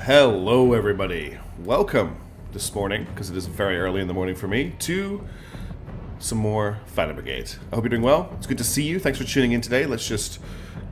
Hello everybody, welcome this morning, because it is very early in the morning for me, to some more Fighter Brigade. I hope you're doing well. It's good to see you. Thanks for tuning in today. Let's just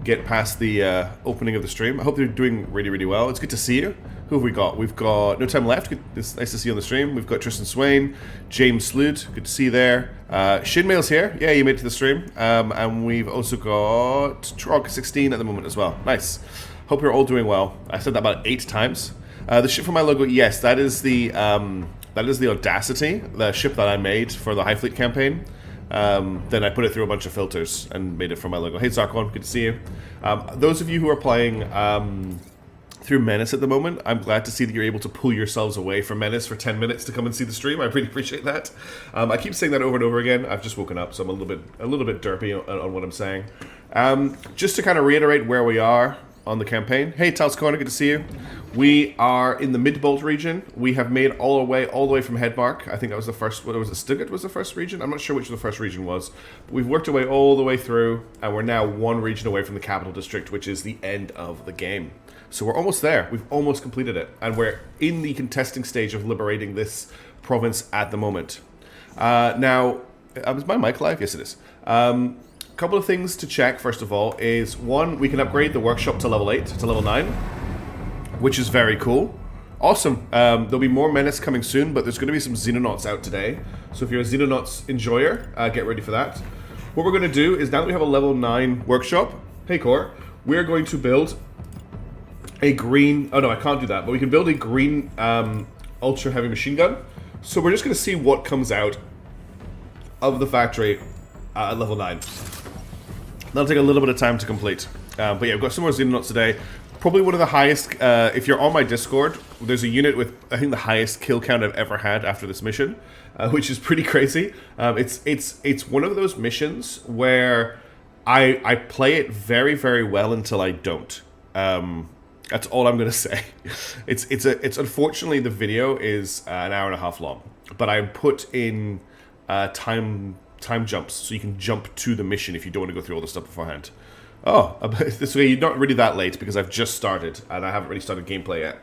get past the opening of the stream. I hope you're doing really well. It's good to see you. Who have we got? We've got No Time Left. It's nice to see you on the stream. We've got Tristan Swain, James Sloot. Good to see you there. Shinmail's here. Yeah, you made it to the stream. And we've also got Trog16 at the moment as well. Nice. Hope you're all doing well. I said that about 8 times. The ship for my logo, yes, that is the Audacity, the ship that I made for the High Fleet campaign. Then I put it through a bunch of filters and made it for my logo. Hey Zarkon, good to see you. Those of you who are playing through Menace at the moment, I'm glad to see that you're able to pull yourselves away from Menace for 10 minutes to come and see the stream. I really appreciate that. I keep saying that over and over again. I've just woken up, so I'm a little bit derpy on what I'm saying. Just to kind of reiterate where we are on the campaign. Hey, Tal's Corner, good to see you. We are in the Mid-Bolt region. We have made all the way from Headmark. I think that was the first, what was it, Stugat was the first region? I'm not sure which the first region was. But we've worked our way all the way through, and we're now one region away from the Capital District, which is the end of the game. So we're almost there. We've almost completed it. And we're in the contesting stage of liberating this province at the moment. Now, is my mic live? Yes, it is. Couple of things to check, first of all, is one, we can upgrade the workshop to level 8, to level 9, which is very cool. Awesome. There'll be more Menace coming soon, but there's going to be some Xenonauts out today. So if you're a Xenonauts enjoyer, get ready for that. What we're going to do is, now that we have a level 9 workshop, hey Core, we're going to build a green, oh no, I can't do that, but we can build a green ultra heavy machine gun. So we're just going to see what comes out of the factory at level 9. That'll take a little bit of time to complete. But yeah, we've got some more Xenonauts today. Probably one of the highest, if you're on my Discord, there's a unit with, I think, the highest kill count I've ever had after this mission, which is pretty crazy. It's one of those missions where I play it very, very well until I don't. That's all I'm going to say. It's unfortunately, the video is an hour and a half long, but I put in time jumps, so you can jump to the mission if you don't want to go through all the stuff beforehand. Oh, this way you're not really that late, because I've just started, and I haven't really started gameplay yet.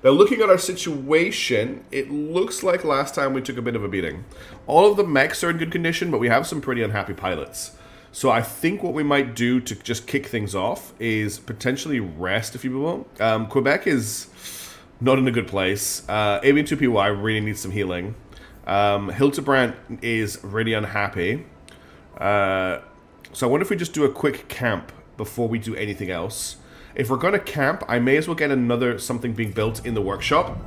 Now, looking at our situation, it looks like last time we took a bit of a beating. All of the mechs are in good condition, but we have some pretty unhappy pilots. So I think what we might do to just kick things off is potentially rest a few people. Quebec is not in a good place. AB2PY really needs some healing. Hildebrand is really unhappy. So I wonder if we just do a quick camp before we do anything else. If we're going to camp, I may as well get something being built in the workshop.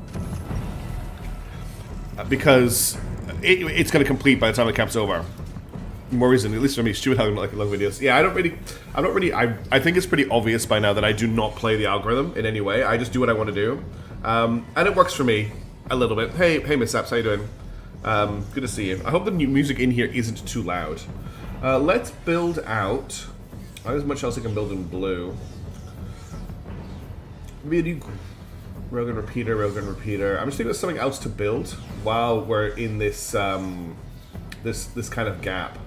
Because it's going to complete by the time the camp's over. More reason, at least for me, Stuart having like long videos. Yeah, I think it's pretty obvious by now that I do not play the algorithm in any way. I just do what I want to do. And it works for me a little bit. Hey Missaps, how you doing? Good to see you. I hope the new music in here isn't too loud. Let's build out. Not as much else I can build in blue. Maybe a new railgun repeater. I'm just thinking of something else to build while we're in this this kind of gap.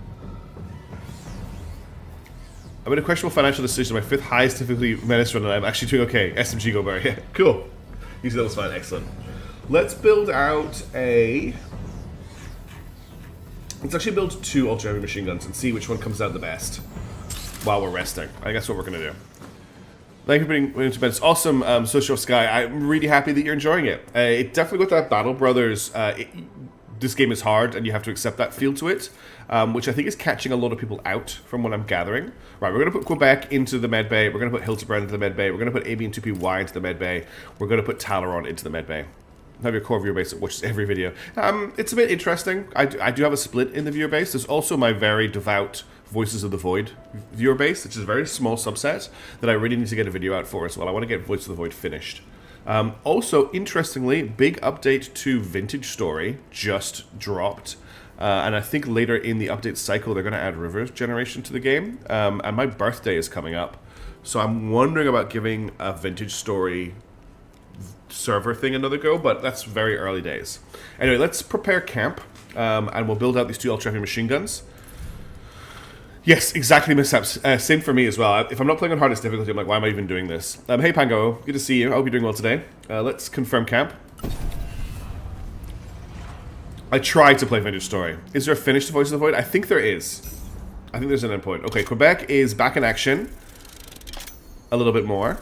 I made a questionable financial decision. My 5th highest difficulty Menace run, and I'm actually doing okay. SMG go bar. Yeah, cool. Use that was fine. Excellent. Let's build out a. Let's actually build 2 ultra heavy machine guns and see which one comes out the best while we're resting. I think that's what we're going to do. Thank you for being into bed. It's awesome, Social Sky. I'm really happy that you're enjoying it. It definitely got that Battle Brothers. This game is hard, and you have to accept that feel to it, which I think is catching a lot of people out from what I'm gathering. Right, we're going to put Quebec into the med bay. We're going to put Hildebrand into the med bay. We're going to put AB and 2PY into the med bay. We're going to put Talaron into the med bay. Have your core viewer base that watches every video. It's a bit interesting. I do have a split in the viewer base. There's also my very devout Voices of the Void viewer base, which is a very small subset that I really need to get a video out for as well. I want to get Voices of the Void finished. Also, interestingly, big update to Vintage Story just dropped. And I think later in the update cycle, they're going to add river generation to the game. And my birthday is coming up. So I'm wondering about giving a Vintage Story server thing another go, but that's very early days. Anyway, let's prepare camp, and we'll build out these 2 ultra heavy machine guns. Yes, exactly, mishaps. Same for me as well. If I'm not playing on hardest difficulty, I'm like, why am I even doing this? Hey, Pango. Good to see you. I hope you're doing well today. Let's confirm camp. I tried to play Vintage Story. Is there a finish to Voice of the Void? I think there is. I think there's an endpoint. Okay, Quebec is back in action. A little bit more.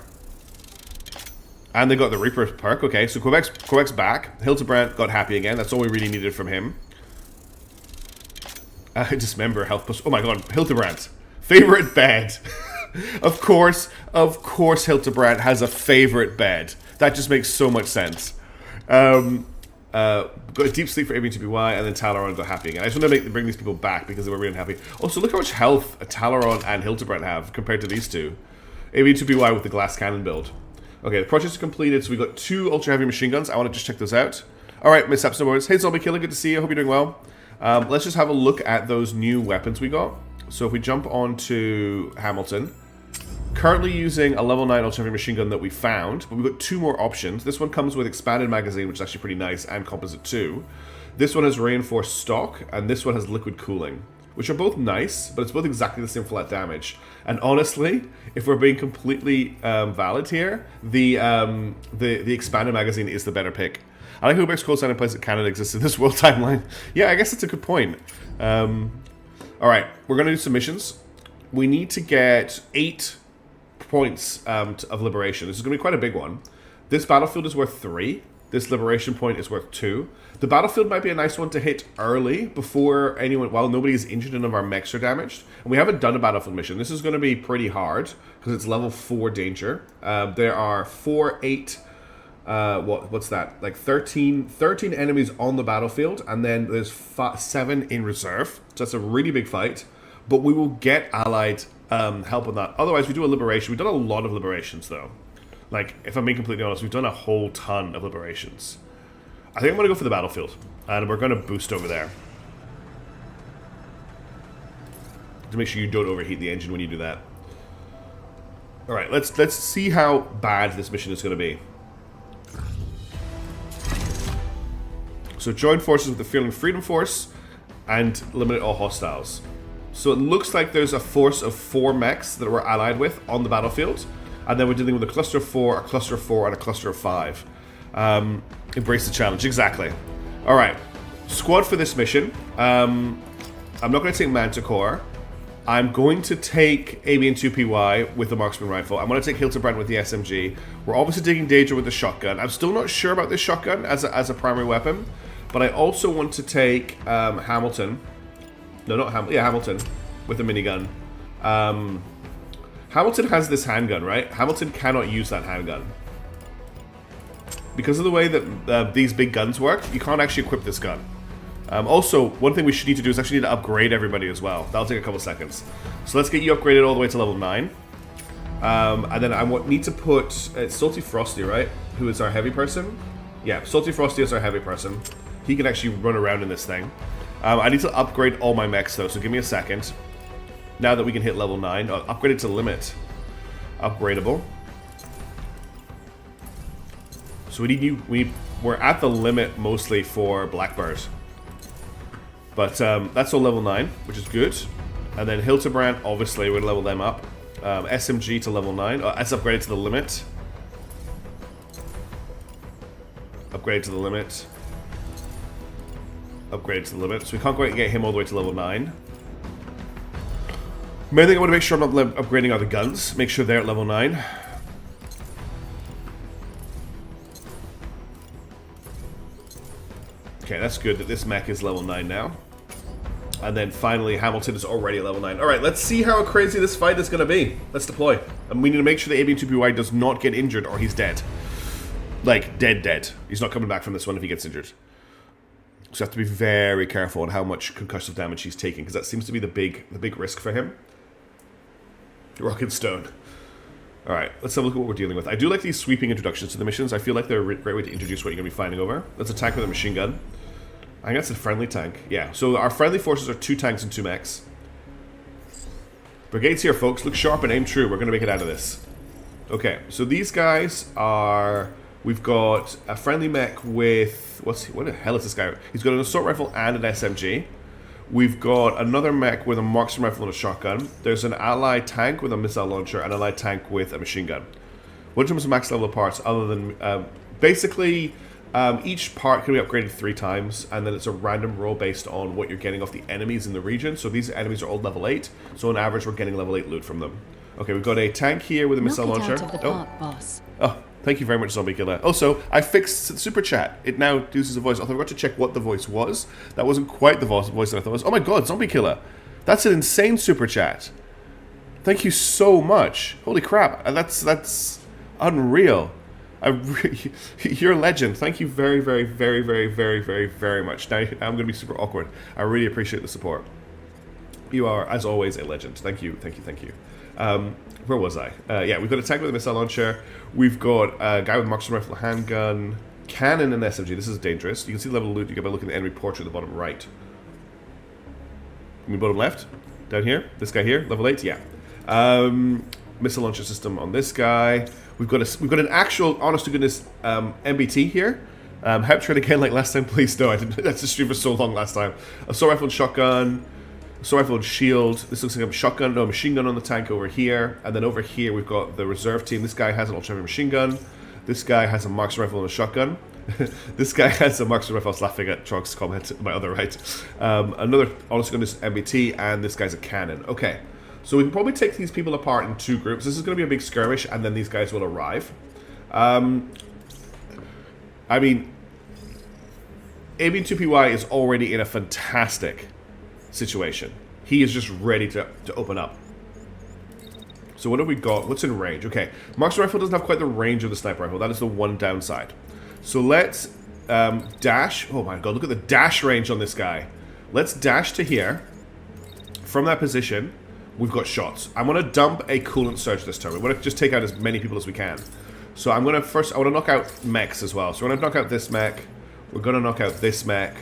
And they got the Reaper perk. Okay, so Quebec's back. Hildebrand got happy again. That's all we really needed from him. Dismember health plus. Oh my god, Hildebrand. Favorite bed. Of course Hildebrand has a favorite bed. That just makes so much sense. Got a deep sleep for AB2BY, and then Talaron got happy again. I just want to bring these people back because they were really unhappy. Also, look how much health Talaron and Hildebrand have compared to these two. AB2BY with the glass cannon build. Okay, the project is completed, so we got 2 ultra heavy machine guns. I want to just check those out. Alright, Miss Snowboards. Hey, Zombie Killer, good to see you. I hope you're doing well. Let's just have a look at those new weapons we got. So if we jump on to Hamilton, currently using a level 9 ultra heavy machine gun that we found, but we've got 2 more options. This one comes with expanded magazine, which is actually pretty nice, and composite 2. This one has reinforced stock, and this one has liquid cooling, which are both nice, but it's both exactly the same flat damage. And honestly, if we're being completely valid here, the expanded magazine is the better pick. I like Hubert's call sign implies that Canada exists in this world timeline. Yeah, I guess that's a good point. Alright, we're going to do some missions. We need to get 8 points of liberation. This is going to be quite a big one. This battlefield is worth 3. This liberation point is worth 2. The battlefield might be a nice one to hit early before anyone, while nobody is injured and none of our mechs are damaged. And we haven't done a battlefield mission. This is going to be pretty hard because it's level 4 danger. There are 8... what's that? Like 13 enemies on the battlefield, and then there's 7 in reserve. So that's a really big fight. But we will get allied help on that. Otherwise, we do a liberation. We've done a lot of liberations, though. Like, if I'm being completely honest, we've done a whole ton of liberations. I think I'm going to go for the battlefield, and we're going to boost over there. To make sure you don't overheat the engine when you do that. Alright, let's see how bad this mission is going to be. So join forces with the Feeling Freedom Force and eliminate all hostiles. So it looks like there's a force of 4 mechs that we're allied with on the battlefield. And then we're dealing with a cluster of 4, a cluster of 4, and a cluster of 5. Embrace the challenge, exactly. Alright, squad for this mission. I'm not going to take Manticore. I'm going to take AB2PY with the Marksman Rifle. I'm going to take Hildebrand with the SMG. We're obviously taking Danger with the shotgun. I'm still not sure about this shotgun as a primary weapon. But I also want to take Hamilton. No, not Hamilton. Yeah, Hamilton with the minigun. Hamilton has this handgun, right? Hamilton cannot use that handgun. Because of the way that these big guns work, you can't actually equip this gun. Also, one thing we should need to do is actually need to upgrade everybody as well. That'll take a couple seconds. So let's get you upgraded all the way to level 9. And then I need to put... It's Salty Frosty, right? Who is our heavy person? Yeah, Salty Frosty is our heavy person. He can actually run around in this thing. I need to upgrade all my mechs, though, so give me a second. Now that we can hit level 9. Upgrade it to limit. Upgradable. So we're at the limit mostly for Blackbird. But that's all level 9, which is good. And then Hildebrand, obviously, we're going to level them up. SMG to level 9. Let's upgrade it to the limit. Upgrade to the limit. Upgrade to the limit. So we can't quite get him all the way to level 9. Main thing I want to make sure I'm not upgrading are the guns. Make sure they're at level 9. Okay, that's good that this mech is level 9 now. And then finally, Hamilton is already at level 9. Alright, let's see how crazy this fight is going to be. Let's deploy. And we need to make sure the AB2PY does not get injured or he's dead. Like, dead. He's not coming back from this one if he gets injured. So you have to be very careful on how much concussive damage he's taking, because that seems to be the big risk for him. Rock and Stone. Alright, let's have a look at what we're dealing with. I do like these sweeping introductions to the missions. I feel like they're a great way to introduce what you're going to be fighting over. Let's attack with a machine gun. I think that's a friendly tank. Yeah, so our friendly forces are 2 tanks and 2 mechs. Brigade's here, folks. Look sharp and aim true. We're going to make it out of this. Okay, so these guys are... We've got a friendly mech with... What the hell is this guy? He's got an assault rifle and an SMG. We've got another mech with a marksman rifle and a shotgun. There's an allied tank with a missile launcher and an allied tank with a machine gun. What in terms of max level of parts, other than basically each part can be upgraded 3 times, and then it's a random roll based on what you're getting off the enemies in the region. So these enemies are all level 8, so on average we're getting level 8 loot from them. Okay, we've got a tank here with a missile launcher. Out of the park, boss. Oh, thank you very much, Zombie Killer. Also, I fixed the super chat. It now uses a voice. I forgot to check what the voice was. That wasn't quite the voice that I thought it was. Oh my god, Zombie Killer. That's an insane super chat. Thank you so much. Holy crap. That's unreal. You're a legend. Thank you very, very, very, very, very, very, very much. Now I'm going to be super awkward. I really appreciate the support. You are, as always, a legend. Thank you, thank you, thank you. Where was I? Yeah, we've got a tank with a missile launcher. We've got a guy with marksman rifle, handgun, cannon, and SMG. This is dangerous. You can see the level of loot you get by looking at the enemy portrait at the bottom right. You mean bottom left? Down here? This guy here? Level 8? Yeah. Missile launcher system on this guy. We've got an actual, honest to goodness, MBT here. Help trade again like last time, please. No, I didn't. That's the stream for so long last time. Assault rifle and shotgun. Assault rifle and shield. This looks like a shotgun, no, machine gun on the tank over here. And then over here we've got the reserve team. This guy has an ultra heavy machine gun. This guy has a marksman rifle and a shotgun. This guy has a marksman rifle. I was laughing at Trog's comment on my other right. Another, honest to goodness, MBT, and this guy's a cannon. Okay. So we can probably take these people apart in 2 groups. This is going to be a big skirmish, and then these guys will arrive. I mean, AB2PY is already in a fantastic situation. He is just ready to open up. So what have we got? What's in range? Okay, marksman rifle doesn't have quite the range of the sniper rifle. That is the one downside. So let's dash. Oh my god, look at the dash range on this guy. Let's dash to here. From that position, we've got shots. I'm going to dump a coolant surge this turn. We're going to just take out as many people as we can. So I'm going to I want to knock out mechs as well. So we're going to knock out this mech. We're going to knock out this mech.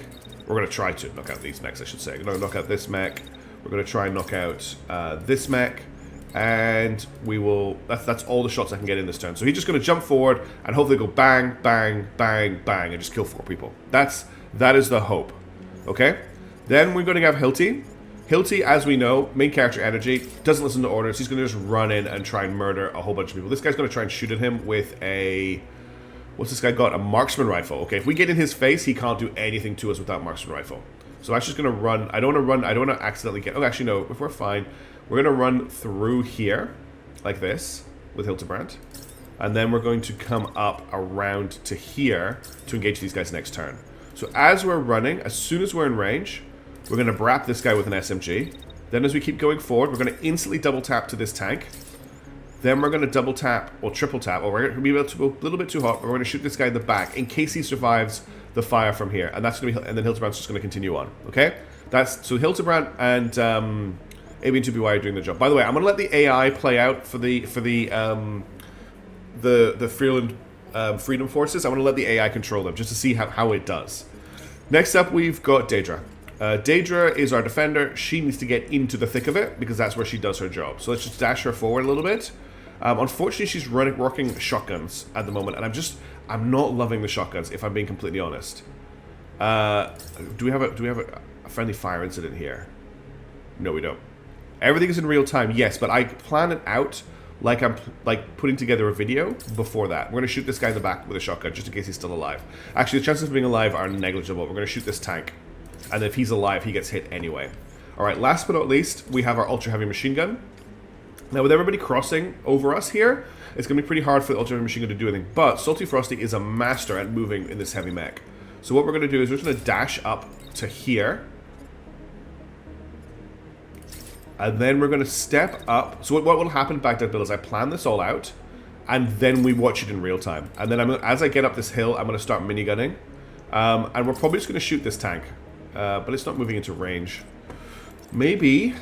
We're going to try to knock out these mechs, I should say. We're going to knock out this mech. We're going to try and knock out this mech. And we will... That's all the shots I can get in this turn. So he's just going to jump forward and hopefully go bang, bang, bang, bang, and just kill 4 people. That is the hope. Okay? Then we're going to have Hilty. Hilty, as we know, main character energy, doesn't listen to orders. He's going to just run in and try and murder a whole bunch of people. This guy's going to try and shoot at him with a... What's this guy got? A marksman rifle. Okay, if we get in his face, he can't do anything to us without marksman rifle. So I'm just going to run. I don't want to run. I don't want to accidentally get... Oh, actually, no. If we're fine, we're going to run through here, like this, with Hildebrand. And then we're going to come up around to here to engage these guys next turn. So as we're running, as soon as we're in range... We're going to brap this guy with an SMG. Then as we keep going forward, we're going to instantly double tap to this tank. Then we're going to double tap, or triple tap, or we're going to be able to go a little bit too hot, but we're going to shoot this guy in the back in case he survives the fire from here. And that's going to be, and then Hildebrand's just going to continue on. Okay? So Hildebrand and AB2BY are doing the job. By the way, I'm going to let the AI play out for the Freeland Freedom Forces. I want to let the AI control them just to see how it does. Next up, we've got Daedra. Daedra is our defender. She needs to get into the thick of it because that's where she does her job. So let's just dash her forward a little bit. Unfortunately, she's working shotguns at the moment, and I'm not loving the shotguns, if I'm being completely honest. Do we have a friendly fire incident here? No, we don't. Everything is in real time, yes, but I plan it out like I'm putting together a video before that. We're going to shoot this guy in the back with a shotgun just in case he's still alive. Actually, the chances of being alive are negligible. We're going to shoot this tank. And if he's alive, he gets hit anyway. Alright, last but not least, we have our ultra heavy machine gun. Now, with everybody crossing over us here, it's going to be pretty hard for the ultra heavy machine gun to do anything. But Salty Frosty is a master at moving in this heavy mech. So what we're going to do is we're just going to dash up to here. And then we're going to step up. So what will happen, Baghdad Bill, is I plan this all out. And then we watch it in real time. And then as I get up this hill, I'm going to start minigunning. And we're probably just going to shoot this tank. But it's not moving into range. Maybe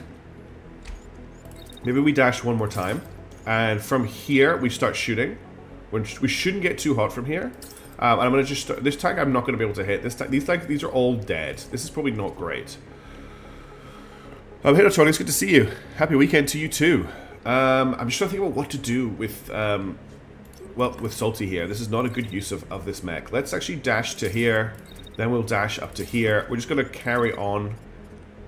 we dash one more time. And from here, we start shooting. We shouldn't get too hot from here. And I'm going to just start... This tank I'm not going to be able to hit. These are all dead. This is probably not great. Hey, Tony, it's good to see you. Happy weekend to you too. I'm just trying to think about what to do with... well, with Salty here. This is not a good use of this mech. Let's actually dash to here. Then we'll dash up to here. We're just going to carry on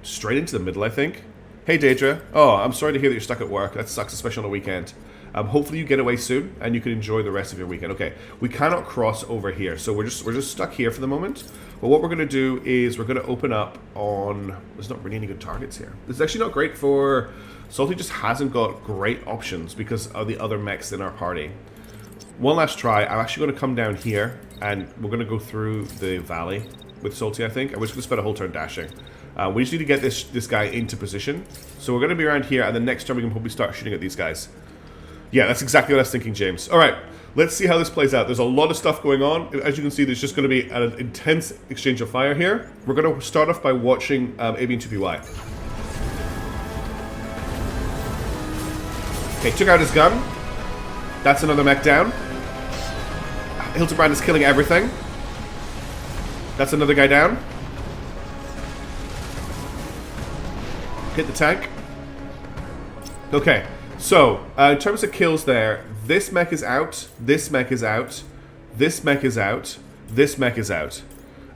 straight into the middle, I think. Hey, Daedra. Oh, I'm sorry to hear that you're stuck at work. That sucks, especially on a weekend. Hopefully you get away soon, and you can enjoy the rest of your weekend. Okay, we cannot cross over here, so we're just stuck here for the moment. But what we're going to do is we're going to open up on... There's not really any good targets here. This is actually not great for... Salty just hasn't got great options because of the other mechs in our party. One last try. I'm actually going to come down here, and we're going to go through the valley with Salty, I think. And we're just going to spend a whole turn dashing. We just need to get this guy into position. So we're going to be around here, and the next turn we can probably start shooting at these guys. Yeah, that's exactly what I was thinking, James. Alright, let's see how this plays out. There's a lot of stuff going on. As you can see, there's just going to be an intense exchange of fire here. We're going to start off by watching AB and 2PY. Okay, took out his gun. That's another mech down. Hildebrand is killing everything. That's another guy down. Hit the tank. Okay, so in terms of kills there, this mech is out, this mech is out, this mech is out, this mech is out.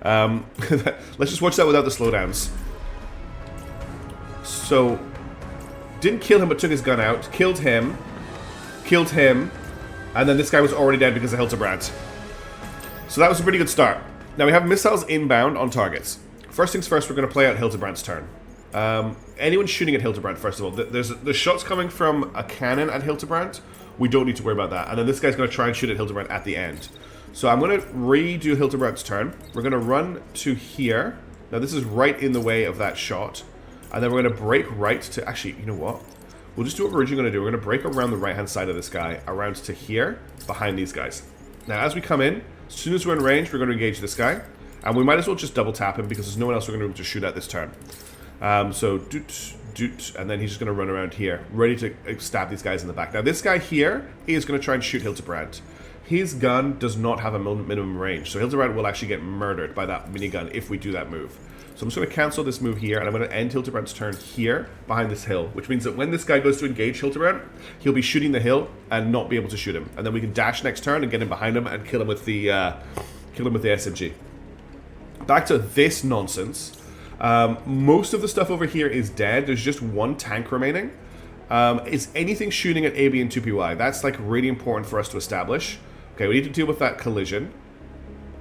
Let's just watch that without the slowdowns. So, didn't kill him but took his gun out, killed him, and then this guy was already dead because of Hildebrand. So that was a pretty good start. Now we have missiles inbound on targets. First things first, we're going to play out Hildebrand's turn. Anyone shooting at Hildebrand, first of all. There's shots coming from a cannon at Hildebrand. We don't need to worry about that. And then this guy's going to try and shoot at Hildebrand at the end. So I'm going to redo Hildebrand's turn. We're going to run to here. Now this is right in the way of that shot. And then we're going to break right to... Actually, you know what? We'll just do what we're originally going to do. We're going to break around the right-hand side of this guy, around to here, behind these guys. Now, as we come in, as soon as we're in range, we're going to engage this guy. And we might as well just double tap him because there's no one else we're going to be able to shoot at this turn. So, doot, doot, and then he's just going to run around here, ready to stab these guys in the back. Now, this guy here is going to try and shoot Hildebrand. His gun does not have a minimum range, so Hildebrand will actually get murdered by that minigun if we do that move. So I'm just going to cancel this move here, and I'm going to end Hildebrand's turn here, behind this hill, which means that when this guy goes to engage Hildebrand, he'll be shooting the hill and not be able to shoot him. And then we can dash next turn and get him behind him and kill him with the SMG. Back to this nonsense. Most of the stuff over here is dead. There's just one tank remaining. Is anything shooting at AB and 2PY? That's like really important for us to establish. Okay, we need to deal with that collision.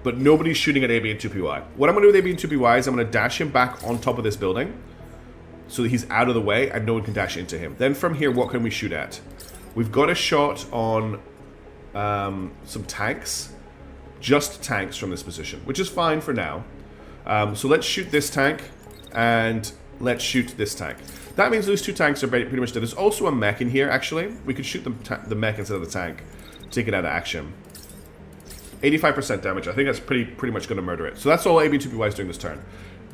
But nobody's shooting at AB and 2PY. What I'm going to do with AB and 2PY is I'm going to dash him back on top of this building so that he's out of the way and no one can dash into him. Then from here, what can we shoot at? We've got a shot on some tanks. Just tanks from this position, which is fine for now. So let's shoot this tank and let's shoot this tank. That means those two tanks are pretty much dead. There's also a mech in here, actually. We could shoot the mech instead of the tank. Take it out of action. 85% damage. I think that's pretty much going to murder it. So that's all AB2PY is doing this turn.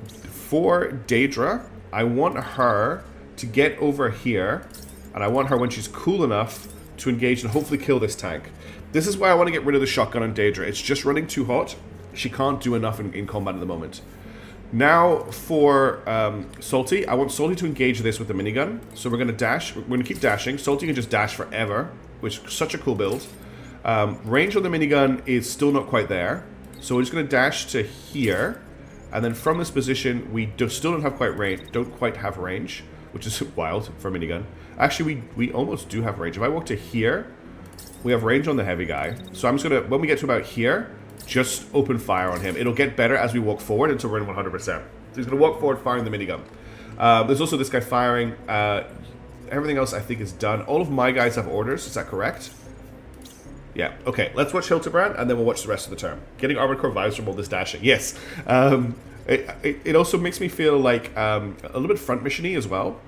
For Daedra, I want her to get over here, and I want her, when she's cool enough, to engage and hopefully kill this tank. This is why I want to get rid of the shotgun on Daedra. It's just running too hot. She can't do enough in combat at the moment. Now for Salty, I want Salty to engage this with the minigun. So we're going to dash. We're going to keep dashing. Salty can just dash forever, which is such a cool build. Range on the minigun is still not quite there. So we're just going to dash to here. And then from this position, we still don't quite have range, which is wild for a minigun. Actually, we almost do have range. If I walk to here, we have range on the heavy guy. So I'm just going to, when we get to about here, just open fire on him. It'll get better as we walk forward until we're in 100%. So he's going to walk forward firing the minigun. There's also this guy firing. Everything else I think is done. All of my guys have orders. Is that correct? Yeah. Okay, let's watch Hildebrand, and then we'll watch the rest of the turn. Getting Armored Core vibes from all this dashing. Yes. It also makes me feel like a little bit front mission-y as well.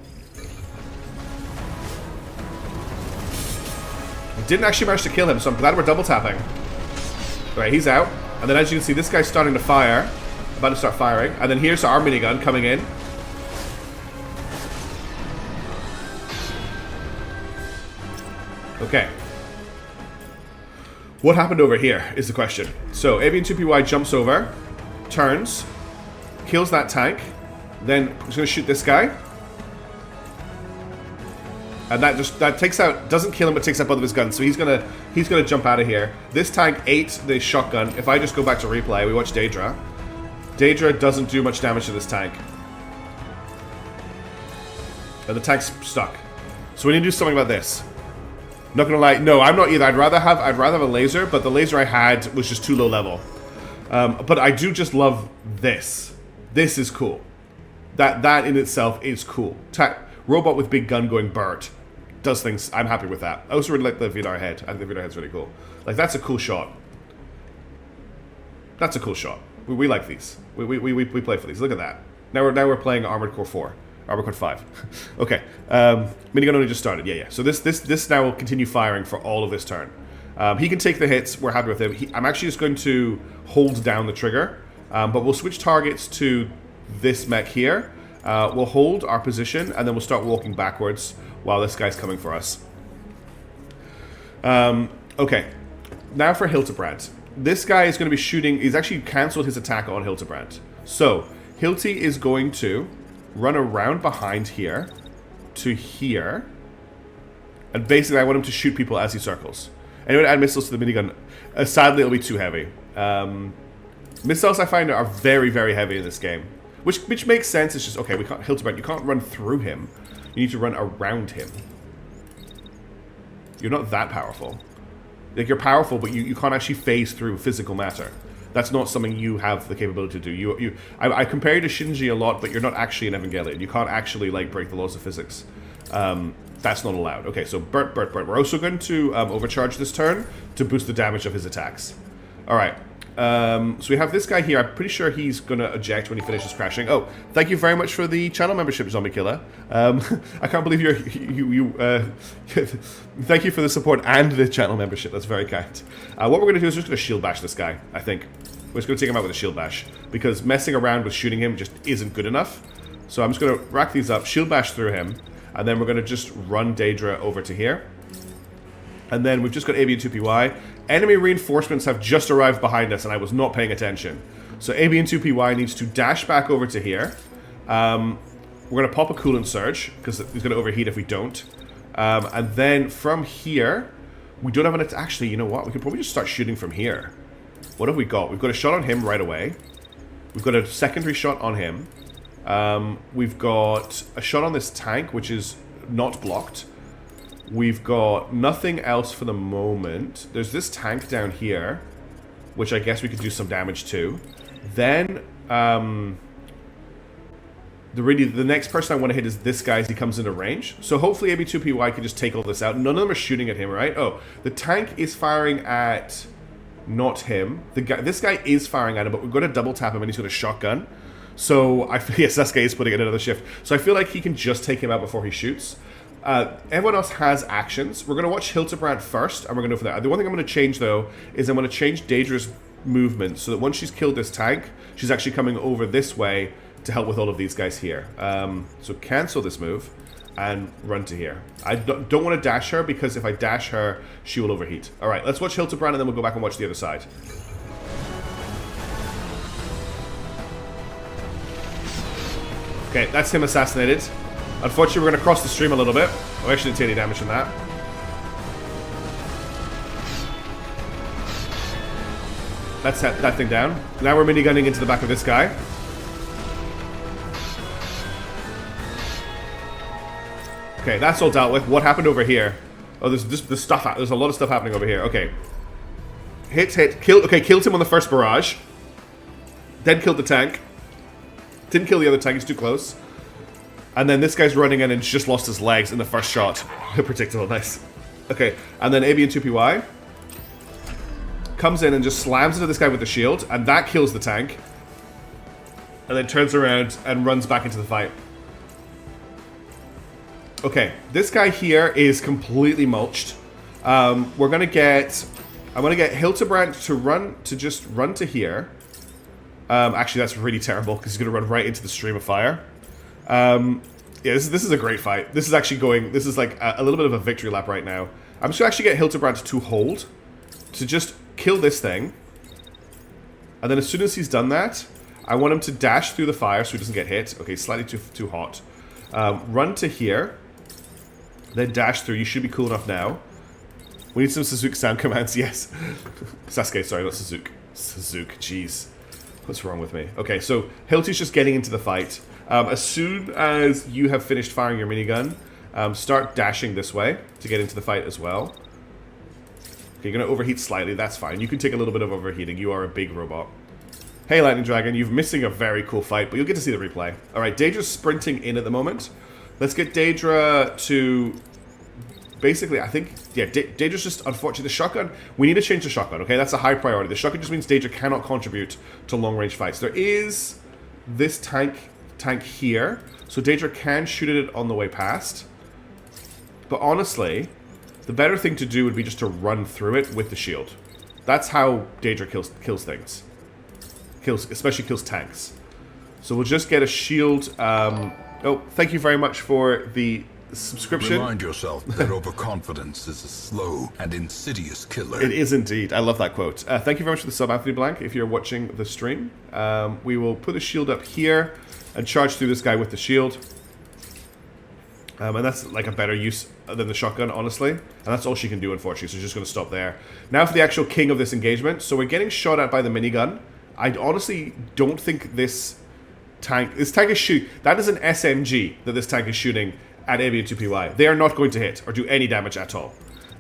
Didn't actually manage to kill him, so I'm glad we're double tapping. Alright, he's out. And then as you can see, this guy's starting to fire. About to start firing. And then here's our minigun coming in. Okay. What happened over here is the question. So, AB and 2PY jumps over, turns, kills that tank, then he's going to shoot this guy. And that takes out, doesn't kill him, but takes out both of his guns. So he's gonna jump out of here. This tank ate the shotgun. If I just go back to replay, we watch Daedra. Daedra doesn't do much damage to this tank. The tank's stuck. So we need to do something about this. Not gonna lie, no, I'm not either. I'd rather have a laser, but the laser I had was just too low level. But I do just love this. This is cool. That in itself is cool. Robot with big gun going Bert. Does things. I'm happy with that. I also really like the Vidar head. I think the Vidar head's really cool. Like, that's a cool shot. That's a cool shot. We like these. We play for these. Look at that. Now we're playing Armored Core 4. Armored Core 5. Okay. Minigun only just started. Yeah. So this now will continue firing for all of this turn. He can take the hits. We're happy with him. I'm actually just going to hold down the trigger. But we'll switch targets to this mech here. We'll hold our position, and then we'll start walking backwards while this guy's coming for us. Okay. Now for Hildebrand. This guy is going to be shooting... He's actually cancelled his attack on Hildebrand. So, Hilti is going to run around behind here to here. And basically, I want him to shoot people as he circles. Anyway, add missiles to the minigun. Sadly, it'll be too heavy. Missiles, I find, are very, very heavy in this game. Which makes sense. It's just, okay, we can't... Hildebrand, you can't run through him. You need to run around him. You're not that powerful. Like, you're powerful, but you can't actually phase through physical matter. That's not something you have the capability to do. I compare you to Shinji a lot, but you're not actually an Evangelion. You can't actually, like, break the laws of physics. That's not allowed. Okay, so Bert. We're also going to overcharge this turn to boost the damage of his attacks. Alright. So we have this guy here. I'm pretty sure he's going to eject when he finishes crashing. Oh, thank you very much for the channel membership, Zombie Killer. I can't believe thank you for the support and the channel membership. That's very kind. What we're going to do is just going to shield bash this guy, I think. We're just going to take him out with a shield bash, because messing around with shooting him just isn't good enough. So I'm just going to rack these up, shield bash through him, and then we're going to just run Daedra over to here. And then we've just got AB and 2PY. Enemy reinforcements have just arrived behind us, and I was not paying attention. So AB and 2PY needs to dash back over to here. We're going to pop a coolant surge, because he's going to overheat if we don't. And then from here, we don't have an... Actually, you know what? We could probably just start shooting from here. What have we got? We've got a shot on him right away. We've got a secondary shot on him. We've got a shot on this tank, which is not blocked. We've got nothing else for the moment. There's this tank down here, which I guess we could do some damage to. Then, the next person I want to hit is this guy as he comes into range. So hopefully AB2PY can just take all this out. None of them are shooting at him, right? Oh, the tank is firing at... Not him. This guy is firing at him, but we've got to double tap him and he's got a shotgun. So, yes, Sasuke is putting in another shift. So I feel like he can just take him out before he shoots. Everyone else has actions. We're going to watch Hildebrand first, and we're going to go for that. The one thing I'm going to change, though, is I'm going to change Daedra's movement so that once she's killed this tank, she's actually coming over this way to help with all of these guys here. So cancel this move and run to here. I don't want to dash her, because if I dash her, she will overheat. Alright, let's watch Hildebrand, and then we'll go back and watch the other side. Okay, that's him assassinated. Unfortunately, we're going to cross the stream a little bit. I actually didn't take any damage from that. Let's set that thing down. Now we're minigunning into the back of this guy. Okay, that's all dealt with. What happened over here? Oh, there's stuff. There's a lot of stuff happening over here. Okay. Hit. Kill. Okay, killed him on the first barrage. Then killed the tank. Didn't kill the other tank. He's too close. And then this guy's running in and just lost his legs in the first shot. Predictable. Nice. Okay, and then AB and 2PY comes in and just slams into this guy with the shield, and that kills the tank. And then turns around and runs back into the fight. Okay, this guy here is completely mulched. I'm gonna get Hildebrand to just run to here. Actually, that's really terrible, because he's gonna run right into the stream of fire. Yeah, this is a great fight. This is actually going... This is like a little bit of a victory lap right now. I'm just gonna actually get Hildebrand to hold, to just kill this thing. And then as soon as he's done that, I want him to dash through the fire so he doesn't get hit. Okay, slightly too hot. Run to here. Then dash through. You should be cool enough now. We need some Suzuki sound commands. Yes. Sasuke, sorry, not Suzuki. Suzuki, jeez. What's wrong with me? Okay, so Hilti's just getting into the fight. As soon as you have finished firing your minigun, start dashing this way to get into the fight as well. Okay, you're going to overheat slightly. That's fine. You can take a little bit of overheating. You are a big robot. Hey, Lightning Dragon, you're missing a very cool fight, but you'll get to see the replay. Alright, Daedra's sprinting in at the moment. Let's get Daedra to... Basically, I think... Yeah, Daedra's just, unfortunately, the shotgun... We need to change the shotgun, okay? That's a high priority. The shotgun just means Daedra cannot contribute to long-range fights. There is this tank here, so Daedra can shoot at it on the way past. But honestly, the better thing to do would be just to run through it with the shield. That's how Daedra kills things. Especially kills tanks. So we'll just get a shield. Oh, thank you very much for the subscription. Remind yourself that overconfidence is a slow and insidious killer. It is indeed. I love that quote. Thank you very much for the sub, Anthony Blank, if you're watching the stream. We will put a shield up here and charge through this guy with the shield. And that's like a better use than the shotgun, honestly. And that's all she can do, unfortunately, so she's just going to stop there. Now for the actual king of this engagement. So we're getting shot at by the minigun. I honestly don't think this tank is shooting. That is an SMG that this tank is shooting at Avian 2PY. They are not going to hit or do any damage at all.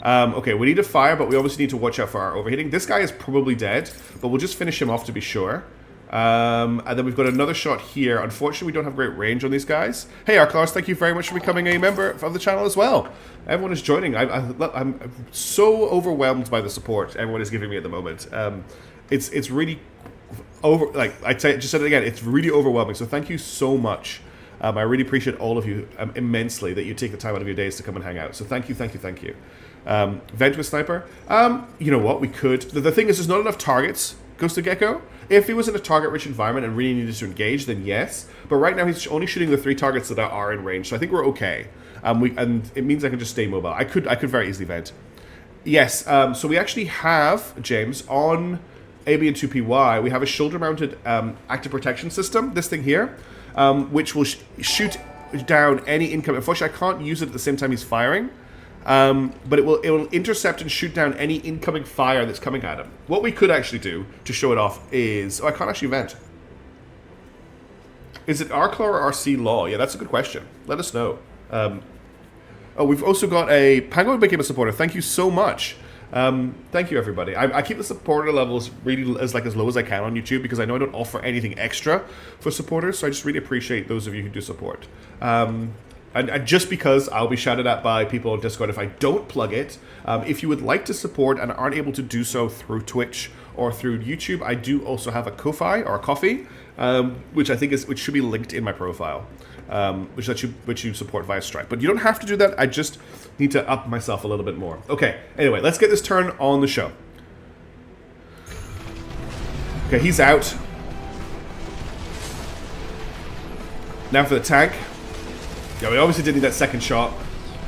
Okay, we need to fire, but we obviously need to watch out for our overheating. This guy is probably dead, but we'll just finish him off to be sure. And then we've got another shot here. Unfortunately, we don't have great range on these guys. Hey, Arklaus, thank you very much for becoming a member of the channel as well. Everyone is joining. I'm so overwhelmed by the support everyone is giving me at the moment. It's really just said it again, it's really overwhelming. So thank you so much. I really appreciate all of you immensely that you take the time out of your days to come and hang out. So thank you. Vent with sniper. You know what? We could. The thing is, there's not enough targets. Ghost of Gecko. If he was in a target-rich environment and really needed to engage, then yes. But right now he's only shooting the 3 targets that are in range, so I think we're okay. And it means I can just stay mobile. I could very easily vent. Yes. So we actually have, James, on Avian 2PY, we have a shoulder-mounted active protection system. This thing here, which will shoot down any incoming. Unfortunately, I can't use it at the same time he's firing. But it will intercept and shoot down any incoming fire that's coming at him. What we could actually do to show it off is... Oh, I can't actually vent. Is it RClaw or RC Law? Yeah, that's a good question. Let us know. Oh, we've also got a... Penguin became a supporter. Thank you so much. Thank you, everybody. I keep the supporter levels really as low as I can on YouTube because I know I don't offer anything extra for supporters, so I just really appreciate those of you who do support. And just because I'll be shouted at by people on Discord if I don't plug it, if you would like to support and aren't able to do so through Twitch or through YouTube, I do also have a Ko-Fi or a Coffee, which should be linked in my profile, which you support via Stripe. But you don't have to do that. I just need to up myself a little bit more. Okay. Anyway, let's get this turn on the show. Okay, he's out. Now for the tank. Yeah, we obviously did need that second shot.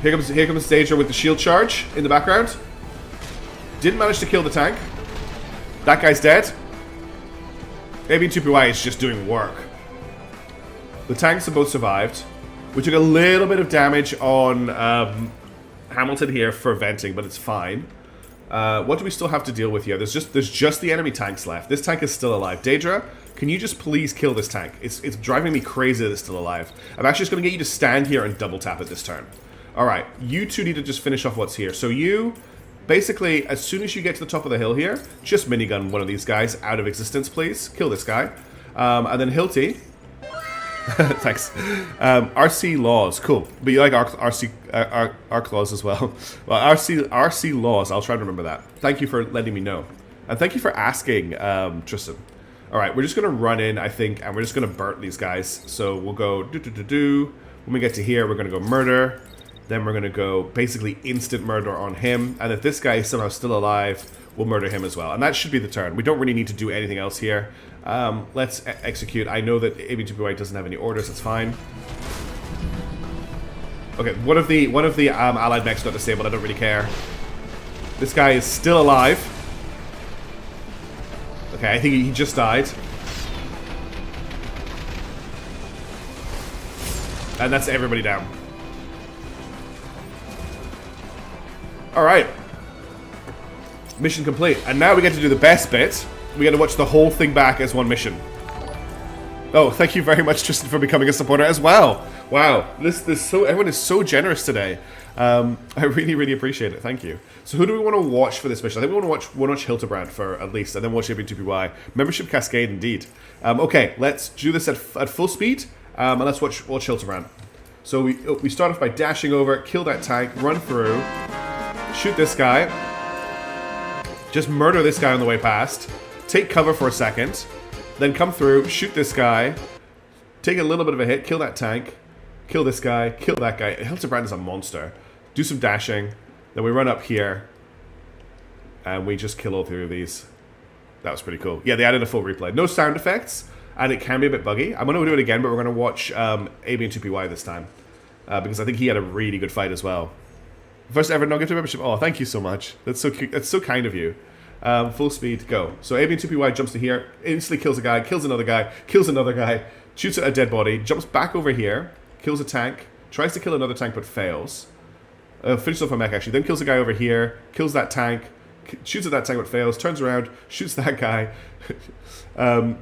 Here comes Daedra with the shield charge in the background. Didn't manage to kill the tank. That guy's dead. Avian 2PY is just doing work. The tanks have both survived. We took a little bit of damage on Hamilton here for venting, but it's fine. What do we still have to deal with here? There's just the enemy tanks left. This tank is still alive. Daedra, can you just please kill this tank? It's driving me crazy that it's still alive. I'm actually just going to get you to stand here and double tap it this turn. Alright, you two need to just finish off what's here. So you, basically, as soon as you get to the top of the hill here, just minigun one of these guys out of existence, please. Kill this guy. And then Hilty. Thanks. RC Laws, cool. But you like Arc Laws as well. Well, RC Laws, I'll try to remember that. Thank you for letting me know. And thank you for asking, Tristan. Alright, we're just going to run in, I think, and we're just going to burn these guys. So we'll go do-do-do-do. When we get to here, we're going to go murder. Then we're going to go basically instant murder on him. And if this guy is somehow still alive, we'll murder him as well. And that should be the turn. We don't really need to do anything else here. Let's execute. I know that Avian 2PY doesn't have any orders. It's fine. Okay, one of the allied mechs got disabled. I don't really care. This guy is still alive. Okay, I think he just died. And that's everybody down. Alright. Mission complete. And now we get to do the best bit. We get to watch the whole thing back as one mission. Oh, thank you very much, Tristan, for becoming a supporter as well. Wow, everyone is so generous today. I really, really appreciate it. Thank you. So, who do we want to watch for this mission? I think we want to watch Hildebrand for at least, and then watch AB2PY. Membership Cascade, indeed. Okay, let's do this at full speed, and let's watch Hildebrand. So we start off by dashing over, kill that tank, run through, shoot this guy, just murder this guy on the way past, take cover for a second. Then come through, shoot this guy, take a little bit of a hit, kill that tank, kill this guy, kill that guy. Hildebrand is a monster. Do some dashing. Then we run up here. And we just kill all three of these. That was pretty cool. Yeah, they added a full replay. No sound effects, and it can be a bit buggy. I'm going to do it again, but we're going to watch AB and 2PY this time. Because I think he had a really good fight as well. First ever non-gifted membership. Oh, thank you so much. That's so cute. That's so kind of you. Full speed, go. So AB and 2PY jumps to here, instantly kills a guy, kills another guy, kills another guy, shoots at a dead body, jumps back over here, kills a tank, tries to kill another tank but fails. Finishes off a mech actually, then kills a guy over here, kills that tank, shoots at that tank but fails, turns around, shoots that guy. I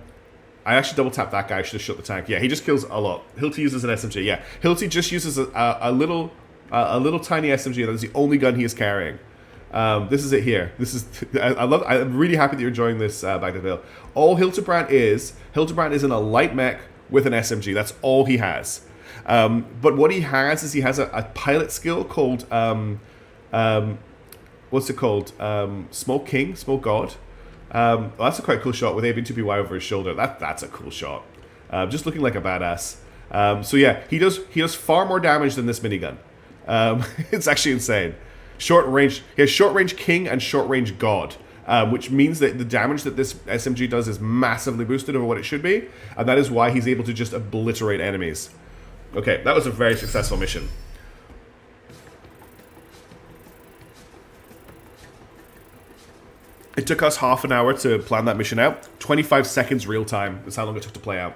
actually double tapped that guy, I should have shot the tank. Yeah, he just kills a lot. Hilty uses an SMG, yeah. Hilty just uses a little tiny SMG, that is the only gun he is carrying. This is it here. This is I'm really happy that you're enjoying this, Bagdadville. All Hildebrand is in a light mech with an SMG. That's all he has. But what he has is he has a pilot skill called what's it called? Smoke King, Smoke God. Well, that's a quite cool shot with AB2PY over his shoulder. That's a cool shot. Just looking like a badass. So yeah, he does far more damage than this minigun. It's actually insane. Short range, he has short range King and short range God, which means that the damage that this SMG does is massively boosted over what it should be, and that is why he's able to just obliterate enemies. Okay, that was a very successful mission. It took us half an hour to plan that mission out. 25 seconds real time is how long it took to play out.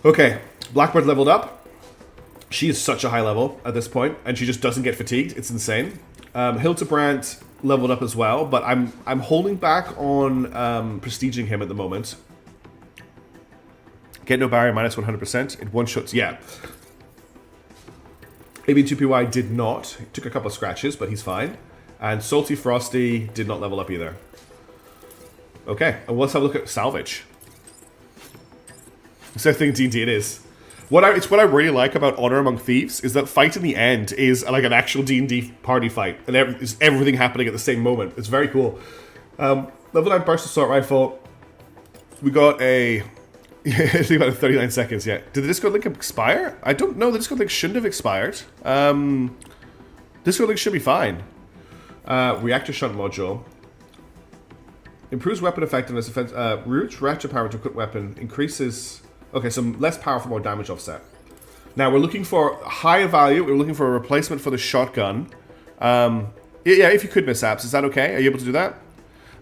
Okay, Blackbird leveled up. She is such a high level at this point, and she just doesn't get fatigued. It's insane. Hildebrand leveled up as well, but I'm holding back on prestiging him at the moment. Get no barrier minus 100%. It one shots. Yeah. AB2PY did not. He took a couple of scratches, but he's fine. And Salty Frosty did not level up either. Okay, and let's have a look at salvage. So I think D&D it is. It's what I really like about Honor Among Thieves is that fight in the end is like an actual D&D party fight, and it's everything happening at the same moment. It's very cool. Level 9 burst assault rifle. We got a. I think about 39 seconds. Yeah. Did the Discord link expire? I don't know. The Discord link shouldn't have expired. Discord link should be fine. Reactor shunt module. Improves weapon effectiveness. Routes ratchet power to equip weapon. Increases. Okay, so less powerful, more damage offset. Now, we're looking for higher value. We're looking for a replacement for the shotgun. Yeah, if you could, Miss Apps, is that okay? Are you able to do that?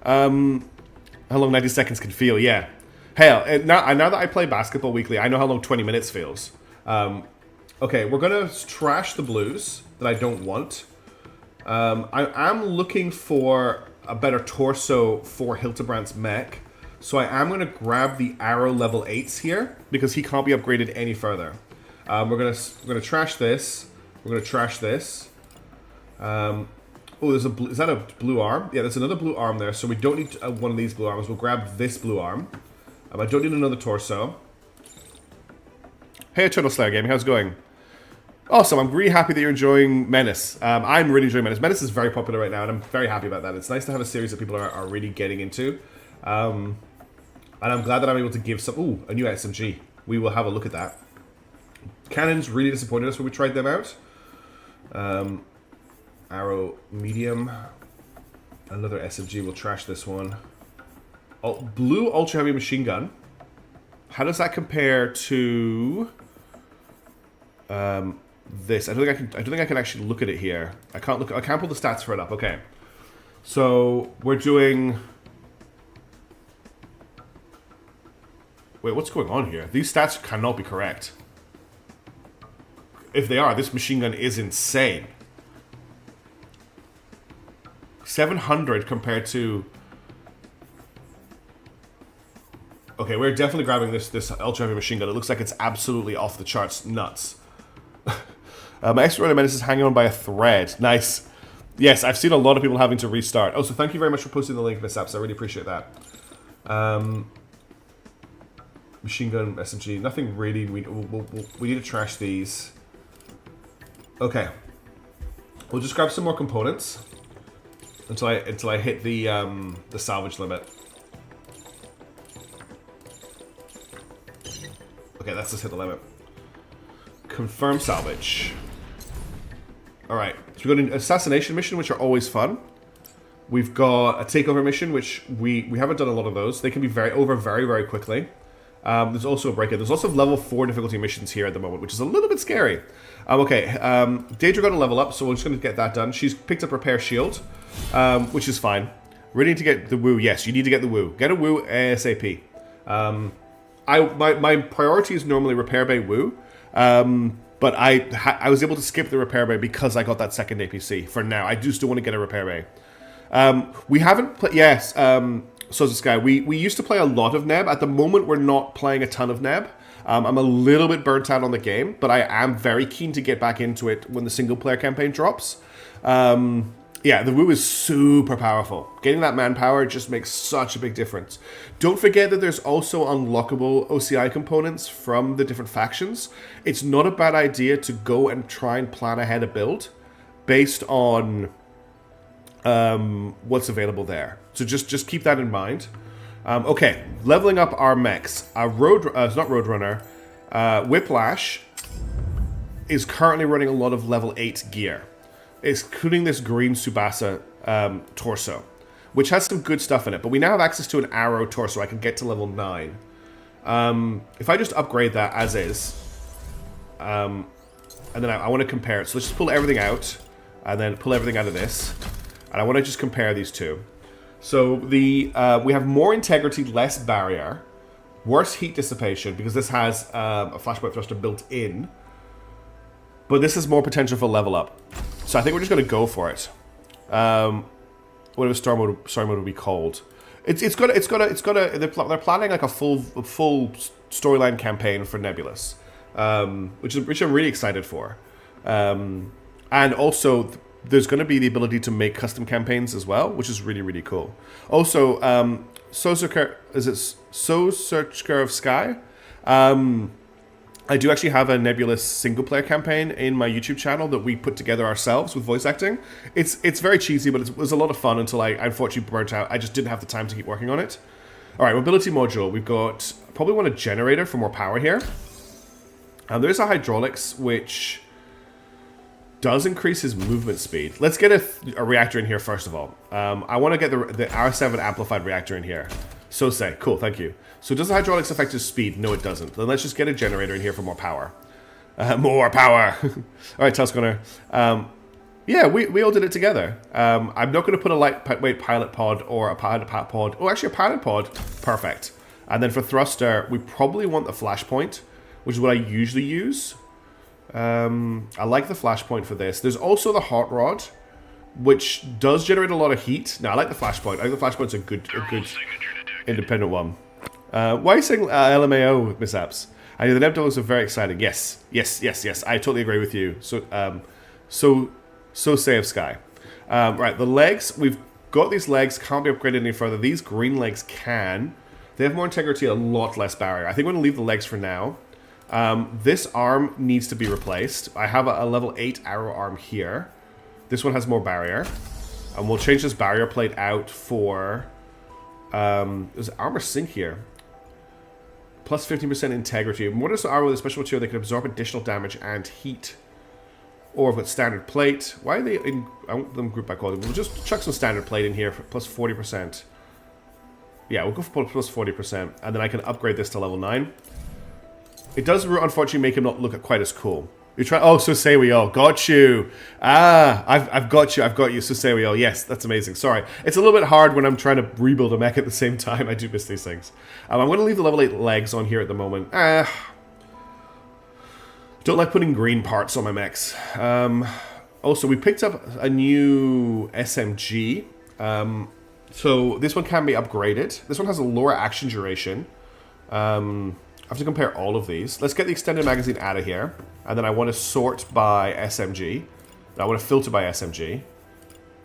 How long 90 seconds can feel, yeah. Hell, now that I play Basketball Weekly, I know how long 20 minutes feels. Okay, we're going to trash the blues that I don't want. I am looking for a better torso for Hildebrand's mech. So I am going to grab the Arrow level 8s here, because he can't be upgraded any further. We're gonna trash this. We're going to trash this. Oh, is that a blue arm? Yeah, there's another blue arm there, so we don't need one of these blue arms. We'll grab this blue arm. I don't need another torso. Hey, Eternal Slayer Gaming, how's it going? Awesome, I'm really happy that you're enjoying Menace. I'm really enjoying Menace. Menace is very popular right now, and I'm very happy about that. It's nice to have a series that people are really getting into. And I'm glad that I'm able to give some... Ooh, a new SMG. We will have a look at that. Cannons really disappointed us when we tried them out. Arrow medium. Another SMG. We'll trash this one. Oh, blue ultra heavy machine gun. How does that compare to this? I don't think I can actually look at it here. I can't pull the stats for it up. Okay. So we're doing. Wait, what's going on here? These stats cannot be correct. If they are, this machine gun is insane. 700 compared to... Okay, we're definitely grabbing this ultra heavy machine gun. It looks like it's absolutely off the charts nuts. My extraordinary menace is hanging on by a thread. Nice. Yes, I've seen a lot of people having to restart. Oh, so thank you very much for posting the link, Miss Apps. I really appreciate that. Machine gun, SMG, nothing really. We need to trash these. Okay, we'll just grab some more components until I hit the salvage limit. Okay, let's just hit the limit. Confirm salvage. All right, so we've got an assassination mission, which are always fun. We've got a takeover mission, which we haven't done a lot of those. They can be very quickly. There's also a break-in. There's lots of level 4 difficulty missions here at the moment, which is a little bit scary. Okay, Daedra got a level up, so we're just going to get that done. She's picked up Repair Shield, which is fine. Really need to get the woo. Yes, you need to get the woo. Get a woo ASAP. My priority is normally Repair Bay woo, but I was able to skip the Repair Bay because I got that second APC. For now, I do still want to get a Repair Bay. We haven't played. Yes. So this guy, we used to play a lot of Neb. At the moment, we're not playing a ton of Neb. I'm a little bit burnt out on the game, but I am very keen to get back into it when the single-player campaign drops. Yeah, the Woo is super powerful. Getting that manpower just makes such a big difference. Don't forget that there's also unlockable OCI components from the different factions. It's not a bad idea to go and try and plan ahead a build based on what's available there. So just keep that in mind. Okay, leveling up our mechs. It's not Roadrunner. Whiplash is currently running a lot of level 8 gear, including this green Tsubasa torso, which has some good stuff in it. But we now have access to an arrow torso. I can get to level 9. If I just upgrade that as is, and then I want to compare it. So let's just pull everything out, and then pull everything out of this. And I want to just compare these two. So we have more integrity, less barrier, worse heat dissipation, because this has a flashpoint thruster built in. But this has more potential for level up. So I think we're just going to go for it. Whatever story mode would be called. It's got a they're planning like a full storyline campaign for Nebulous, which I'm really excited for. And also there's going to be the ability to make custom campaigns as well, which is really, really cool. Also, Searcher of Sky? I do actually have a Nebulous single-player campaign in my YouTube channel that we put together ourselves with voice acting. It's very cheesy, but it was a lot of fun until I unfortunately burnt out. I just didn't have the time to keep working on it. All right, mobility module. We've got probably want a generator for more power here. There's a hydraulics, which does increase his movement speed. Let's get a reactor in here first of all. I want to get the R7 amplified reactor in here. So say, cool, thank you. So does the hydraulics affect his speed? No, it doesn't. Then let's just get a generator in here for more power. More power. All right, Tuskgunner. Yeah, we all did it together. I'm not going to put a lightweight pilot pod or a pilot pod. Oh, actually a pilot pod. Perfect. And then for thruster, we probably want the flashpoint, which is what I usually use. I like the flashpoint for this. There's also the hot rod, which does generate a lot of heat. No, I like the flashpoint. I think the flashpoint's a good independent one. Why are you saying LMAO, Miss Apps? I know the Neb dogs are very exciting. Yes. I totally agree with you. So say of Sky. Right, the legs. We've got these legs. Can't be upgraded any further. These green legs can. They have more integrity, a lot less barrier. I think we're going to leave the legs for now. This arm needs to be replaced. I have a level 8 arrow arm here. This one has more barrier. And we'll change this barrier plate out for... there's armor sink here. Plus 15% integrity. What is the armor with a special material that can absorb additional damage and heat? Or if it's standard plate. Why are they in... I want them grouped by quality. We'll just chuck some standard plate in here for plus 40%. Yeah, we'll go for plus 40%. And then I can upgrade this to level 9. It does, unfortunately, make him not look quite as cool. You try. Oh, so say we all. Got you. Ah, I've got you. I've got you. So say we all. Yes, that's amazing. Sorry, it's a little bit hard when I'm trying to rebuild a mech at the same time. I do miss these things. I'm going to leave the level 8 legs on here at the moment. Don't like putting green parts on my mechs. Also, we picked up a new SMG. So this one can be upgraded. This one has a lower action duration. I have to compare all of these. Let's get the extended magazine out of here. And then I want to sort by SMG. I want to filter by SMG.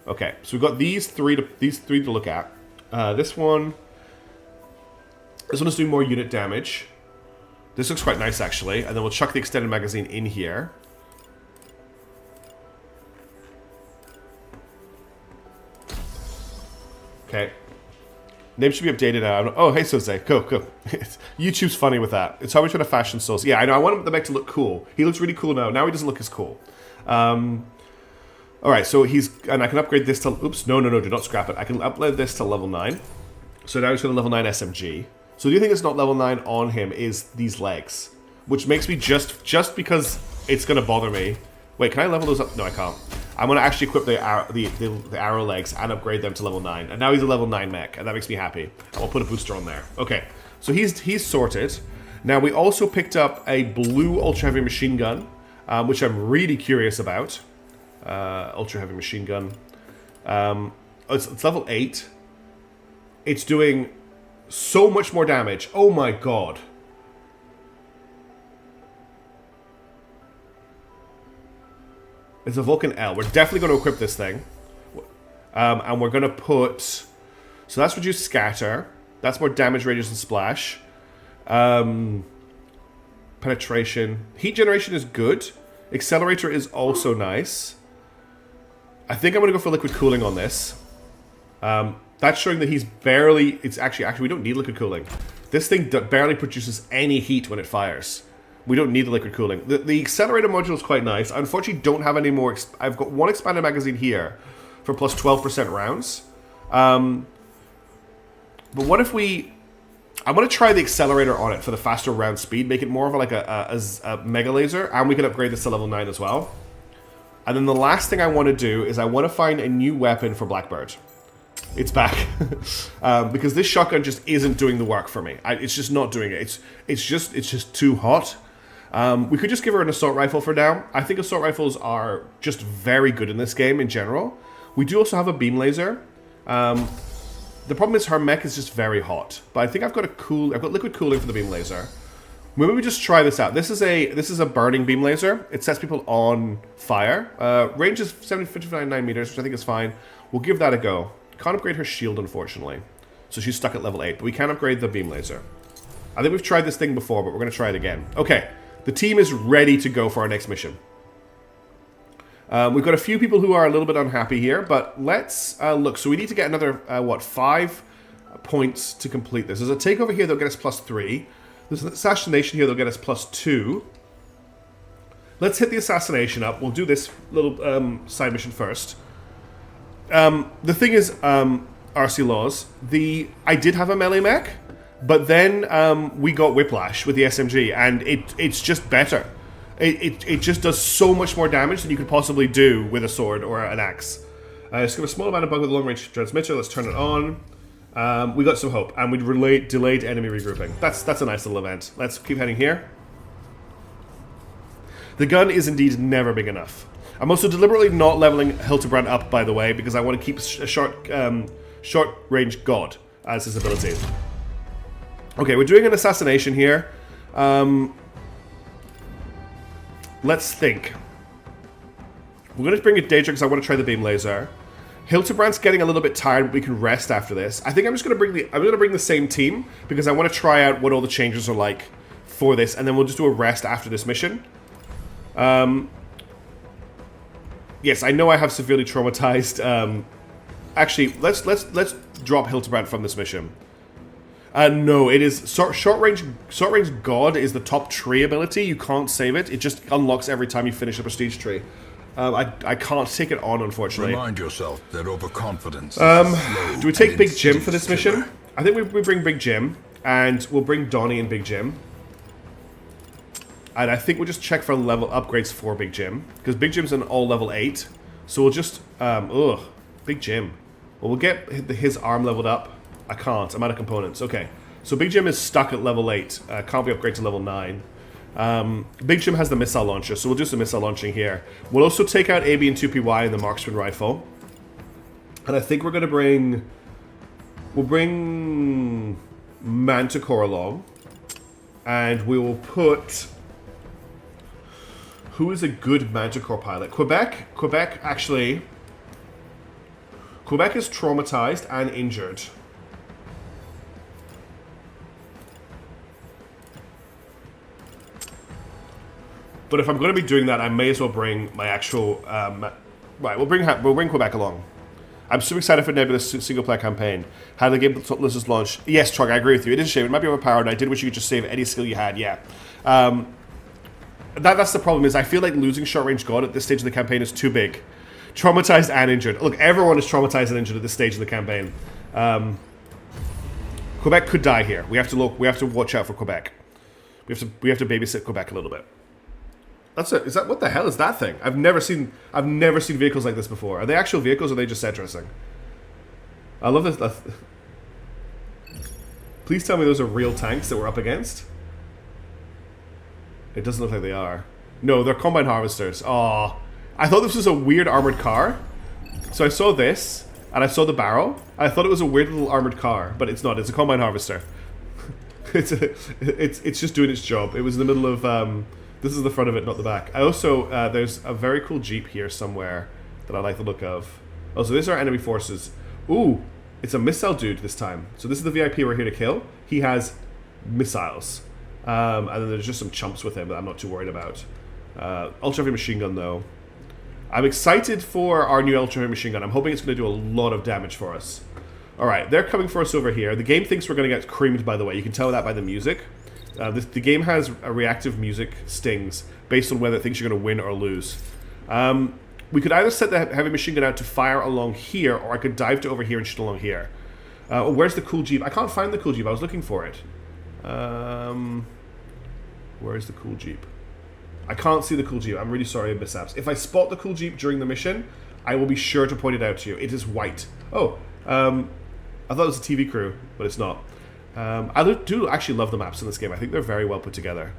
Okay, so we've got these three to look at. This one is doing more unit damage. This looks quite nice, actually. And then we'll chuck the extended magazine in here. Okay. Name should be updated now. Oh, hey, Soze. Go. YouTube's funny with that. It's always trying to fashion Soze. Yeah, I know. I want the mech to look cool. He looks really cool now. Now he doesn't look as cool. Alright, so and I can upgrade this to... Oops, no, do not scrap it. I can upload this to level 9. So now he's got a level 9 SMG. So the only thing that's not level 9 on him is these legs. Which makes me just because it's going to bother me. Wait, can I level those up? No, I can't. I'm going to actually equip the arrow legs and upgrade them to level 9. And now he's a level 9 mech, and that makes me happy. I'll put a booster on there. Okay, so he's sorted. Now, we also picked up a blue ultra heavy machine gun, which I'm really curious about. Ultra heavy machine gun. It's level 8. It's doing so much more damage. Oh my god. It's a Vulcan L. We're definitely going to equip this thing. And we're going to put... So that's reduced scatter. That's more damage, radius, and splash. Penetration. Heat generation is good. Accelerator is also nice. I think I'm going to go for liquid cooling on this. That's showing that he's barely... It's actually, we don't need liquid cooling. This thing barely produces any heat when it fires. We don't need the liquid cooling. The accelerator module is quite nice. I unfortunately don't have any more... I've got one expanded magazine here for plus 12% rounds. But what if we... I'm going to try the accelerator on it for the faster round speed. Make it more of like a mega laser. And we can upgrade this to level 9 as well. And then the last thing I want to do is I want to find a new weapon for Blackbird. It's back. Because this shotgun just isn't doing the work for me. It's just not doing it. It's just too hot. We could just give her an assault rifle for now. I think assault rifles are just very good in this game in general. We do also have a beam laser. The problem is her mech is just very hot. But I think I've got liquid cooling for the beam laser. Maybe we just try this out. This is a burning beam laser. It sets people on fire. Range is 59 meters, which I think is fine. We'll give that a go. Can't upgrade her shield, unfortunately. So she's stuck at level 8. But we can upgrade the beam laser. I think we've tried this thing before, but we're going to try it again. Okay. The team is ready to go for our next mission. We've got a few people who are a little bit unhappy here, but let's look. So we need to get another, 5 points to complete this. There's a takeover here that'll get us plus 3. There's an assassination here that'll get us plus 2. Let's hit the assassination up. We'll do this little side mission first. The thing is, RC Laws, I did have a melee mech. But then we got Whiplash with the SMG, and it's just better. It just does so much more damage than you could possibly do with a sword or an axe. It's got a small amount of bug with a long-range transmitter. Let's turn it on. We got some hope, and we delayed enemy regrouping. That's a nice little event. Let's keep heading here. The gun is indeed never big enough. I'm also deliberately not leveling Hildebrand up, by the way, because I want to keep a short-range god as his ability. Okay, we're doing an assassination here. Let's think. We're going to bring a Daedra because I want to try the beam laser. Hildebrand's getting a little bit tired, but we can rest after this. I think I'm just going to bring the same team because I want to try out what all the changes are like for this, and then we'll just do a rest after this mission. Yes, I know I have severely traumatized. Actually, let's drop Hildebrand from this mission. No, it is short range God is the top tree ability. You can't save it. It just unlocks every time you finish a prestige tree. I can't take it on, unfortunately. Remind yourself that overconfidence. Do we take Big Jim for this mission? I think we bring Big Jim, and we'll bring Donnie and Big Jim. And I think we'll just check for level upgrades for Big Jim, because Big Jim's an all level 8. So we'll just Big Jim. Well, we'll get his arm leveled up. I can't. I'm out of components. Okay. So Big Jim is stuck at level 8. Can't be upgraded to level 9. Big Jim has the missile launcher, so we'll do some missile launching here. We'll also take out AB and 2PY and the marksman rifle. And I think we're going to bring... We'll bring Manticore along. And we will put... Who is a good Manticore pilot? Quebec. Quebec, actually... Quebec is traumatized and injured. But if I'm going to be doing that, I may as well bring my actual... right, we'll bring Quebec along. I'm super excited for Nebula's single-player campaign. How the game was launched. Yes, Trog, I agree with you. It is a shame. It might be overpowered. I did wish you could just save any skill you had, yeah. That's the problem, is I feel like losing Short-Range God at this stage of the campaign is too big. Traumatized and injured. Look, everyone is traumatized and injured at this stage of the campaign. Quebec could die here. We have to look. We have to watch out for Quebec. We have to babysit Quebec a little bit. That's it. Is that what the hell is that thing? I've never seen vehicles like this before. Are they actual vehicles or are they just set dressing? I love this. Please tell me those are real tanks that we're up against. It doesn't look like they are. No, they're combine harvesters. Aw. I thought this was a weird armored car. So I saw this, and I saw the barrel. I thought it was a weird little armored car, but it's not. It's a combine harvester. It's just doing its job. It was in the middle of... this is the front of it, not the back. I also... there's a very cool Jeep here somewhere that I like the look of. Oh, so these are enemy forces. Ooh, it's a missile dude this time. So this is the VIP we're here to kill. He has missiles. And then there's just some chumps with him that I'm not too worried about. Ultra heavy machine gun, though. I'm excited for our new ultra heavy machine gun. I'm hoping it's going to do a lot of damage for us. Alright, they're coming for us over here. The game thinks we're going to get creamed, by the way. You can tell that by the music. The game has a reactive music stings based on whether it thinks you're going to win or lose. We could either set the heavy machine gun out to fire along here, or I could dive to over here and shoot along here. Oh, where's the cool Jeep? I can't find the cool Jeep. I was looking for it. Where's the cool Jeep? I can't see the cool Jeep. I'm really sorry, mishaps. If I spot the cool Jeep during the mission, I will be sure to point it out to you. It is white. Oh, I thought it was a TV crew, but it's not. I do actually love the maps in this game. I think they're very well put together.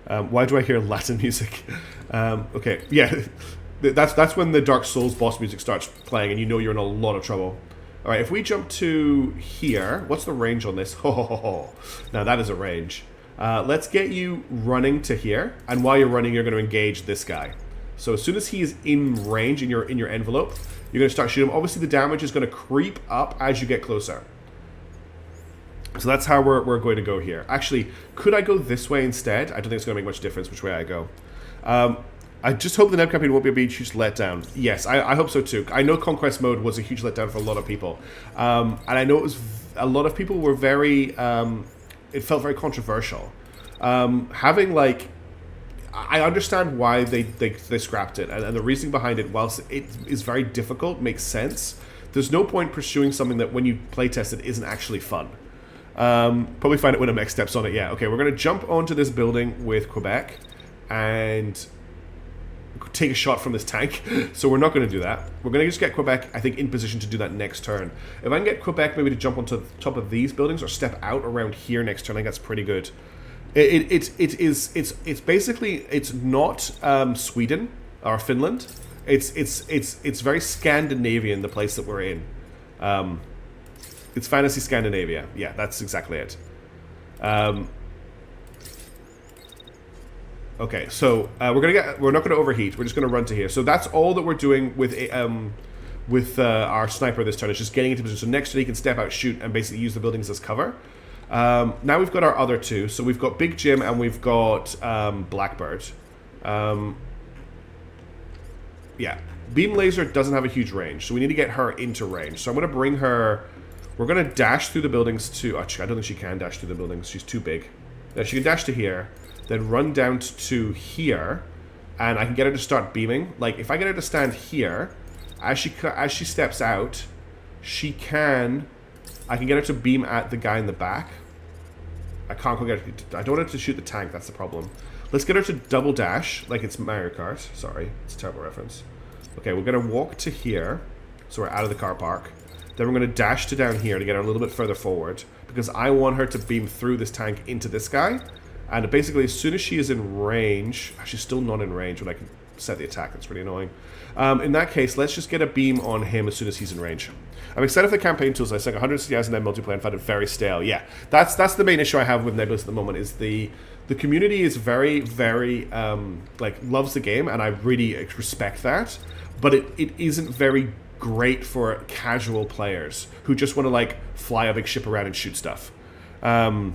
Why do I hear Latin music? Okay, yeah. That's when the Dark Souls boss music starts playing and you know you're in a lot of trouble. Alright, if we jump to here, what's the range on this? Now that is a range. Let's get you running to here, and while you're running, you're going to engage this guy. So as soon as he is in range in your envelope, you're going to start shooting him. Obviously, the damage is going to creep up as you get closer. So that's how we're going to go here. Actually, could I go this way instead? I don't think it's going to make much difference which way I go. I just hope the Neb campaign won't be a huge letdown. Yes, I hope so too. I know Conquest mode was a huge letdown for a lot of people, and I know it was a lot of people were very. It felt very controversial. Having like, I understand why they scrapped it, and the reasoning behind it, whilst it is very difficult, makes sense. There's no point pursuing something that when you playtest it isn't actually fun. Probably find it when Mech steps on it. Yeah, okay, we're gonna jump onto this building with Quebec and take a shot from this tank. So we're not going to do that. We're going to just get Quebec, I think, in position to do that next turn. If I can get Quebec maybe to jump onto the top of these buildings or step out around here next turn, I think that's pretty good. It's basically, it's not Sweden or Finland. It's very Scandinavian, the place that we're in. It's fantasy Scandinavia. Yeah, that's exactly it. Okay, so we're not gonna overheat. We're just gonna run to here. So that's all that we're doing with our sniper this turn. It's just getting into position. So next turn he can step out, shoot, and basically use the buildings as cover. Now we've got our other two. So we've got Big Jim and we've got Blackbird. Yeah, Beam Laser doesn't have a huge range, so we need to get her into range. So I'm gonna bring her. We're gonna dash through the buildings to. I don't think she can dash through the buildings. She's too big. Yeah, she can dash to here. Then run down to here, and I can get her to start beaming. Like, if I get her to stand here, as she steps out, I can get her to beam at the guy in the back. I can't get her I don't want her to shoot the tank, that's the problem. Let's get her to double dash, like it's Mario Kart. Sorry, it's a terrible reference. Okay, we're going to walk to here, so we're out of the car park. Then we're going to dash to down here to get her a little bit further forward, because I want her to beam through this tank into this guy. And basically, as soon as she is in range... She's still not in range when I can set the attack. That's pretty annoying. In that case, let's just get a beam on him as soon as he's in range. I'm excited for the campaign tools. I sang 160 hours in that multiplayer and found it very stale. Yeah, that's the main issue I have with Nebulous at the moment, is the The community is very, very, like, loves the game, and I really respect that. But it isn't very great for casual players who just want to, like, fly a big ship around and shoot stuff. And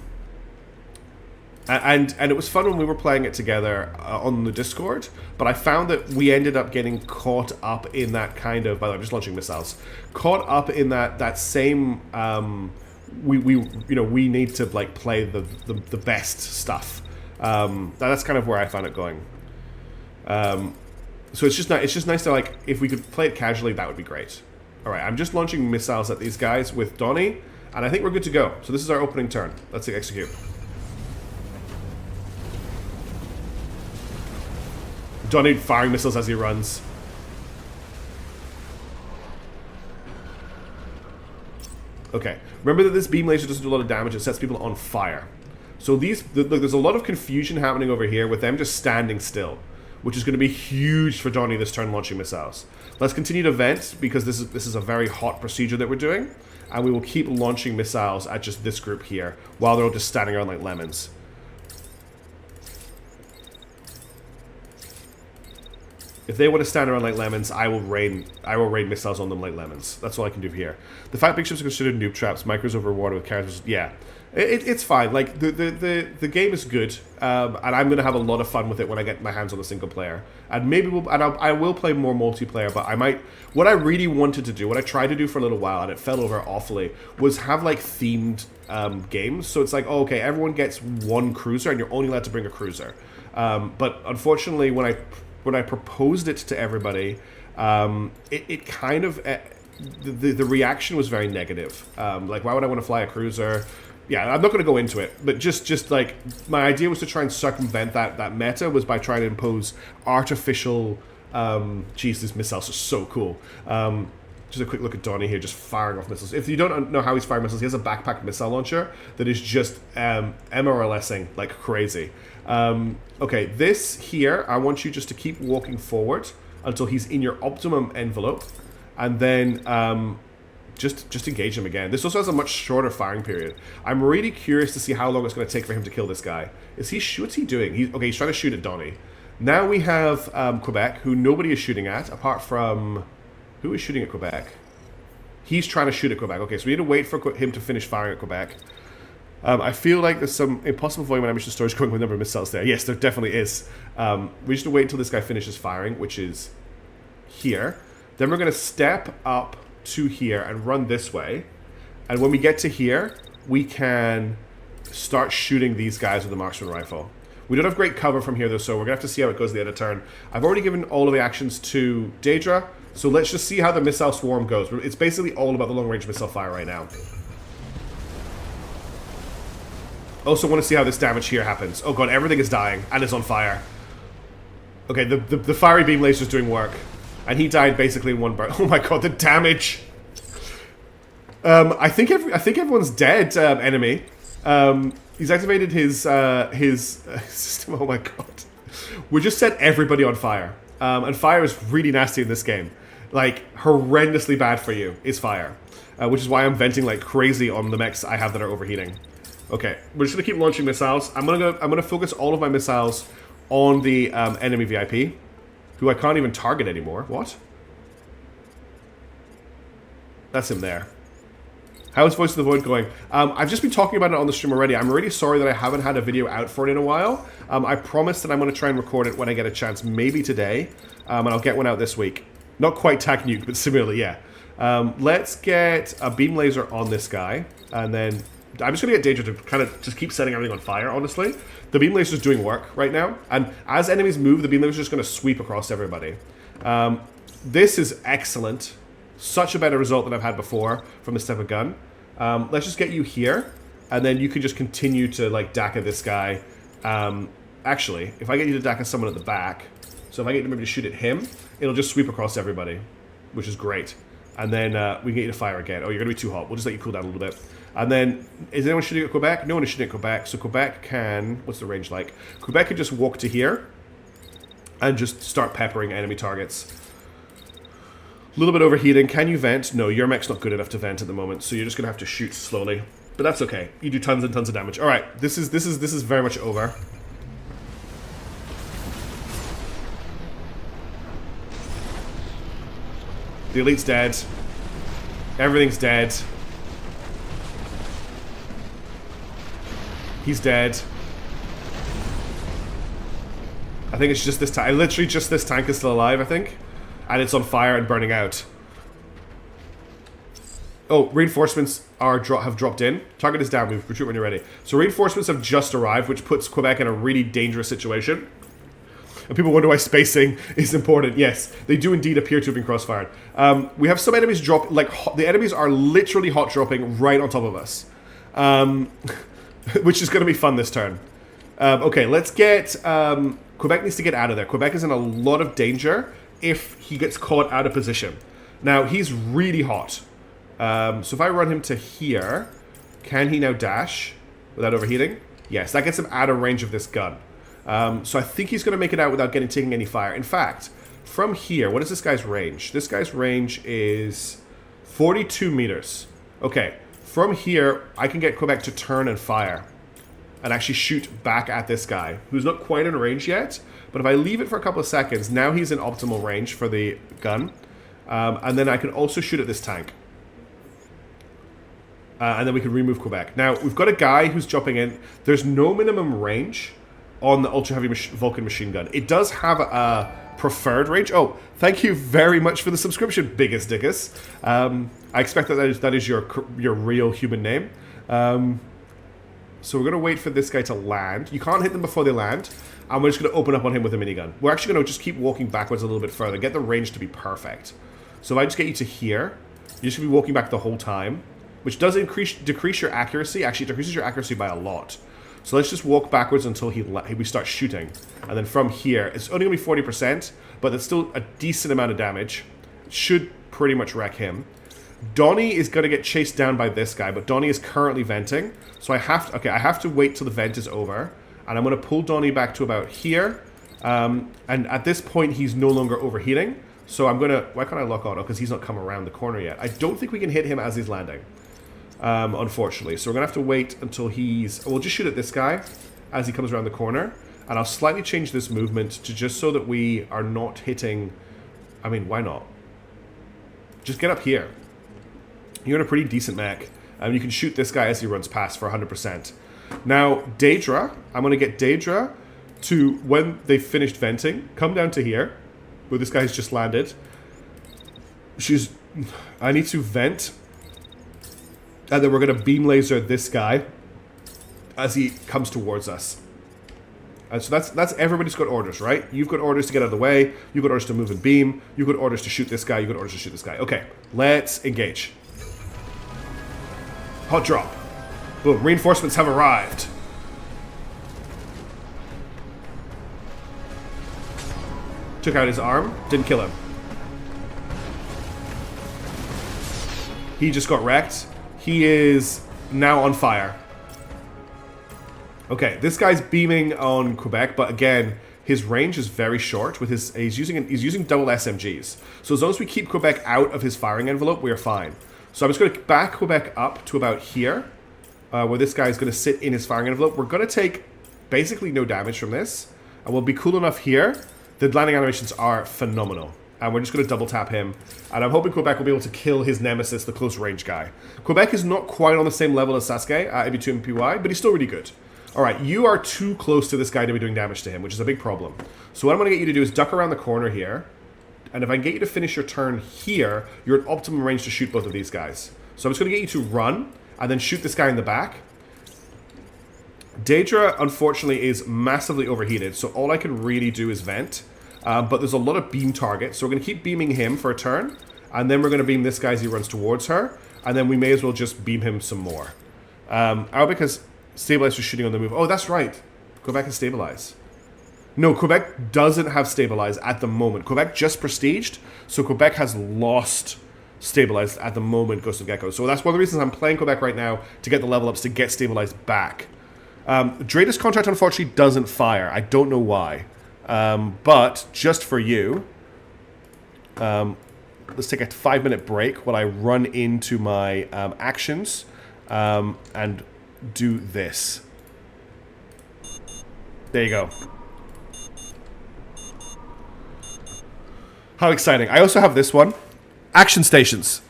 it was fun when we were playing it together on the Discord, but I found that we ended up getting caught up in that kind of, by the way, I'm just launching missiles, caught up in that same, we need to, like, play the best stuff. That's kind of where I found it going. So it's just nice to, like, if we could play it casually, that would be great. All right, I'm just launching missiles at these guys with Donnie, and I think we're good to go. So this is our opening turn. Let's execute. Donnie firing missiles as he runs. Okay, remember that this beam laser doesn't do a lot of damage. It sets people on fire. So look, there's a lot of confusion happening over here with them just standing still, which is going to be huge for Donnie this turn launching missiles. Let's continue to vent, because this is a very hot procedure that we're doing, and we will keep launching missiles at just this group here while they're all just standing around like lemons. If they want to stand around like lemons, I will rain missiles on them like lemons. That's all I can do here. The fact big ships are considered noob traps, micros over water with characters, yeah. It's fine. Like, the game is good, and I'm going to have a lot of fun with it when I get my hands on the single player. And maybe I will play more multiplayer, but what I really wanted to do, what I tried to do for a little while, and it fell over awfully, was have, like, themed games. So it's like, oh, okay, everyone gets one cruiser, and you're only allowed to bring a cruiser. But unfortunately, when I proposed it to everybody, it kind of the reaction was very negative. Like, why would I want to fly a cruiser? Yeah, I'm not going to go into it, but just like, my idea was to try and circumvent that meta, was by trying to impose artificial. Geez, these missiles are so cool. Just a quick look at Donnie here, just firing off missiles. If you don't know how he's firing missiles, he has a backpack missile launcher that is just MRLSing like crazy. Okay, this here, I want you just to keep walking forward until he's in your optimum envelope, and then just engage him again. This also has a much shorter firing period. I'm really curious to see how long it's going to take for him to kill this guy. What's he doing? He's trying to shoot at Donnie. Now we have Quebec, who nobody is shooting at, apart from... Who is shooting at Quebec? He's trying to shoot at Quebec. Okay, so we need to wait for him to finish firing at Quebec. I feel like there's some impossible volume and ammunition storage going with a number of missiles there. Yes, there definitely is. We just have to wait until this guy finishes firing, which is here. Then we're going to step up to here and run this way. And when we get to here, we can start shooting these guys with the marksman rifle. We don't have great cover from here, though, so we're going to have to see how it goes at the end of turn. I've already given all of the actions to Daedra, so let's just see how the missile swarm goes. It's basically all about the long-range missile fire right now. Also want to see how this damage here happens. Oh god, everything is dying, and it's on fire. Okay, the fiery beam laser is doing work. And he died basically in one burn. Oh my god, the damage! I think everyone's dead, enemy. He's activated his system. Oh my god. We just set everybody on fire. And fire is really nasty in this game. Like, horrendously bad for you is fire. Which is why I'm venting like crazy on the mechs I have that are overheating. Okay, we're just gonna keep launching missiles. I'm gonna focus all of my missiles on the enemy VIP, who I can't even target anymore. What? That's him there. How is Voice of the Void going? I've just been talking about it on the stream already. I'm really sorry that I haven't had a video out for it in a while. I promise that I'm going to try and record it when I get a chance, maybe today, and I'll get one out this week. Not quite Tac Nuke, but similarly, yeah. Let's get a beam laser on this guy, and then I'm just going to get Daedra to kind of just keep setting everything on fire, honestly. The beam laser is doing work right now, and as enemies move, the beam laser is just going to sweep across everybody. This is excellent. Such a better result than I've had before from this type of gun. Let's just get you here, and then you can just continue to, like, DACA this guy. Actually, if I get you to DACA someone at the back, so if I get you maybe to shoot at him, it'll just sweep across everybody, which is great. And then we can get you to fire again. Oh, you're going to be too hot. We'll just let you cool down a little bit. And then, is anyone shooting at Quebec? No one is shooting at Quebec, so Quebec can... What's the range like? Quebec can just walk to here and just start peppering enemy targets. A little bit overheating. Can you vent? No, your mech's not good enough to vent at the moment, so you're just gonna have to shoot slowly. But that's okay. You do tons and tons of damage. All right, this is very much over. The elite's dead. Everything's dead. He's dead. I think it's just this tank. Literally just this tank is still alive, I think. And it's on fire and burning out. Oh, reinforcements have dropped in. Target is down. Move. Retreat when you're ready. So reinforcements have just arrived, which puts Quebec in a really dangerous situation. And people wonder why spacing is important. Yes, they do indeed appear to have been crossfired. We have some enemies drop... Like, the enemies are literally hot dropping right on top of us. Which is going to be fun this turn. Okay, let's get... Quebec needs to get out of there. Quebec is in a lot of danger if he gets caught out of position. Now, he's really hot. So if I run him to here, can he now dash without overheating? Yes, that gets him out of range of this gun. So I think he's going to make it out without taking any fire. In fact, from here, what is this guy's range? This guy's range is 42 meters. Okay, from here, I can get Quebec to turn and fire. And actually shoot back at this guy, who's not quite in range yet. But if I leave it for a couple of seconds, now he's in optimal range for the gun. And then I can also shoot at this tank. And then we can remove Quebec. Now, we've got a guy who's jumping in. There's no minimum range on the Ultra Heavy Vulcan machine gun. It does have a preferred range. Oh, thank you very much for the subscription, Biggest Dickus. I expect that is your real human name. So we're going to wait for this guy to land. You can't hit them before they land. And we're just going to open up on him with a minigun. We're actually going to just keep walking backwards a little bit further. Get the range to be perfect. So if I just get you to here, you're just going to be walking back the whole time. Which does decrease your accuracy. Actually, it decreases your accuracy by a lot. So let's just walk backwards until we start shooting. And then from here, it's only going to be 40%. But it's still a decent amount of damage. It should pretty much wreck him. Donnie is going to get chased down by this guy, but Donnie is currently venting. So I have to wait till the vent is over. And I'm going to pull Donnie back to about here. And at this point, he's no longer overheating. So I'm going to... Why can't I lock auto? Because he's not come around the corner yet. I don't think we can hit him as he's landing. Unfortunately. So we're going to have to wait until he's... We'll just shoot at this guy as he comes around the corner. And I'll slightly change this movement to just so that we are not hitting... I mean, why not? Just get up here. You're in a pretty decent mech. You can shoot this guy as he runs past for 100%. Now, Daedra, I'm going to get Daedra to, when they've finished venting, come down to here, where this guy's just landed. I need to vent. And then we're going to beam laser this guy as he comes towards us. And so that's everybody's got orders, right? You've got orders to get out of the way. You've got orders to move and beam. You've got orders to shoot this guy. You've got orders to shoot this guy. Okay, let's engage. Hot drop. Boom, reinforcements have arrived. Took out his arm. Didn't kill him. He just got wrecked. He is now on fire. Okay, this guy's beaming on Quebec, but again, his range is very short. With his, he's using double SMGs. So as long as we keep Quebec out of his firing envelope, we're fine. So I'm just going to back Quebec up to about here, where this guy is going to sit in his firing envelope. We're going to take basically no damage from this, and we'll be cool enough here. The landing animations are phenomenal. And we're just going to double tap him. And I'm hoping Quebec will be able to kill his nemesis, the close range guy. Quebec is not quite on the same level as Sasuke, AB2 MPY, but he's still really good. Alright, you are too close to this guy to be doing damage to him, which is a big problem. So what I'm going to get you to do is duck around the corner here. And if I can get you to finish your turn here, you're at optimum range to shoot both of these guys. So I'm just going to get you to run, and then shoot this guy in the back. Daedra, unfortunately, is massively overheated, so all I can really do is vent. But there's a lot of beam targets, so we're going to keep beaming him for a turn. And then we're going to beam this guy as he runs towards her. And then we may as well just beam him some more. Arabic has stabilized for shooting on the move. Oh, that's right. Quebec has stabilized. No, Quebec doesn't have stabilize at the moment. Quebec just prestiged, so Quebec has lost stabilized at the moment, Ghost of Gecko. So that's one of the reasons I'm playing Quebec right now, to get the level ups to get stabilized back. Dratus Contract unfortunately doesn't fire. I don't know why. But just for you, let's take a 5-minute break while I run into my actions and do this. There you go. How exciting. I also have this one. Action stations.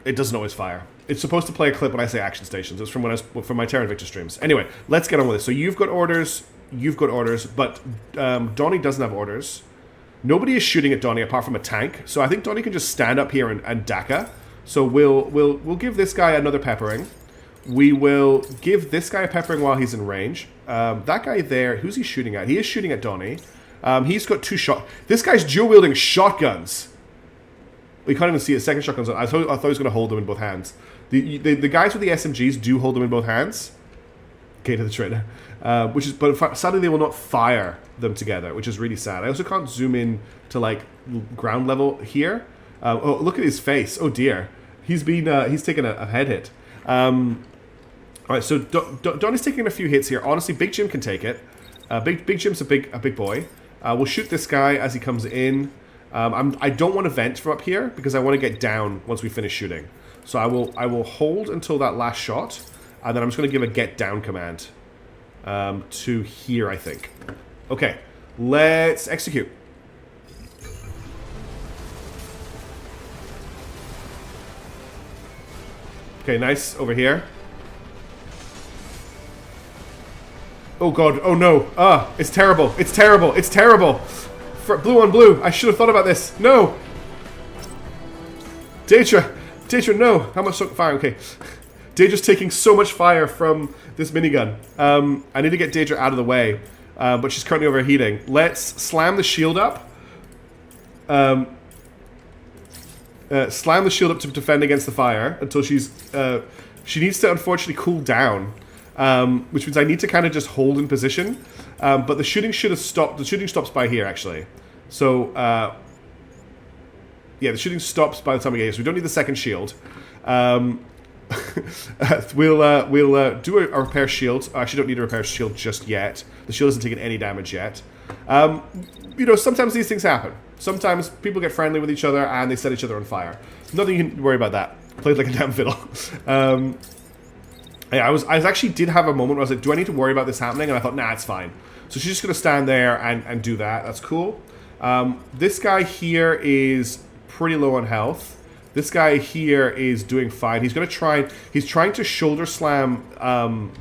It doesn't always fire. It's supposed to play a clip when I say action stations. It's from from my Terran Victor streams. Anyway, let's get on with this. So you've got orders, but Donnie doesn't have orders. Nobody is shooting at Donnie apart from a tank. So I think Donnie can just stand up here and DACA. So we'll give this guy another peppering. We will give this guy a peppering while he's in range. That guy there, who's he shooting at? He is shooting at Donnie. He's got 2 shot. This guy's dual wielding shotguns. We can't even see his second shotguns. I thought he was going to hold them in both hands. The guys with the SMGs do hold them in both hands. Okay, to the trainer. But sadly they will not fire them together, which is really sad. I also can't zoom in to like ground level here. Oh, look at his face. Oh dear, he's taken a head hit. All right, so Donnie's taking a few hits here. Honestly, Big Jim can take it. Big Jim's a big boy. We'll shoot this guy as he comes in. I don't want to vent from up here because I want to get down once we finish shooting. So I will hold until that last shot, and then I'm just going to give a get down command to here, I think. Okay, let's execute. Okay, nice. Over here. Oh god, oh no. It's terrible. It's terrible. It's terrible. Blue on blue. I should have thought about this. No. Daedra, no. How much fire? Okay. Daedra's taking so much fire from this minigun. I need to get Daedra out of the way. But she's currently overheating. Let's slam the shield up. Slam the shield up to defend against the fire until she needs to unfortunately cool down. Which means I need to kind of just hold in position. But the shooting should have stopped. The shooting stops by here, actually. So, yeah, the shooting stops by the time we get here. So we don't need the second shield. We'll do a repair shield. I actually don't need a repair shield just yet. The shield hasn't taken any damage yet. You know, sometimes these things happen. Sometimes people get friendly with each other and they set each other on fire. Nothing you can worry about that. Played like a damn fiddle. Yeah, I actually did have a moment where I was like, do I need to worry about this happening? And I thought, nah, it's fine. So she's just going to stand there and do that. That's cool. This guy here is pretty low on health. This guy here is doing fine. He's going to try... He's trying to shoulder slam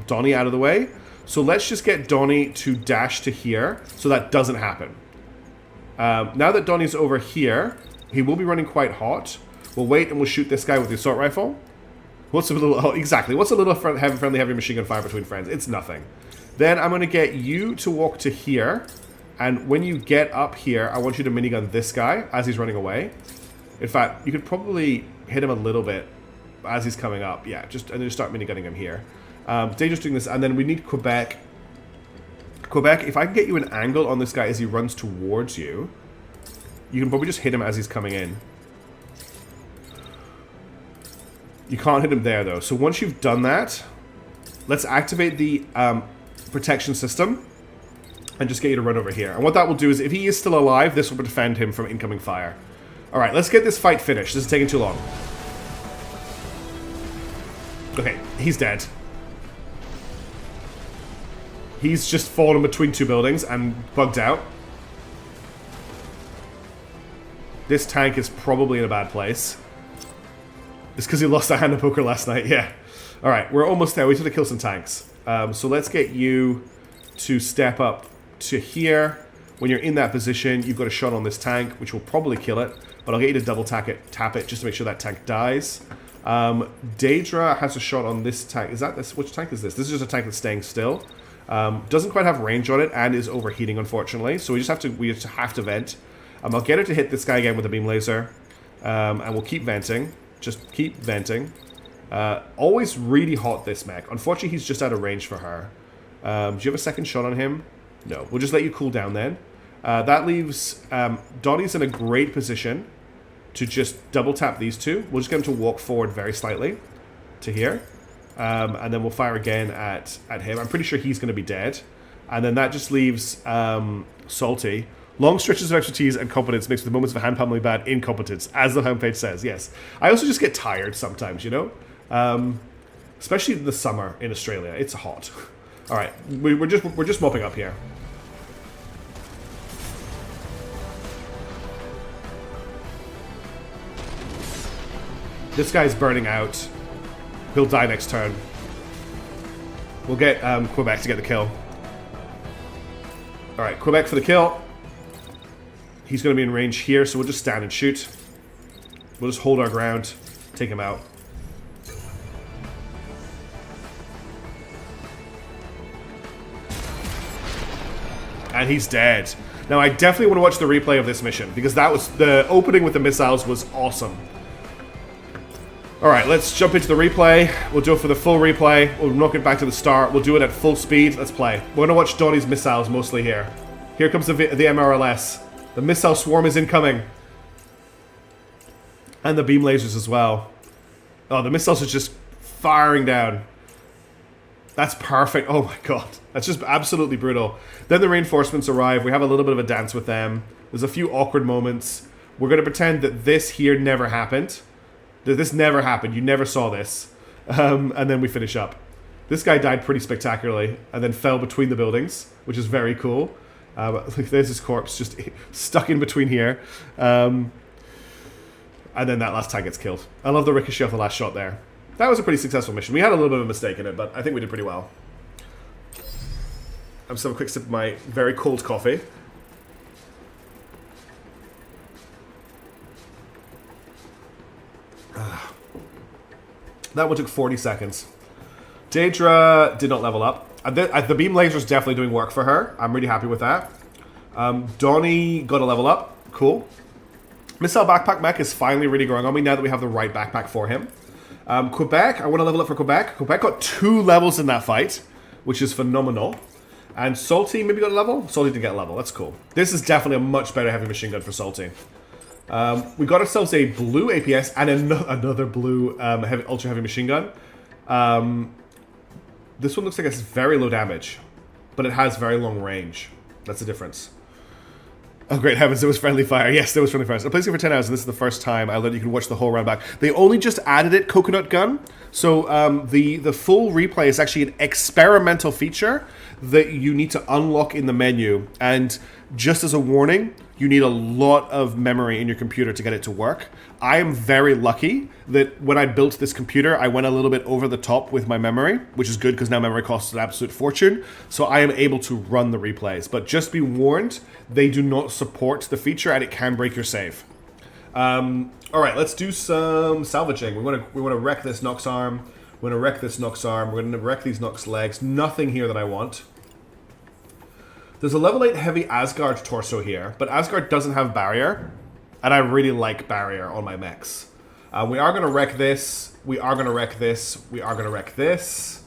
Donnie out of the way. So let's just get Donnie to dash to here so that doesn't happen. Now that Donnie's over here, he will be running quite hot. We'll wait and we'll shoot this guy with the assault rifle. What's a little... Oh, exactly. What's a little friendly heavy machine gun fire between friends? It's nothing. Then I'm going to get you to walk to here. And when you get up here, I want you to minigun this guy as he's running away. In fact, you could probably hit him a little bit as he's coming up. Yeah, and then just start minigunning him here. Dangerous doing this. And then we need Quebec. Quebec, if I can get you an angle on this guy as he runs towards you, you can probably just hit him as he's coming in. You can't hit him there, though. So once you've done that, let's activate the protection system and just get you to run over here. And what that will do is, if he is still alive, this will defend him from incoming fire. Alright, let's get this fight finished. This is taking too long. Okay, he's dead. He's just fallen between two buildings and bugged out. This tank is probably in a bad place. It's because he lost a hand of poker last night, yeah. Alright, we're almost there. We need to kill some tanks. So let's get you to step up to here. When you're in that position, you've got a shot on this tank, which will probably kill it. But I'll get you to double tap it, just to make sure that tank dies. Daedra has a shot on this tank. Is that this? Which tank is this? This is just a tank that's staying still. Doesn't quite have range on it and is overheating, unfortunately. So we just have to vent. I'll get her to hit this guy again with a beam laser. And we'll keep venting. Just keep venting. Always really hot, this mech. Unfortunately, he's just out of range for her. Do you have a second shot on him? No. We'll just let you cool down then. That leaves Donnie's in a great position to just double tap these two. We'll just get him to walk forward very slightly to here. And then we'll fire again at him. I'm pretty sure he's going to be dead. And then that just leaves Salty. Long stretches of expertise and competence mixed with moments of hand-pummeling bad incompetence, as the homepage says, yes. I also just get tired sometimes, you know? Especially in the summer in Australia. It's hot. Alright, we're just mopping up here. This guy's burning out. He'll die next turn. We'll get Quebec to get the kill. Alright, Quebec for the kill. He's going to be in range here, so we'll just stand and shoot. We'll just hold our ground. Take him out. And he's dead. Now, I definitely want to watch the replay of this mission, because that was... the opening with the missiles was awesome. Alright, let's jump into the replay. We'll do it for the full replay. We'll knock it back to the start. We'll do it at full speed. Let's play. We're going to watch Donnie's missiles mostly here. Here comes the MRLS. The missile swarm is incoming. And the beam lasers as well. Oh, the missiles are just firing down. That's perfect. Oh my god. That's just absolutely brutal. Then the reinforcements arrive. We have a little bit of a dance with them. There's a few awkward moments. We're going to pretend that this here never happened. That this never happened. You never saw this. And then we finish up. This guy died pretty spectacularly and then fell between the buildings, which is very cool. There's his corpse just stuck in between here. And then that last tank gets killed. I love the ricochet of the last shot there. That was a pretty successful mission. We had a little bit of a mistake in it, but I think we did pretty well. I'm just having a quick sip of my very cold coffee. That one took 40 seconds. Daedra did not level up. The beam laser is definitely doing work for her. I'm really happy with that. Donnie got a level up. Cool. Missile Backpack Mech is finally really growing on me now that we have the right backpack for him. Quebec, I want to level up for Quebec. Quebec got 2 levels in that fight, which is phenomenal. And Salty maybe got a level? Salty didn't get a level. That's cool. This is definitely a much better heavy machine gun for Salty. We got ourselves a blue APS and another blue ultra heavy machine gun. This one looks like it's very low damage, but it has very long range. That's the difference. Oh, great heavens, there was friendly fire. Yes, there was friendly fire. I played it for 10 hours, and this is the first time I let you can watch the whole round back. They only just added it, Coconut Gun. So the full replay is actually an experimental feature that you need to unlock in the menu. And just as a warning, you need a lot of memory in your computer to get it to work. I am very lucky that when I built this computer, I went a little bit over the top with my memory, which is good because now memory costs an absolute fortune. So I am able to run the replays. But just be warned, they do not support the feature and it can break your save. All right, let's do some salvaging. We want to wreck this Nox arm. We're going to wreck this Nox arm. We're going to wreck these Nox legs. Nothing here that I want. There's a level 8 heavy Asgard torso here, but Asgard doesn't have barrier, and I really like barrier on my mechs. We are going to wreck this. We are going to wreck this. We are going to wreck this.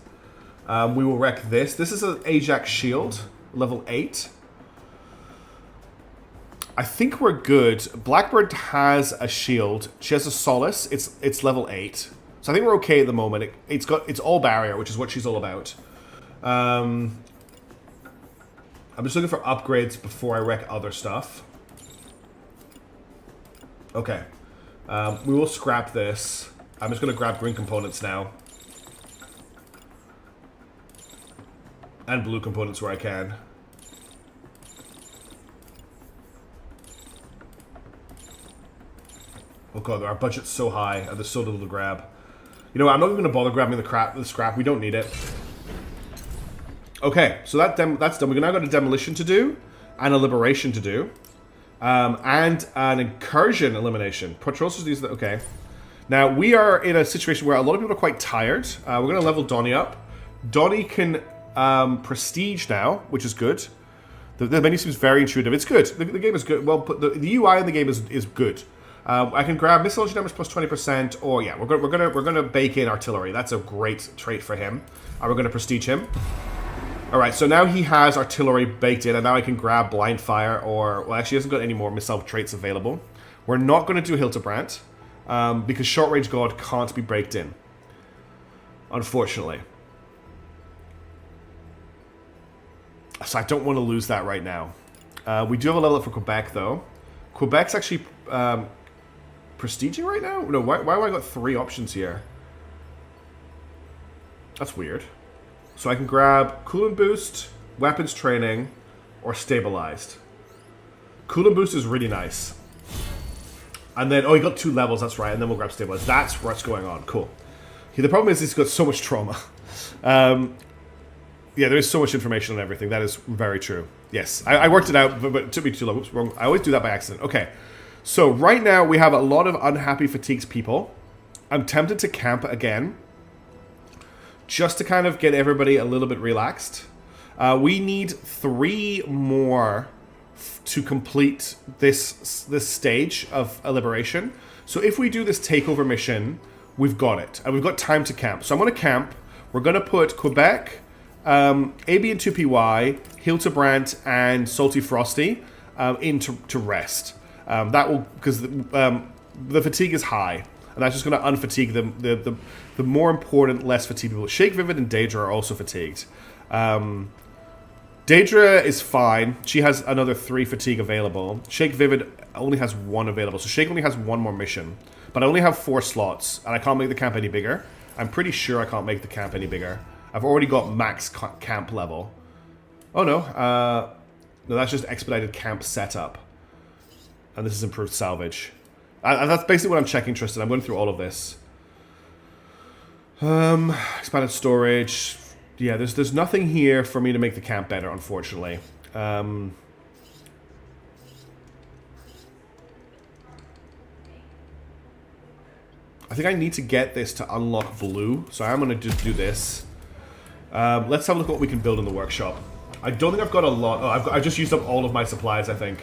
We will wreck this. This is an Ajax shield, level 8. I think we're good. Blackbird has a shield. She has a Solace. It's level 8. So I think we're okay at the moment. It's all barrier, which is what she's all about. I'm just looking for upgrades before I wreck other stuff. Okay. We will scrap this. I'm just going to grab green components now. And blue components where I can. Oh god, our budget's so high and there's so little to grab. You know what, I'm not even going to bother grabbing the scrap. We don't need it. Okay, so that's done. We've now got a demolition to do, and a liberation to do, and an incursion elimination. Patrols these. Okay, now we are in a situation where a lot of people are quite tired. We're going to level Donnie up. Donnie can prestige now, which is good. The menu seems very intuitive. It's good. The game is good. Well, the UI in the game is good. I can grab missile damage plus 20%, or yeah, we're gonna bake in artillery. That's a great trait for him. We're gonna prestige him. Alright, so now he has artillery baked in, and now I can grab blind fire, or... Well, actually, he hasn't got any more missile traits available. We're not going to do Hildebrand, because Short Range God can't be baked in. Unfortunately. So I don't want to lose that right now. We do have a level up for Quebec, though. Quebec's actually prestiging right now? No, why have I got 3 options here? That's weird. So I can grab Coolant Boost, Weapons Training, or Stabilized. Coolant Boost is really nice. And then, oh, he got 2 levels, that's right. And then we'll grab stabilize. That's what's going on. Cool. The problem is he's got so much trauma. Yeah, there is so much information on everything. That is very true. Yes, I worked it out, but it took me too long. Oops, wrong. I always do that by accident. Okay, so right now we have a lot of unhappy, fatigued people. I'm tempted to camp again, just to kind of get everybody a little bit relaxed. We need 3 more to complete this stage of a liberation. So if we do this takeover mission, we've got it, and we've got time to camp. So I'm going to camp. We're going to put Quebec, AB and 2PY, Hildebrand, and Salty Frosty to rest. That will, because the fatigue is high, and that's just going to unfatigue them. The more important, less fatigued people. Shake, Vivid, and Daedra are also fatigued. Daedra is fine. She has another 3 fatigue available. Shake, Vivid only has 1 available, so Shake only has 1 more mission. But I only have 4 slots, and I can't make the camp any bigger. I'm pretty sure I can't make the camp any bigger. I've already got max camp level. Oh, no. No, that's just expedited camp setup. And this is improved salvage. And that's basically what I'm checking, Tristan. I'm going through all of this. Expanded storage. Yeah, there's nothing here for me to make the camp better, unfortunately. I think I need to get this to unlock blue. So I'm going to just do this. Let's have a look at what we can build in the workshop. I don't think I've got a lot. Oh, I've just used up all of my supplies, I think.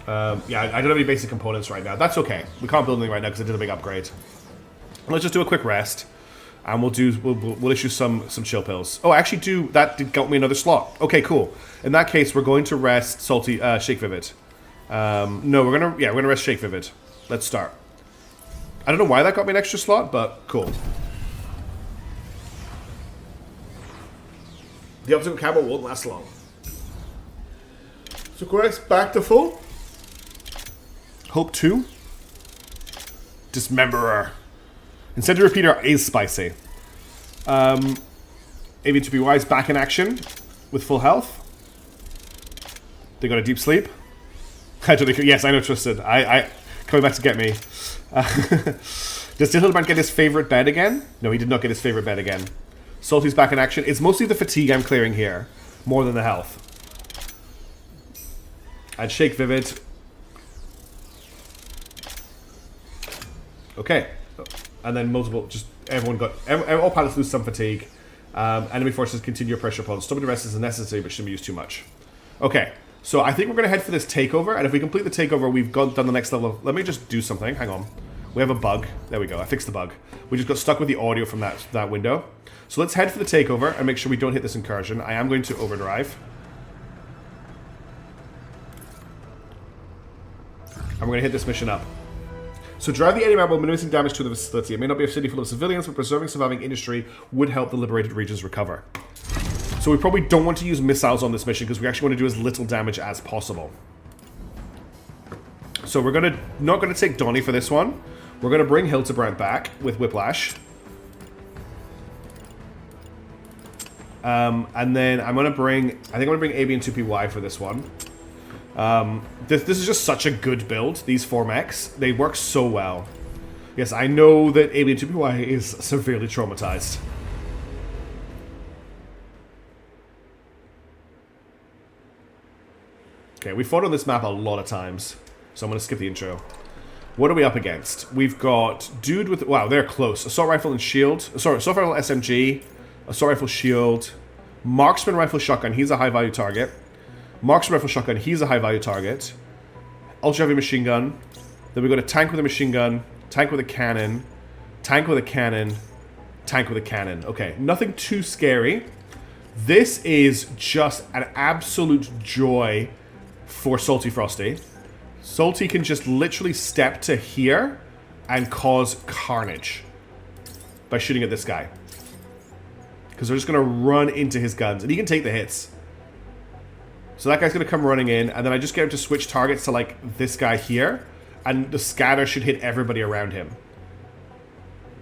Yeah, I don't have any basic components right now. That's okay. We can't build anything right now because I did a big upgrade. Let's just do a quick rest, and we'll issue some chill pills. Oh, I actually that got me another slot. Okay, cool. In that case, we're going to rest Salty Shake Vivid. No, we're gonna rest Shake Vivid. Let's start. I don't know why that got me an extra slot, but cool. The obstacle camo won't last long. So quest back to full. Hope 2. Dismemberer. Incendiary Repeater is spicy. AV2PY is back in action with full health. They got a deep sleep. I don't think. Yes, I know, Tristan. I coming back to get me. Does Hildebrand get his favorite bed again? No, he did not get his favorite bed again. Salty's back in action. It's mostly the fatigue I'm clearing here, more than the health. I'd Shake Vivid. Okay. And then multiple, just everyone got, all pilots lose some fatigue. Enemy forces continue your pressure upon. Stopping the rest is necessary, but shouldn't be used too much. Okay. So I think we're going to head for this takeover, and if we complete the takeover, we've done the next level. Let me just do something. Hang on. We have a bug. There we go. I fixed the bug. We just got stuck with the audio from that window. So let's head for the takeover and make sure we don't hit this incursion. I am going to overdrive. And we're going to hit this mission up. So drive the enemy while minimizing damage to the facility. It may not be a city full of civilians, but preserving surviving industry would help the liberated regions recover. So we probably don't want to use missiles on this mission because we actually want to do as little damage as possible. So we're not going to take Donnie for this one. We're going to bring Hildebrand back with Whiplash. And then I think I'm going to bring AB and 2PY for this one. This is just such a good build, these 4 mechs. They work so well. Yes, I know that AB and 2PY is severely traumatized. Okay, we fought on this map a lot of times, so I'm going to skip the intro. What are we up against? We've got dude with... Wow, they're close. Assault rifle and shield. Sorry, assault rifle SMG. Assault rifle shield. Marksman rifle shotgun. He's a high-value target. Marksman rifle shotgun. He's a high-value target. Ultra-heavy machine gun. Then we've got a tank with a machine gun. Tank with a cannon. Tank with a cannon. Tank with a cannon. Okay, nothing too scary. This is just an absolute joy for Salty Frosty. Salty can just literally step to here and cause carnage by shooting at this guy. Because they're just going to run into his guns. And he can take the hits. So that guy's going to come running in. And then I just get him to switch targets to, like, this guy here. And the scatter should hit everybody around him.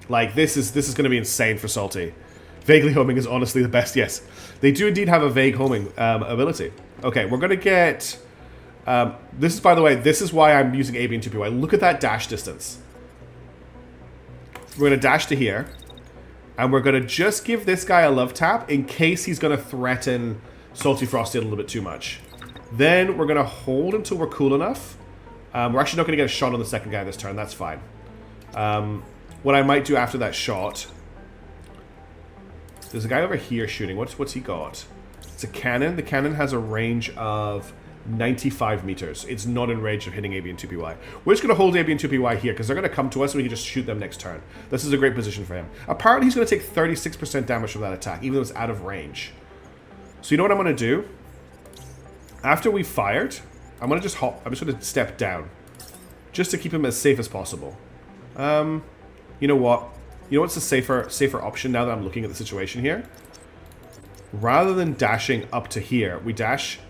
Like, this is going to be insane for Salty. Vaguely homing is honestly the best. Yes, they do indeed have a vague homing ability. Okay, we're going to get This is, by the way, this is why I'm using AB and 2PY. Look at that dash distance. We're going to dash to here. And we're going to just give this guy a love tap in case he's going to threaten Salty Frosty a little bit too much. Then we're going to hold until we're cool enough. We're actually not going to get a shot on the second guy this turn. That's fine. What I might do after that shot... There's a guy over here shooting. What's he got? It's a cannon. The cannon has a range of 95 meters. It's not in range of hitting AB and 2PY. We're just going to hold AB and 2PY here because they're going to come to us and we can just shoot them next turn. This is a great position for him. Apparently he's going to take 36% damage from that attack, even though it's out of range. So you know what I'm going to do? After we've fired, I'm going to just hop. I'm just going to step down. Just to keep him as safe as possible. You know what? You know what's a safer option now that I'm looking at the situation here? Rather than dashing up to here, we dash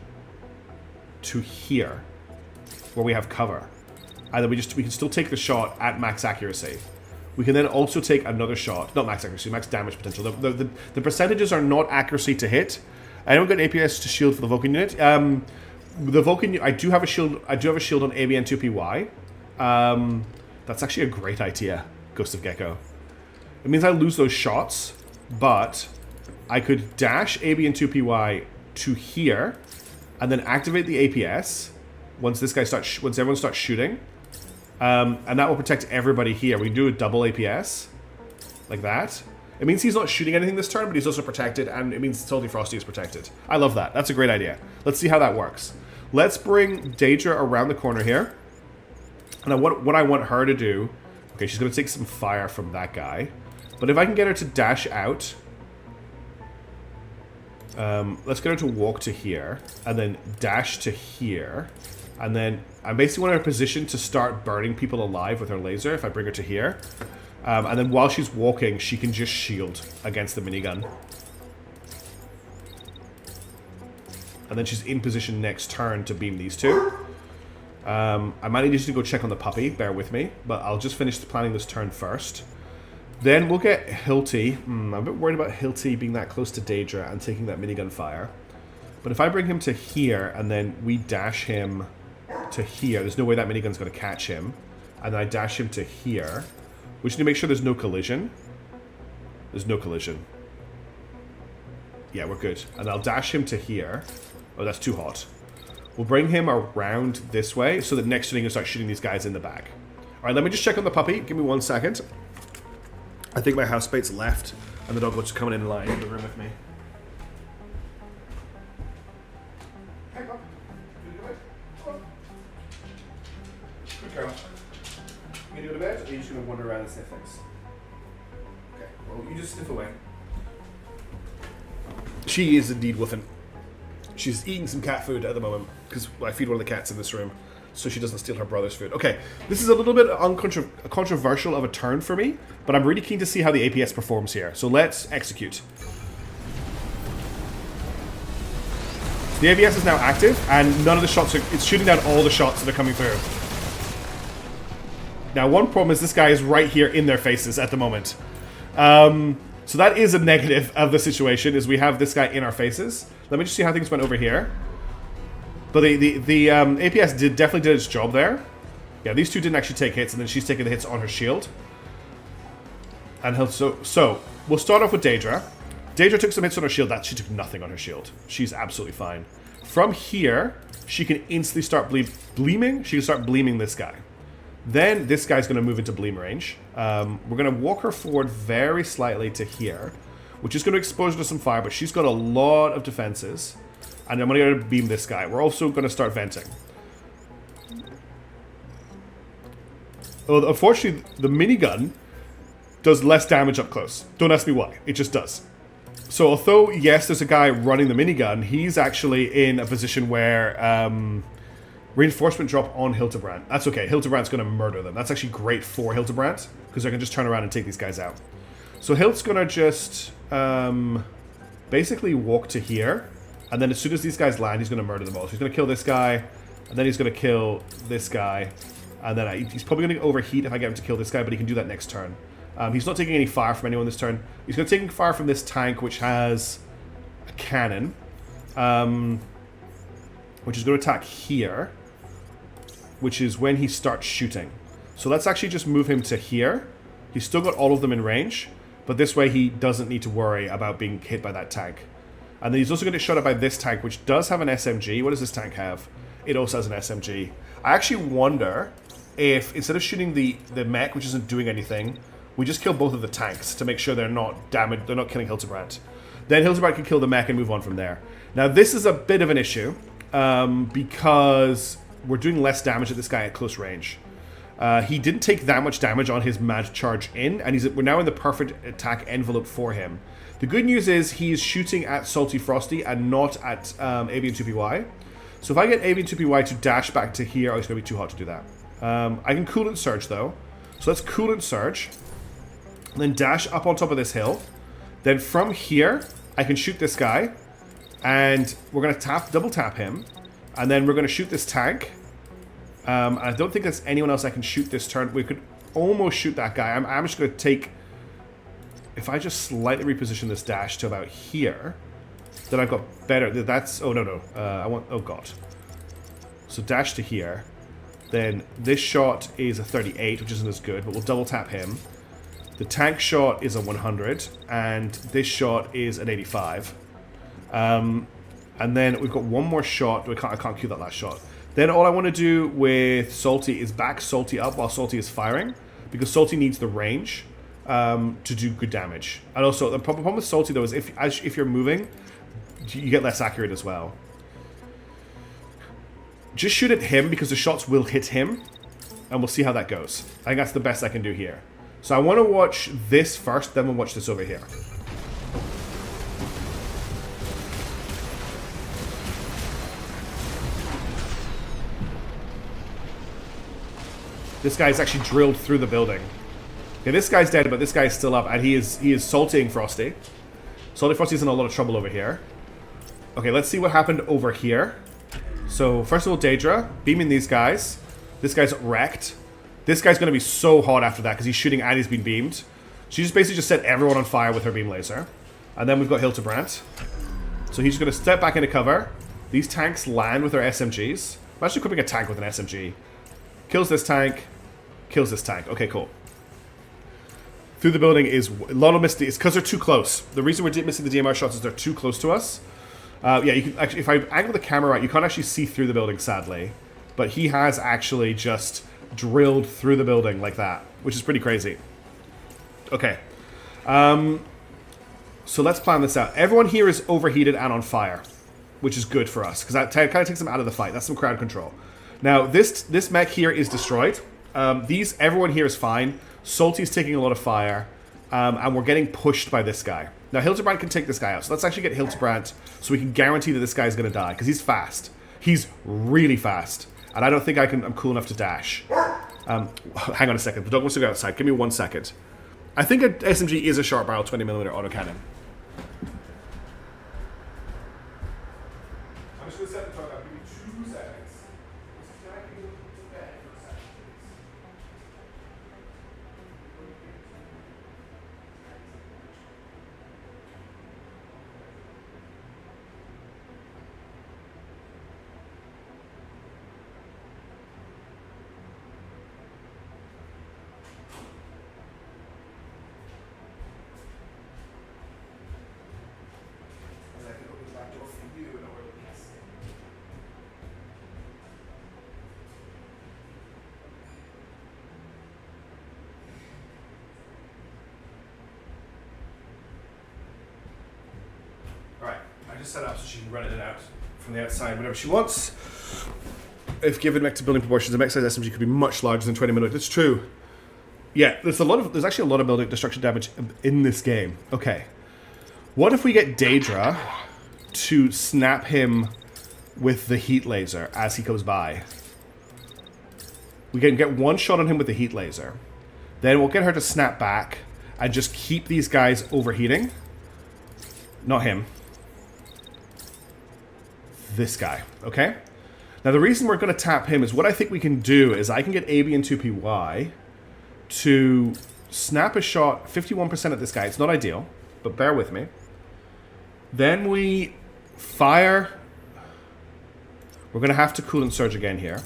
to here, where we have cover. And then we can still take the shot at max accuracy. We can then also take another shot, not max accuracy, max damage potential. The percentages are not accuracy to hit. I don't get an APS to shield for the Vulcan unit. The Vulcan, I do have a shield. I do have a shield on ABN 2PY. That's actually a great idea, Ghost of Gecko. It means I lose those shots, but I could dash AB and 2PY to here, and then activate the APS once everyone starts shooting, and that will protect everybody here. We can do a double APS like that. It means he's not shooting anything this turn, but he's also protected, and it means Salty Frosty is protected. I love that. That's a great idea. Let's see how that works. Let's bring Daedra around the corner here. And what I want her to do... Okay, she's going to take some fire from that guy. But if I can get her to dash out... let's get her to walk to here. And then dash to here. And then I basically want her positioned to start burning people alive with her laser if I bring her to here. And then while she's walking, she can just shield against the minigun. And then she's in position next turn to beam these two. I might need you to go check on the puppy, bear with me. But I'll just finish planning this turn first. Then we'll get Hilty. I'm a bit worried about Hilty being that close to Daedra and taking that minigun fire. But if I bring him to here and then we dash him to here, there's no way that minigun's going to catch him. And then I dash him to here. We just need to make sure there's no collision. There's no collision. Yeah, we're good. And I'll dash him to here. Oh, that's too hot. We'll bring him around this way so that next turn he can start shooting these guys in the back. Alright, let me just check on the puppy. Give me 1 second. I think my housemate's left and the dog was coming in line in the room with me. Hey, Bob. Good girl. You gonna do it a bit, or are you just gonna wander around and sniff things? Okay, well, you just sniff away. She is indeed woofing. She's eating some cat food at the moment, because I feed one of the cats in this room, so she doesn't steal her brother's food. Okay, this is a little bit controversial of a turn for me, but I'm really keen to see how the APS performs here. So let's execute. So the APS is now active, and none of the shots are... It's shooting down all the shots that are coming through. Now, one problem is this guy is right here in their faces at the moment. So that is a negative of the situation, is we have this guy in our faces. Let me just see how things went over here. But the APS definitely did its job there. Yeah, these two didn't actually take hits, and then she's taking the hits on her shield. And so we'll start off with Daedra. Daedra took some hits on her shield. She took nothing on her shield. She's absolutely fine. From here, she can instantly start bleaming. She can start bleaming this guy. Then this guy's going to move into bleam range. We're going to walk her forward very slightly to here, which is going to expose her to some fire, but she's got a lot of defenses. And I'm going to beam this guy. We're also going to start venting. Well, unfortunately, the minigun does less damage up close. Don't ask me why. It just does. So although, yes, there's a guy running the minigun, he's actually in a position where... reinforcement drop on Hildebrand. That's okay. Hildebrand's going to murder them. That's actually great for Hildebrand, because I can just turn around and take these guys out. So Hilt's going to just basically walk to here. And then as soon as these guys land, he's going to murder them all. So he's going to kill this guy. And then he's going to kill this guy. And then he's probably going to overheat if I get him to kill this guy, but he can do that next turn. He's not taking any fire from anyone this turn. He's going to take fire from this tank, which has a cannon. Which is going to attack here. which is when he starts shooting. So let's actually just move him to here. He's still got all of them in range, but this way he doesn't need to worry about being hit by that tank. And then he's also going to get shot at by this tank, which does have an SMG. What does this tank have? It also has an SMG. I actually wonder if, instead of shooting the mech, which isn't doing anything, we just kill both of the tanks to make sure they're not damaged, they're not killing Hildebrand. Then Hildebrand can kill the mech and move on from there. Now this is a bit of an issue, because we're doing less damage at this guy at close range. He didn't take that much damage on his mad charge in, and we're now in the perfect attack envelope for him. The good news is he's shooting at Salty Frosty and not at Avian 2PY. So if I get Avian 2PY to dash back to here, oh, it's going to be too hot to do that. I can Coolant Surge though. So let's Coolant Surge. Then dash up on top of this hill. Then from here, I can shoot this guy. And we're going to double tap him. And then we're going to shoot this tank. I don't think there's anyone else I can shoot this turn. We could almost shoot that guy. I'm just going to take... If I just slightly reposition this dash to about here, then I've got better... That's... Oh, no. I want... Oh, God. So dash to here. Then this shot is a 38, which isn't as good, but we'll double tap him. The tank shot is a 100, and this shot is an 85. And then we've got one more shot. I can't cue that last shot. Then all I want to do with Salty is back Salty up while Salty is firing, because Salty needs the range to do good damage. And also, the problem with Salty, though, is if you're moving, you get less accurate as well. Just shoot at him, because the shots will hit him, and we'll see how that goes. I think that's the best I can do here. So I want to watch this first, then we'll watch this over here. This guy's actually drilled through the building. Okay, this guy's dead, but this guy's still up, and he is saltying Frosty. Salty Frosty's in a lot of trouble over here. Okay, let's see what happened over here. So, first of all, Daedra, beaming these guys. This guy's wrecked. This guy's going to be so hot after that, because he's shooting and he's been beamed. She just basically just set everyone on fire with her beam laser. And then we've got Hildebrand. So he's going to step back into cover. These tanks land with their SMGs. Imagine equipping a tank with an SMG. Kills this tank. Kills this tank. Okay, cool. Through the building is a lot of misty. It's because they're too close. The reason we're missing the DMR shots is they're too close to us. Yeah, you can actually, if I angle the camera right, you can't actually see through the building, sadly. But he has actually just drilled through the building like that, which is pretty crazy. Okay. So let's plan this out. Everyone here is overheated and on fire, which is good for us, because that kind of takes them out of the fight. That's some crowd control. Now, this mech here is destroyed. Everyone here is fine. Salty's taking a lot of fire, and we're getting pushed by this guy. Now, Hildebrand can take this guy out, so let's actually get Hildebrand so we can guarantee that this guy's going to die, because he's fast. He's really fast, and I don't think I'm cool enough to dash. Hang on a second. The dog wants to go outside. Give me 1 second. I think an SMG is a short barrel 20mm autocannon. I'm just going to set the dog up. Give me 2 seconds. Set up so she can run it out from the outside whenever she wants. If given mech to building proportions, a mech size SMG could be much larger than 20mm. It's true. Yeah, there's actually a lot of building destruction damage in this game. Okay. What if we get Daedra to snap him with the heat laser as he goes by? We can get one shot on him with the heat laser. Then we'll get her to snap back and just keep these guys overheating. Not him. This guy, okay? Now the reason we're going to tap him is what I think we can do is I can get Avian 2PY to snap a shot 51% at this guy. It's not ideal, but bear with me. Then we fire. We're going to have to Coolant Surge again here.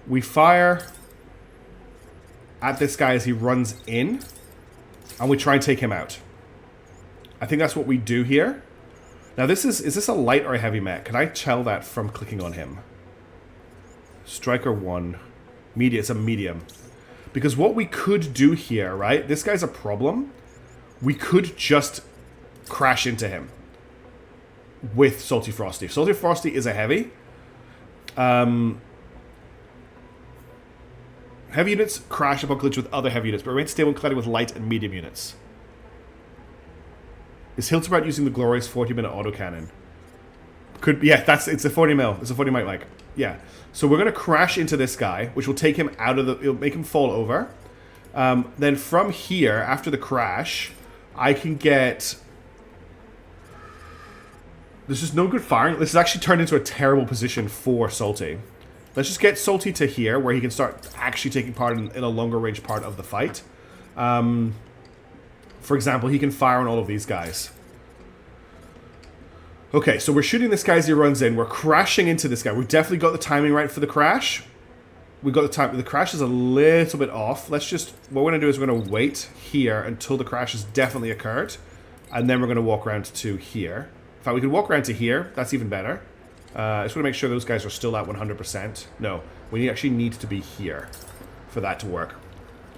We fire at this guy as he runs in, and we try and take him out. I think that's what we do here. Now this is this a light or a heavy mech? Can I tell that from clicking on him? Striker 1. Media, it's a medium. Because what we could do here, right? This guy's a problem. We could just crash into him with Salty Frosty. Salty Frosty is a heavy. Heavy units crash upon collision with other heavy units, but remain stable when colliding with light and medium units. Is Hildebrand using the glorious 40-minute autocannon? Could, yeah, it's a 40 mil. It's a 40 mic. Yeah. So we're gonna crash into this guy, which will take him out of the. It'll make him fall over. Then from here, after the crash, I can get. There's just no good firing. This has actually turned into a terrible position for Salty. Let's just get Salty to here, where he can start actually taking part in a longer range part of the fight. For example, he can fire on all of these guys. Okay, so we're shooting this guy as he runs in. We're crashing into this guy. We've definitely got the timing right for the crash. We got the time. The crash is a little bit off. Let's just... What we're going to do is we're going to wait here until the crash has definitely occurred. And then we're going to walk around to here. In fact, we can walk around to here. That's even better. I just want to make sure those guys are still at 100%. No, we actually need to be here for that to work.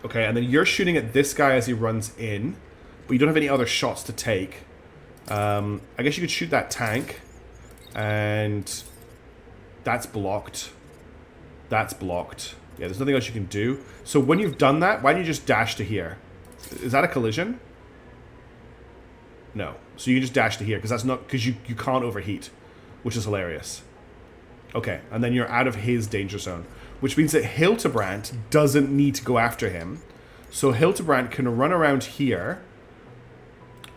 Okay, and then you're shooting at this guy as he runs in. But you don't have any other shots to take. I guess you could shoot that tank. And that's blocked. That's blocked. Yeah, there's nothing else you can do. So when you've done that, why don't you just dash to here? Is that a collision? No. So you can just dash to here, because that's not... Because you can't overheat, which is hilarious. Okay, and then you're out of his danger zone. Which means that Hildebrand doesn't need to go after him. So Hildebrand can run around here.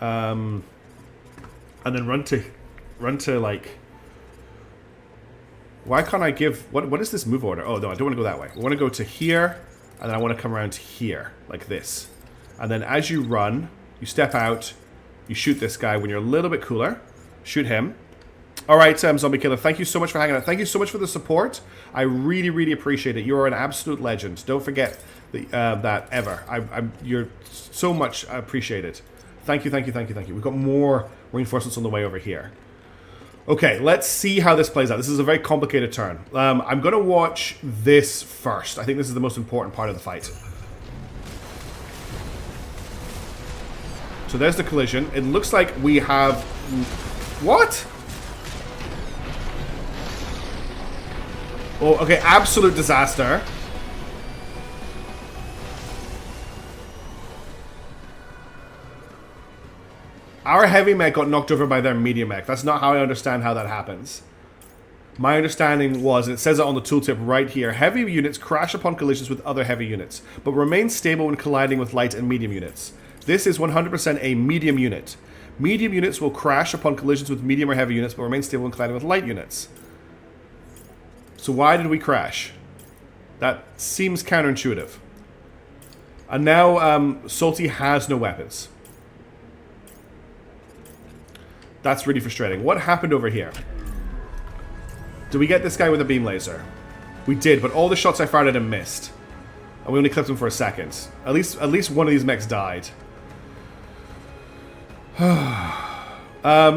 And then run to like... Why can't I give... What is this move order? Oh, no, I don't want to go that way. I want to go to here, and then I want to come around here, like this. And then as you run, you step out, you shoot this guy when you're a little bit cooler. Shoot him. Alright, Zombie Killer, thank you so much for hanging out. Thank you so much for the support. I really, really appreciate it. You are an absolute legend. Don't forget that ever. You're so much appreciated. Thank you, thank you, thank you, thank you. We've got more reinforcements on the way over here. Okay, let's see how this plays out. This is a very complicated turn. I'm going to watch this first. I think this is the most important part of the fight. So there's the collision. It looks like we have... What? Oh, okay, absolute disaster. Our heavy mech got knocked over by their medium mech. That's not how I understand how that happens. My understanding was, and it says it on the tooltip right here, heavy units crash upon collisions with other heavy units, but remain stable when colliding with light and medium units. This is 100% a medium unit. Medium units will crash upon collisions with medium or heavy units, but remain stable when colliding with light units. So why did we crash? That seems counterintuitive. And now Salty has no weapons. That's really frustrating. What happened over here? Did we get this guy with a beam laser? We did, but all the shots I fired at him missed. And we only clipped him for a second. At least one of these mechs died. Well,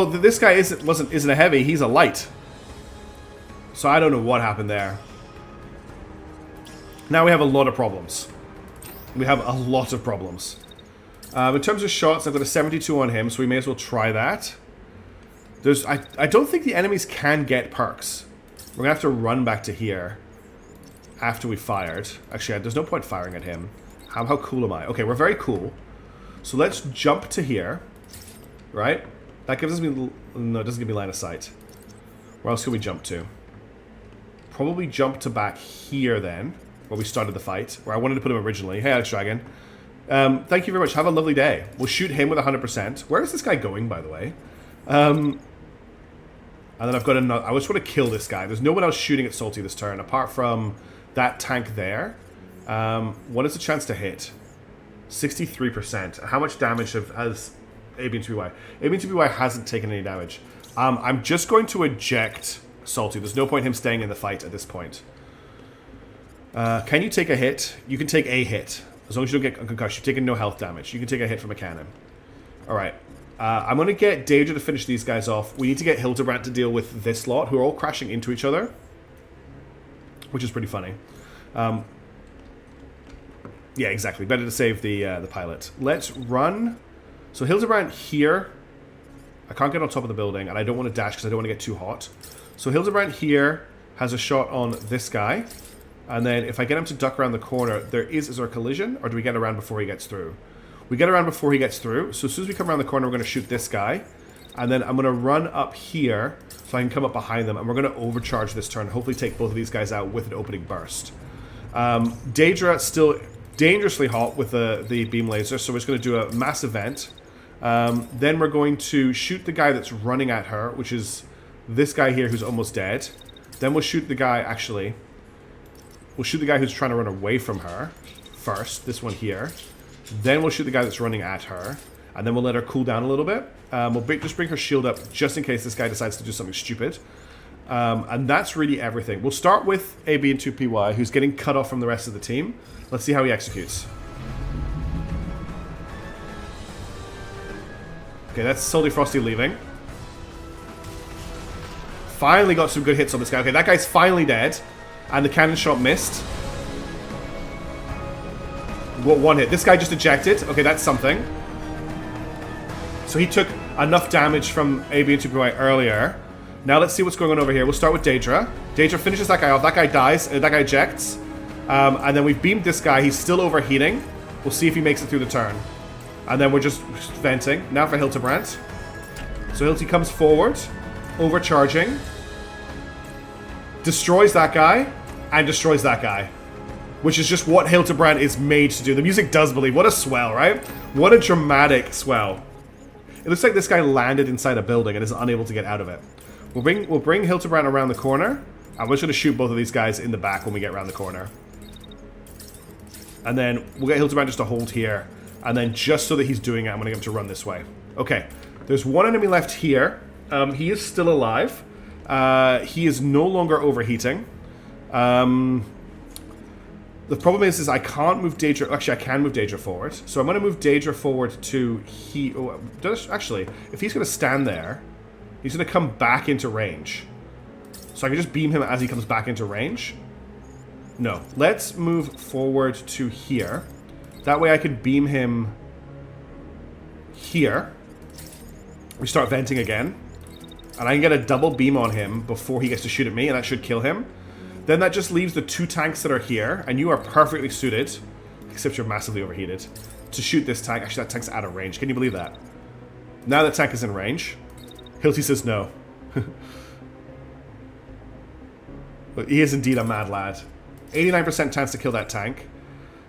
this guy isn't a heavy, he's a light. So I don't know what happened there. Now we have a lot of problems. We have a lot of problems. In terms of shots, I've got a 72 on him, so we may as well try that. I don't think the enemies can get perks. We're going to have to run back to here after we fired. Actually, there's no point firing at him. How cool am I? Okay, we're very cool. So let's jump to here. Right? That gives me... No, it doesn't give me line of sight. Where else can we jump to? Probably jump to back here then, where we started the fight, where I wanted to put him originally. Hey, Alex Dragon. Thank you very much. Have a lovely day. We'll shoot him with 100%. Where is this guy going, by the way? And then I've got another... I just want to kill this guy. There's no one else shooting at Salty this turn, apart from that tank there. What is the chance to hit? 63%. How much damage has AB2BY? AB2BY hasn't taken any damage. I'm just going to eject Salty. There's no point in him staying in the fight at this point. Can you take a hit? You can take a hit. As long as you don't get a concussion. You're taking no health damage. You can take a hit from a cannon. Alright. I'm going to get Daedra to finish these guys off. We need to get Hildebrand to deal with this lot, who are all crashing into each other. Which is pretty funny. Yeah, exactly. Better to save the pilot. Let's run. So Hildebrand here. I can't get on top of the building, and I don't want to dash because I don't want to get too hot. So Hildebrand here has a shot on this guy. And then if I get him to duck around the corner, is there a collision? Or do we get around before he gets through? We get around before he gets through. So as soon as we come around the corner, we're going to shoot this guy. And then I'm going to run up here so I can come up behind them. And we're going to overcharge this turn. Hopefully take both of these guys out with an opening burst. Daedra still dangerously hot with the beam laser. So we're just going to do a mass event. Then we're going to shoot the guy that's running at her, which is this guy here who's almost dead. Then we'll shoot the guy, actually... We'll shoot the guy who's trying to run away from her first, this one here. Then we'll shoot the guy that's running at her. And then we'll let her cool down a little bit. We'll just bring her shield up just in case this guy decides to do something stupid. And that's really everything. We'll start with AB and 2PY, who's getting cut off from the rest of the team. Let's see how he executes. Okay, that's Salty Frosty leaving. Finally got some good hits on this guy. Okay, that guy's finally dead. And the cannon shot missed. What, one hit? This guy just ejected. Okay, that's something. So he took enough damage from AB and 2PY earlier. Now let's see what's going on over here. We'll start with Daedra. Daedra finishes that guy off. That guy dies. That guy ejects. And then we've beamed this guy. He's still overheating. We'll see if he makes it through the turn. And then we're just venting. Now for Hildebrand. So Hilty comes forward. Overcharging. Destroys that guy. And destroys that guy. Which is just what Hildebrand is made to do. The music does believe. What a swell, right? What a dramatic swell. It looks like this guy landed inside a building and is unable to get out of it. We'll bring Hildebrand around the corner. And we're just going to shoot both of these guys in the back when we get around the corner. And then we'll get Hildebrand just to hold here. And then just so that he's doing it, I'm going to get him to run this way. Okay. There's one enemy left here. He is still alive. He is no longer overheating. The problem is I can't move Daedra. Actually, I can move Daedra forward. So I'm going to move Daedra forward to he. Oh, actually, if he's going to stand there, he's going to come back into range. So I can just beam him as he comes back into range. No, let's move forward to here. That way I can beam him here. We start venting again. And I can get a double beam on him before he gets to shoot at me, and that should kill him. Then that just leaves the two tanks that are here, and you are perfectly suited, except you're massively overheated, to shoot this tank. Actually, that tank's out of range. Can you believe that? Now the tank is in range. Hilty says no. But he is indeed a mad lad. 89% chance to kill that tank.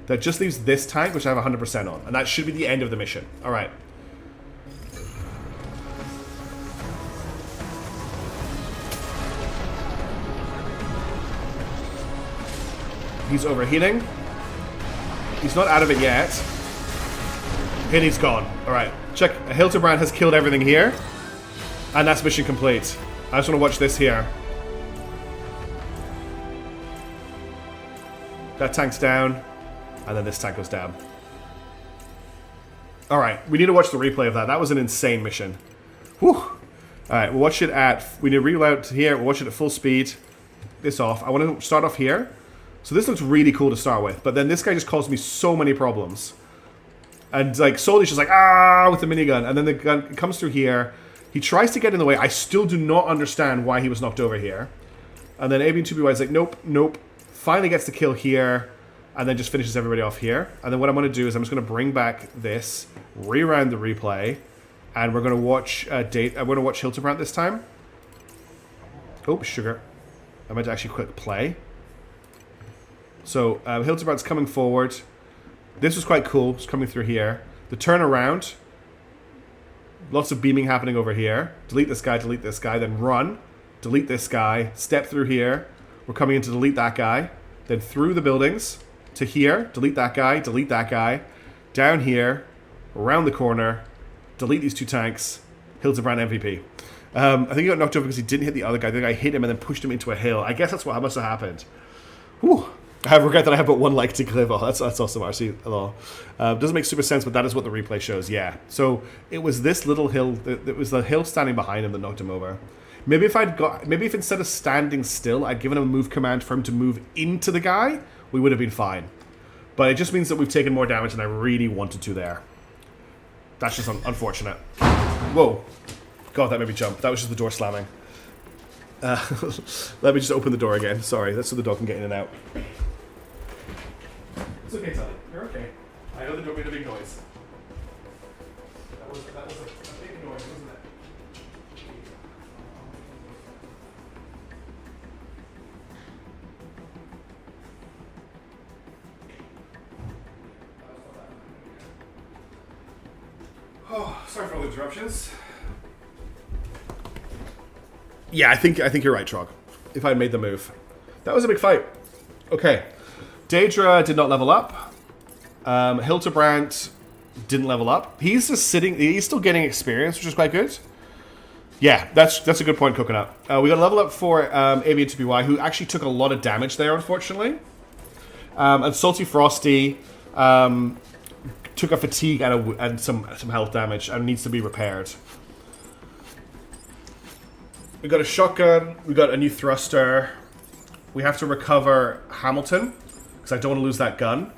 That just leaves this tank, which I have 100% on. And that should be the end of the mission. Alright. He's overheating. He's not out of it yet. And he's gone. Alright. Check. Hildebrand has killed everything here. And that's mission complete. I just want to watch this here. That tank's down. And then this tank goes down. Alright. We need to watch the replay of that. That was an insane mission. Whew. Alright. We'll watch it at... We need to reload here. We'll watch it at full speed. This off. I want to start off here. So this looks really cool to start with, but then this guy just caused me so many problems. And like Soli's just like, ah, with the minigun, and then the gun comes through here. He tries to get in the way. I still do not understand why he was knocked over here. And then AB and 2BY is like, nope, nope. Finally gets the kill here, and then just finishes everybody off here. And then what I'm going to do is I'm just going to bring back this, reround the replay, and we're going to watch we're going to watch Hildebrand this time. Oh, sugar. I meant to actually click play. So, Hildebrand's coming forward. This was quite cool. It's coming through here. The turnaround. Lots of beaming happening over here. Delete this guy, then run. Delete this guy. Step through here. We're coming in to delete that guy. Then through the buildings to here. Delete that guy. Down here. Around the corner. Delete these two tanks. Hildebrand MVP. I think he got knocked over because he didn't hit the other guy. The guy hit him and then pushed him into a hill. I guess that's what must have happened. Whew. I regret that I have but one like to give. Oh, that's awesome, RC. Doesn't make super sense, but that is what the replay shows. Yeah. So it was this little hill. It was the hill standing behind him that knocked him over. Maybe if instead of standing still, I'd given him a move command for him to move into the guy, we would have been fine. But it just means that we've taken more damage than I really wanted to there. That's just unfortunate. Whoa. God, that made me jump. That was just the door slamming. Let me just open the door again. Sorry, that's so the dog can get in and out. It's okay, Tully. You're okay. I know the door made a big noise. That was a big noise, wasn't it? Oh, sorry for all the interruptions. Yeah, I think you're right, Trog. If I had made the move. That was a big fight. Okay. Daedra did not level up. Hildebrand didn't level up. He's just sitting. He's still getting experience, which is quite good. Yeah, that's a good point, Coconut. We got a level up for Avian 2PY, who actually took a lot of damage there, unfortunately. And Salty Frosty took a fatigue and some health damage and needs to be repaired. We got a shotgun. We got a new thruster. We have to recover Hamilton because I don't want to lose that gun.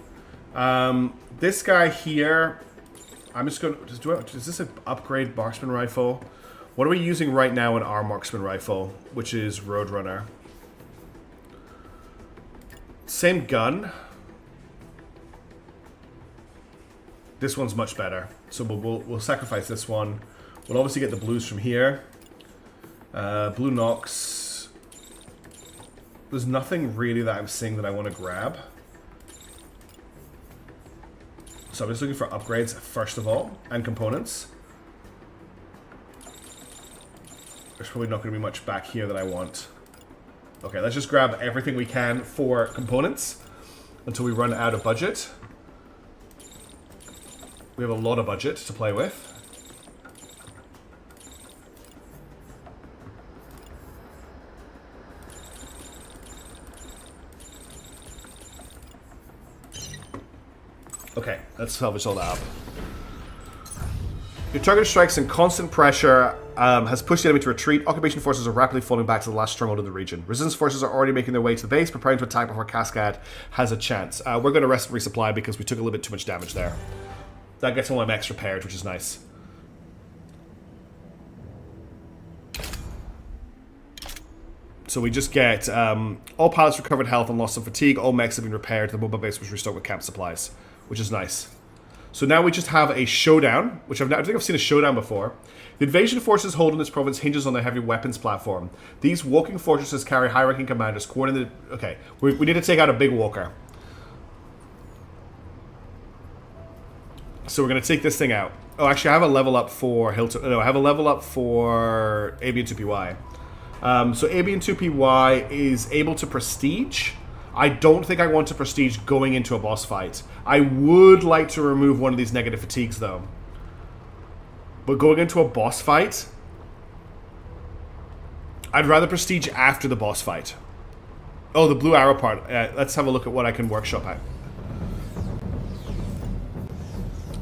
This guy here, I'm just going to... Is this an upgrade marksman rifle? What are we using right now in our marksman rifle, which is Roadrunner? Same gun. This one's much better. So we'll sacrifice this one. We'll obviously get the blues from here. Blue Nox. There's nothing really that I'm seeing that I want to grab. So I'm just looking for upgrades first of all, and components. There's probably not going to be much back here that I want. Okay, let's just grab everything we can for components until we run out of budget. We have a lot of budget to play with. Okay, let's salvage all that up. Your target strikes in constant pressure has pushed the enemy to retreat. Occupation forces are rapidly falling back to the last stronghold of the region. Resistance forces are already making their way to the base, preparing to attack before Cascade has a chance. We're going to rest and resupply because we took a little bit too much damage there. That gets all my mechs repaired, which is nice. So we just get all pilots recovered health and loss of fatigue. All mechs have been repaired. The mobile base was restocked with camp supplies, which is nice. So now we just have a showdown, which I don't think I've seen a showdown before. The invasion forces holding this province hinges on their heavy weapons platform. These walking fortresses carry high-ranking commanders coordinated... Okay, we need to take out a big walker. So we're going to take this thing out. Oh, actually, I have a level up for Hilton. No, I have a level up for Avian 2PY. So Avian 2PY is able to prestige. I don't think I want to prestige going into a boss fight. I would like to remove one of these negative fatigues, though. But going into a boss fight, I'd rather prestige after the boss fight. Oh, the blue arrow part. Let's have a look at what I can workshop at.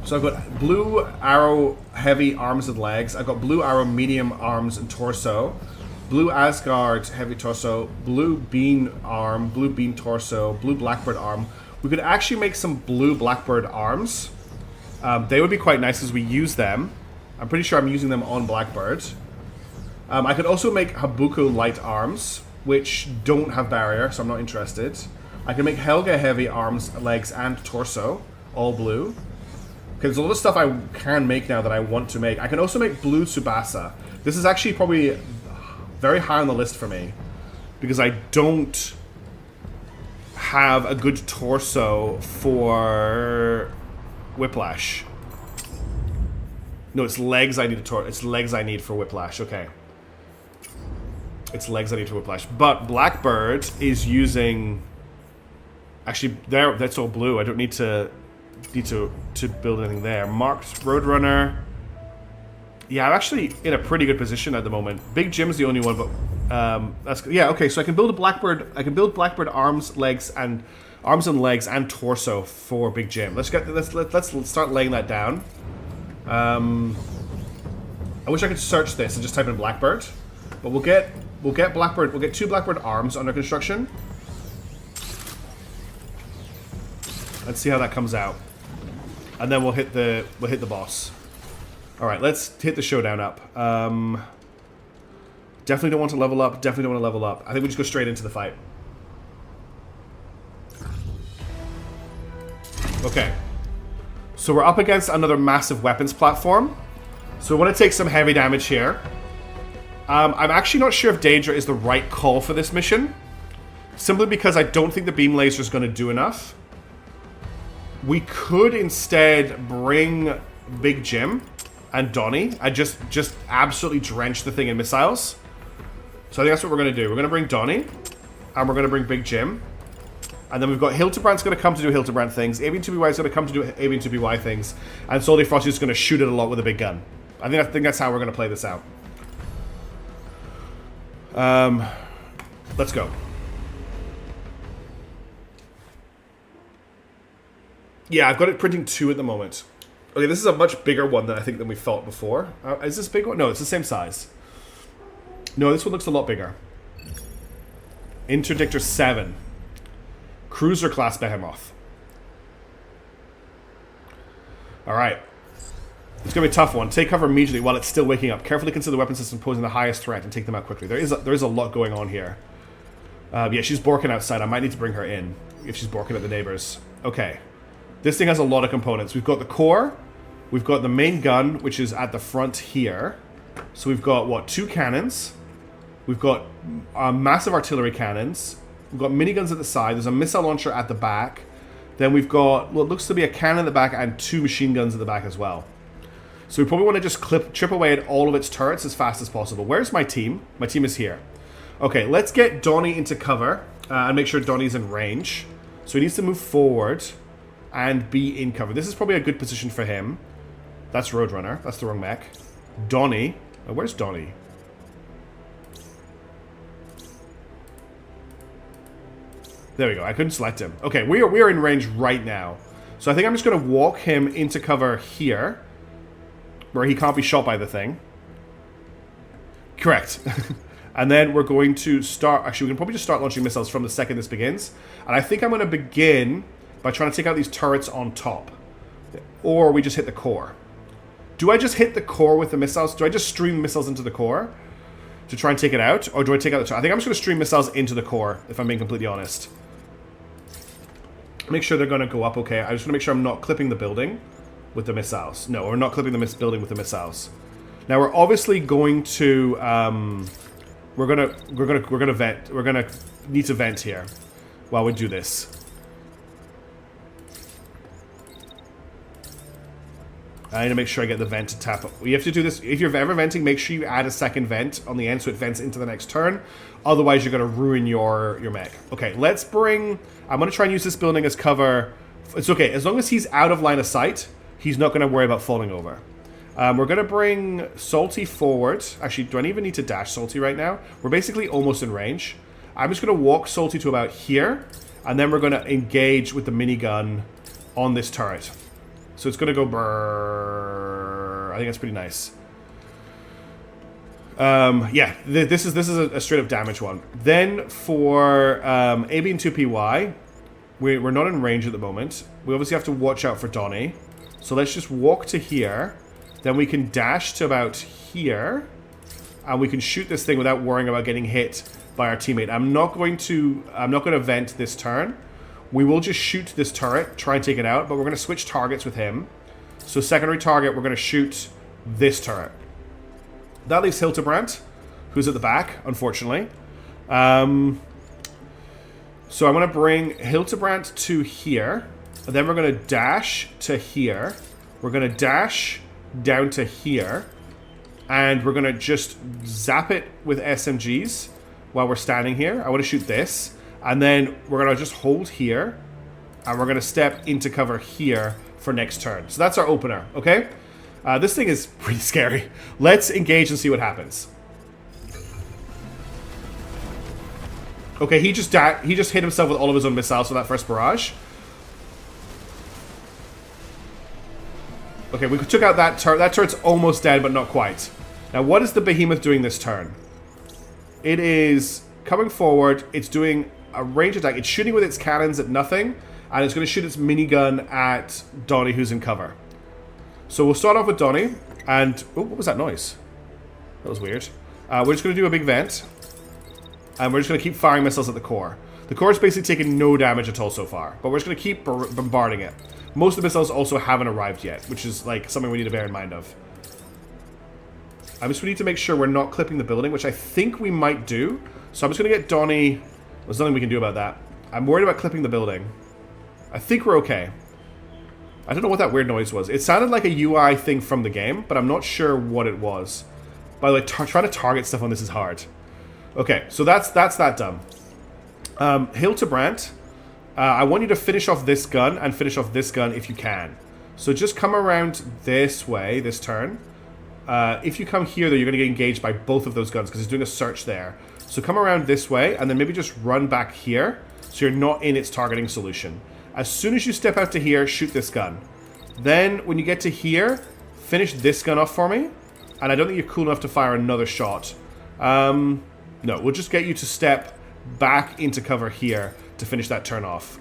So I've got blue arrow heavy arms and legs. I've got blue arrow medium arms and torso. Blue Asgard heavy torso. Blue bean arm. Blue bean torso. Blue blackbird arm. We could actually make some blue blackbird arms. They would be quite nice as we use them. I'm pretty sure I'm using them on blackbird. I could also make Habuku light arms, which don't have barrier, so I'm not interested. I can make Helga heavy arms, legs, and torso, all blue. Because there's a lot of stuff I can make now that I want to make. I can also make blue Tsubasa. This is actually probably very high on the list for me, because I don't have a good torso for Whiplash. No, it's legs I need it's legs I need for Whiplash. Okay. It's legs I need for Whiplash. But Blackbird is using... Actually, there, that's all blue. I don't need to build anything there. Marked Roadrunner. Yeah, I'm actually in a pretty good position at the moment. Big Jim's the only one, but that's... Yeah, okay, so I can build a Blackbird... I can build Blackbird arms, legs, and Arms and legs and torso for Big Jim. Let's start laying that down. I wish I could search this and just type in Blackbird, but we'll get Blackbird. We'll get 2 Blackbird arms under construction. Let's see how that comes out, and then we'll hit the boss. All right, let's hit the showdown up. Definitely don't want to level up. Definitely don't want to level up. I think we just go straight into the fight. Okay. So we're up against another massive weapons platform. So we want to take some heavy damage here. I'm actually not sure if Daedra is the right call for this mission. Simply because I don't think the beam laser is going to do enough. We could instead bring Big Jim and Donnie and just absolutely drench the thing in missiles. So I think that's what we're going to do. We're going to bring Donnie, and we're going to bring Big Jim. And then we've got Hildebrand's going to come to do Hildebrand things. Avian 2BY is going to come to do Avian 2BY things. And Soldy Frosty's going to shoot it a lot with a big gun. I think that's how we're going to play this out. Let's go. Yeah, I've got it printing 2 at the moment. Okay, this is a much bigger one than I think than we felt before. Is this big one? No, it's the same size. No, this one looks a lot bigger. Interdictor 7. Cruiser class Behemoth. Alright. It's going to be a tough one. Take cover immediately while it's still waking up. Carefully consider the weapon system posing the highest threat and take them out quickly. There is a lot going on here. Yeah, she's borking outside. I might need to bring her in if she's borking at the neighbors. Okay. This thing has a lot of components. We've got the core. We've got the main gun, which is at the front here. So we've got, what, 2 cannons. We've got massive artillery cannons. We've got miniguns at the side. There's a missile launcher at the back. Then we've got what looks to be a cannon at the back and 2 machine guns at the back as well. So we probably want to just chip away at all of its turrets as fast as possible. Where's my team? My team is here. Okay, let's get Donnie into cover and make sure Donnie's in range. So he needs to move forward and be in cover. This is probably a good position for him. That's Roadrunner. That's the wrong mech. Donnie. Oh, where's Donnie? There we go. I couldn't select him. Okay, we are in range right now. So I think I'm just going to walk him into cover here, where he can't be shot by the thing. Correct. And then we're going to start... Actually, we can probably just start launching missiles from the second this begins. And I think I'm going to begin by trying to take out these turrets on top. Or we just hit the core. Do I just hit the core with the missiles? Do I just stream missiles into the core to try and take it out? Or do I take out the turret? I think I'm just going to stream missiles into the core, if I'm being completely honest. Make sure they're going to go up okay. I just want to make sure I'm not clipping the building with the missiles. No, we're not clipping the building with the missiles. Now we're obviously going to we're gonna vent. We're gonna need to vent here while we do this. I need to make sure I get the vent to tap. You have to do this if you're ever venting. Make sure you add a second vent on the end so it vents into the next turn. Otherwise, you're going to ruin your mech. Okay, let's bring... I'm going to try and use this building as cover. It's okay. As long as he's out of line of sight, he's not going to worry about falling over. We're going to bring Salty forward. Actually, do I even need to dash Salty right now? We're basically almost in range. I'm just going to walk Salty to about here. And then we're going to engage with the minigun on this turret. So it's going to go brrrr. I think that's pretty nice. Yeah, this is a straight up damage one. Then for AB and 2PY, we're not in range at the moment. We obviously have to watch out for Donnie. So let's just walk to here. Then we can dash to about here. And we can shoot this thing without worrying about getting hit by our teammate. I'm not going to vent this turn. We will just shoot this turret, try and take it out, but we're going to switch targets with him. So secondary target, we're going to shoot this turret. That leaves Hildebrand, who's at the back, unfortunately. So I'm going to bring Hildebrand to here. And then we're going to dash to here. We're going to dash down to here. And we're going to just zap it with SMGs while we're standing here. I want to shoot this. And then we're going to just hold here. And we're going to step into cover here for next turn. So that's our opener, okay? This thing is pretty scary. Let's engage and see what happens. Okay, he just hit himself with all of his own missiles for that first barrage. Okay, we took out that turret. That turret's almost dead, but not quite. Now, what is the behemoth doing this turn? It is coming forward. It's doing a range attack. It's shooting with its cannons at nothing, and it's going to shoot its minigun at Donnie, who's in cover. So we'll start off with Donnie, and... Oh, what was that noise? That was weird. We're just going to do a big vent, and we're just going to keep firing missiles at the core. The core is basically taking no damage at all so far, but we're just going to keep bombarding it. Most of the missiles also haven't arrived yet, which is like something we need to bear in mind of. We need to make sure we're not clipping the building, which I think we might do. So I'm just going to get Donnie... There's nothing we can do about that. I'm worried about clipping the building. I think we're okay. I don't know what that weird noise was. It sounded like a UI thing from the game, but I'm not sure what it was. By the way, trying to target stuff on this is hard. Okay, so that's that done. Hildebrandt, I want you to finish off this gun and finish off this gun if you can. So just come around this way, this turn. If you come here, though, you're going to get engaged by both of those guns because it's doing a search there. So come around this way and then maybe just run back here so you're not in its targeting solution. As soon as you step out to here, shoot this gun. Then when you get to here, finish this gun off for me. And I don't think you're cool enough to fire another shot. No, we'll just get you to step back into cover here to finish that turn off.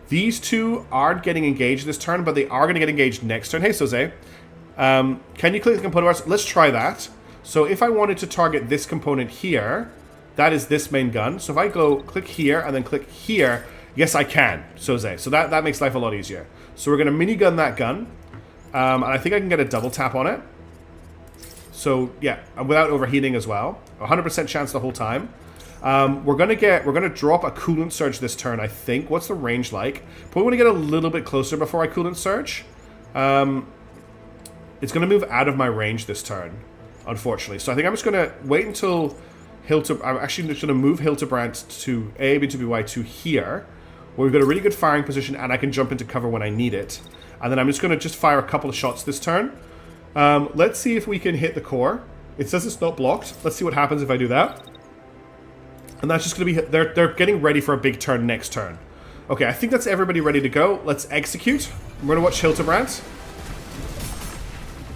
These two aren't getting engaged this turn, but they are going to get engaged next turn. Hey, Soze. Can you click the component parts? Let's try that. So if I wanted to target this component here, that is this main gun. So if I go click here and then click here, yes, I can, Soze. So that makes life a lot easier. So we're going to minigun that gun. And I think I can get a double tap on it. So yeah, without overheating as well. 100% chance the whole time. We're gonna drop a coolant surge this turn, I think. What's the range like? Probably want to get a little bit closer before I coolant surge. It's gonna move out of my range this turn, unfortunately. So I think I'm just gonna wait until I'm actually just gonna move Hildebrandt to A, B, to B, Y to here, where we've got a really good firing position and I can jump into cover when I need it. And then I'm just gonna fire a couple of shots this turn. Let's see if we can hit the core. It says it's not blocked. Let's see what happens if I do that. And that's just going to be... They're getting ready for a big turn next turn. Okay, I think that's everybody ready to go. Let's execute. We're going to watch Hildebrandt.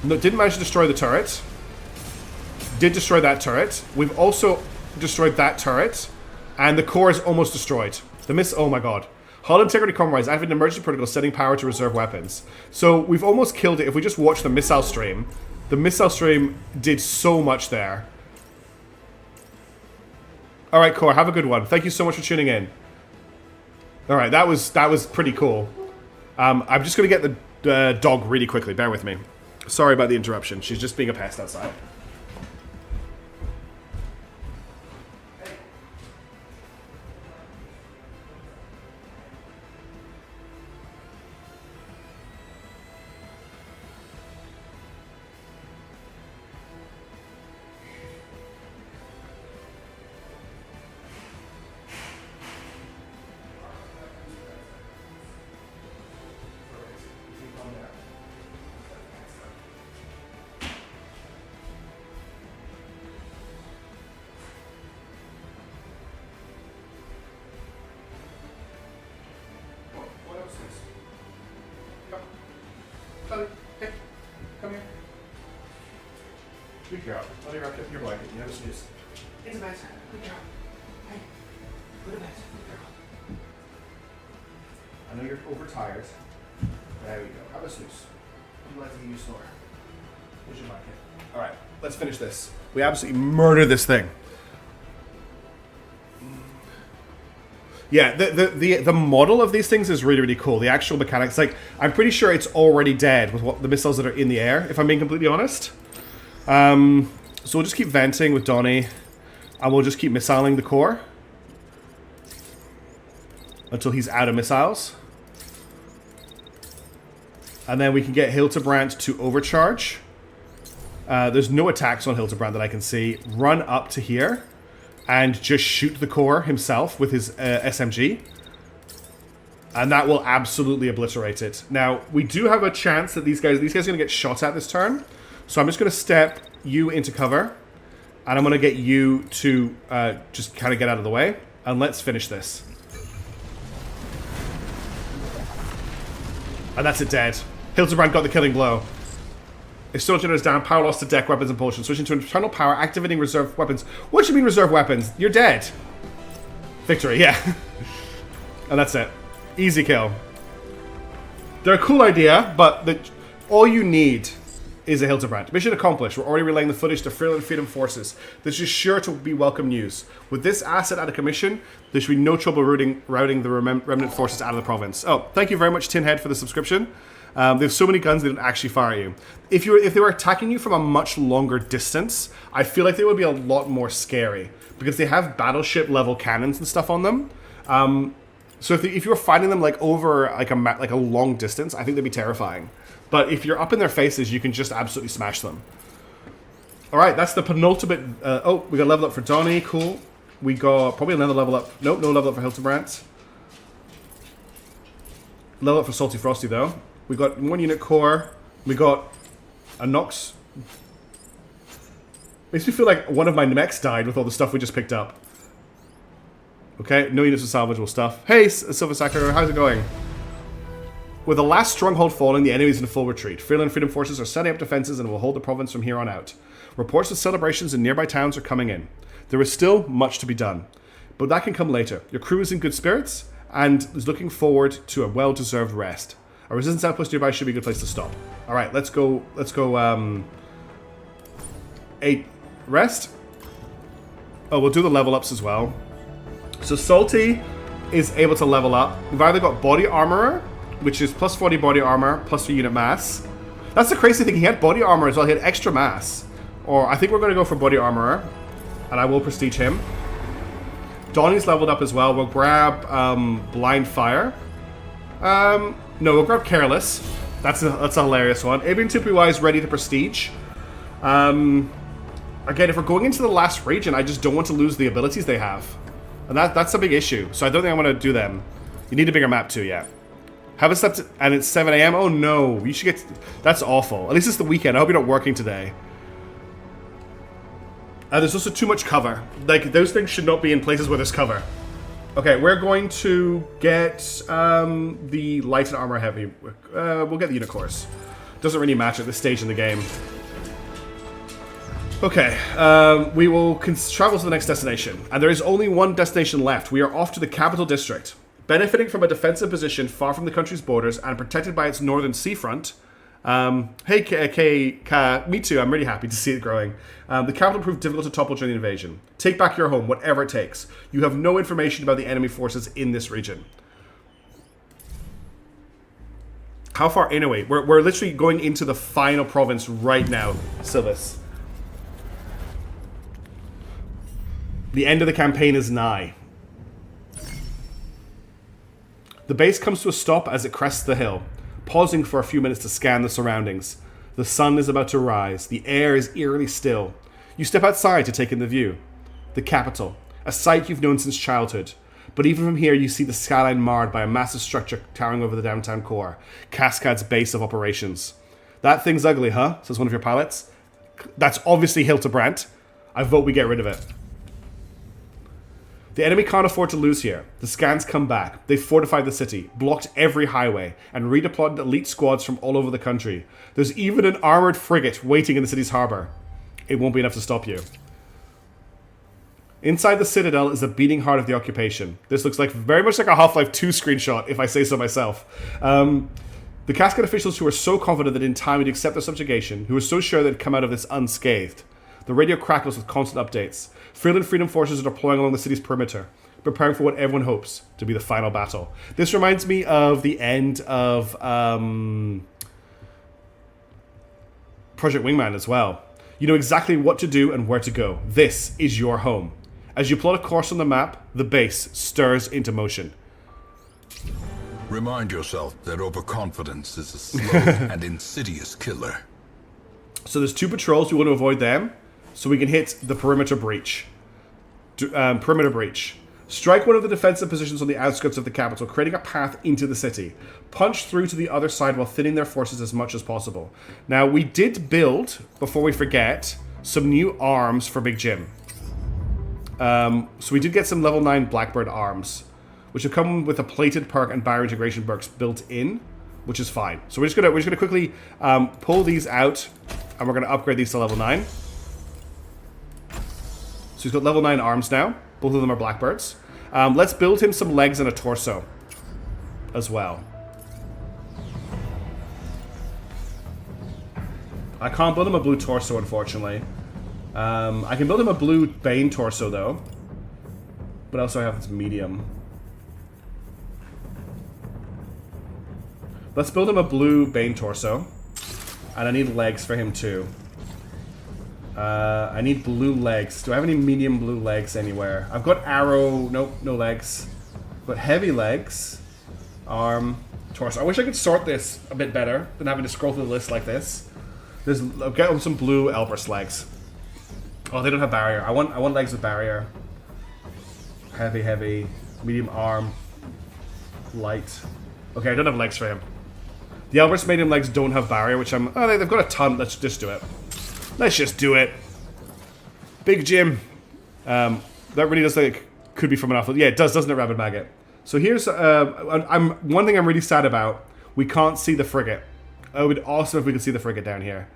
No, didn't manage to destroy the turret. Did destroy that turret. We've also destroyed that turret. And the core is almost destroyed. Oh my god. Hull integrity compromised. Activate an emergency protocol setting power to reserve weapons. So we've almost killed it. If we just watch the missile stream did so much there. Alright, core, have a good one. Thank you so much for tuning in. Alright, that was pretty cool. I'm just going to get the dog really quickly. Bear with me. Sorry about the interruption. She's just being a pest outside. Hey, come here. Good girl. Let me wrap up your blanket. You have a snooze. Into bed. Good girl. Hey, go to bed. Good girl. I know you're overtired. There we go. Have a snooze. Would you like to give you a snore? Here's your blanket. Alright, let's finish this. We absolutely murdered this thing. Yeah, the model of these things is really, really cool. The actual mechanics, like, I'm pretty sure it's already dead with the missiles that are in the air, if I'm being completely honest. So we'll just keep venting with Donnie, and we'll just keep missiling the core until he's out of missiles. And then we can get Hildebrandt to overcharge. There's no attacks on Hildebrandt that I can see. Run up to here and just shoot the core himself with his SMG. And that will absolutely obliterate it. Now, we do have a chance that these guys are going to get shot at this turn. So I'm just going to step you into cover. And I'm going to get you to just kind of get out of the way. And let's finish this. And that's it dead. Hildebrand got the killing blow. External generators down, power loss to deck, weapons and potions. Switching to internal power, activating reserve weapons. What do you mean reserve weapons? You're dead. Victory, yeah. And that's it. Easy kill. They're a cool idea, but all you need is a Hildebrand. Mission accomplished. We're already relaying the footage to Freedom Forces. This is sure to be welcome news. With this asset out of commission, there should be no trouble routing the remnant forces out of the province. Oh, thank you very much, Tinhead, for the subscription. They have so many guns they don't actually fire at you. If they were attacking you from a much longer distance, I feel like they would be a lot more scary because they have battleship level cannons and stuff on them. So if you were fighting them like over like a long distance, I think they'd be terrifying. But if you're up in their faces, you can just absolutely smash them. All right, that's the penultimate. Oh, we got level up for Donnie. Cool. We got probably another level up. Nope, no level up for Hildebrand. Level up for Salty Frosty though. We got 1 unit core. We got a Nox. Makes me feel like one of my mechs died with all the stuff we just picked up. Okay, no units of salvageable stuff. Hey, Silver Sacker, how's it going? With the last stronghold falling, the enemy is in full retreat. Freeland Freedom Forces are setting up defenses and will hold the province from here on out. Reports of celebrations in nearby towns are coming in. There is still much to be done, but that can come later. Your crew is in good spirits and is looking forward to a well-deserved rest. A resistance outpost nearby should be a good place to stop. All right, let's go. 8 rest. Oh, we'll do the level ups as well. So Salty is able to level up. We've either got Body Armorer, which is plus 40 body armor, plus 3 unit mass. That's the crazy thing. He had body armor as well. He had extra mass. Or I think we're going to go for Body Armorer, and I will prestige him. Donnie's leveled up as well. We'll grab Blind Fire. No, we'll grab Careless. That's a hilarious one. Avian Tupiwai is ready to prestige. Again, if we're going into the last region, I just don't want to lose the abilities they have. And that's a big issue. So I don't think I'm going to do them. You need a bigger map too, yeah. Haven't slept, and it's 7 a.m. Oh no, you should get. That's awful. At least it's the weekend. I hope you're not working today. There's also too much cover. Like, those things should not be in places where there's cover. Okay, we're going to get the light and armor heavy. We'll get the unit course. Doesn't really matter at this stage in the game. Okay, we will travel to the next destination. And there is only one destination left. We are off to the capital district. Benefiting from a defensive position far from the country's borders and protected by its northern seafront. Hey, K, me too. I'm really happy to see it growing. The capital proved difficult to topple during the invasion. Take back your home, whatever it takes. You have no information about the enemy forces in this region. How far in are we? We're literally going into the final province right now, Silvis. The end of the campaign is nigh. The base comes to a stop as it crests the hill, pausing for a few minutes to scan the surroundings. The sun is about to rise. The air is eerily still. You step outside to take in the view. The capital, a sight you've known since childhood. But even from here, you see the skyline marred by a massive structure towering over the downtown core, Cascade's base of operations. That thing's ugly, huh? Says one of your pilots. That's obviously Hildebrand. I vote we get rid of it. The enemy can't afford to lose here. The scans come back. They've fortified the city, blocked every highway, and redeployed elite squads from all over the country. There's even an armored frigate waiting in the city's harbor. It won't be enough to stop you. Inside the citadel is the beating heart of the occupation. This looks like very much like a Half-Life 2 screenshot, if I say so myself. The Cascade officials who were so confident that in time we'd accept their subjugation, who were so sure they'd come out of this unscathed. The radio crackles with constant updates. Freeland Freedom Forces are deploying along the city's perimeter, preparing for what everyone hopes to be the final battle. This reminds me of the end of Project Wingman as well. You know exactly what to do and where to go. This is your home. As you plot a course on the map, the base stirs into motion. Remind yourself that overconfidence is a slow and insidious killer. So there's 2 patrols. We want to avoid them, so we can hit the perimeter breach. Perimeter breach. Strike one of the defensive positions on the outskirts of the capital, creating a path into the city. Punch through to the other side while thinning their forces as much as possible. Now, we did build, before we forget, some new arms for Big Jim. So we did get some level 9 Blackbird arms, which have come with a plated perk and barrier integration perks built in, which is fine. So we're just gonna quickly pull these out, and we're gonna upgrade these to level 9. So he's got level 9 arms now. Both of them are Blackbirds. Let's build him some legs and a torso as well. I can't build him a blue torso, unfortunately. I can build him a blue Bane torso, though. But also I have this medium. Let's build him a blue Bane torso. And I need legs for him, too. I need blue legs. Do I have any medium blue legs anywhere? I've got arrow... Nope, no legs. But heavy legs. Arm. Torso. I wish I could sort this a bit better than having to scroll through the list like this. I'll get some blue Elbrus legs. Oh, they don't have barrier. I want legs with barrier. Heavy. Medium arm. Light. Okay, I don't have legs for him. The Elbrus medium legs don't have barrier, which I'm... Oh, they've got a ton. Let's just do it. Let's just do it. Big Jim. That really does look like could be from an alpha. Yeah, it does, doesn't it, Rabid Maggot? So here's... one thing I'm really sad about. We can't see the frigate. It would be awesome if we could see the frigate down here.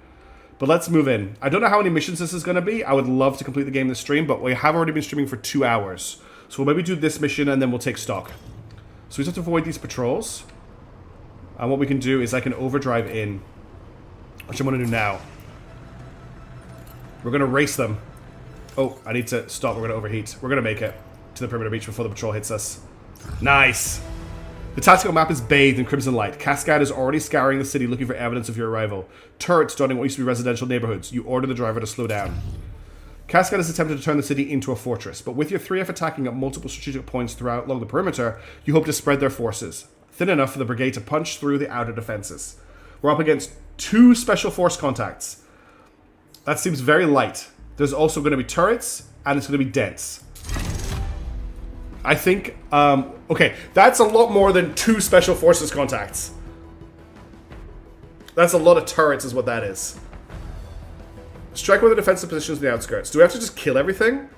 But let's move in. I don't know how many missions this is going to be. I would love to complete the game this stream, but we have already been streaming for 2 hours. So we'll maybe do this mission and then we'll take stock. So we just have to avoid these patrols. And what we can do is I can overdrive in. Which I'm going to do now. We're going to race them. Oh, I need to stop. We're going to overheat. We're going to make it to the perimeter beach before the patrol hits us. Nice. The tactical map is bathed in crimson light. Cascade is already scouring the city looking for evidence of your arrival. Turrets dotting what used to be residential neighborhoods. You order the driver to slow down. Cascade has attempted to turn the city into a fortress, but with your 3F attacking at multiple strategic points throughout along the perimeter, you hope to spread their forces, thin enough for the Brigade to punch through the outer defenses. We're up against 2 special force contacts. That seems very light. There's also going to be turrets, and it's going to be dense. I think, okay, that's a lot more than 2 special forces contacts. That's a lot of turrets is what that is. Strike with the defensive positions in the outskirts. Do we have to just kill everything?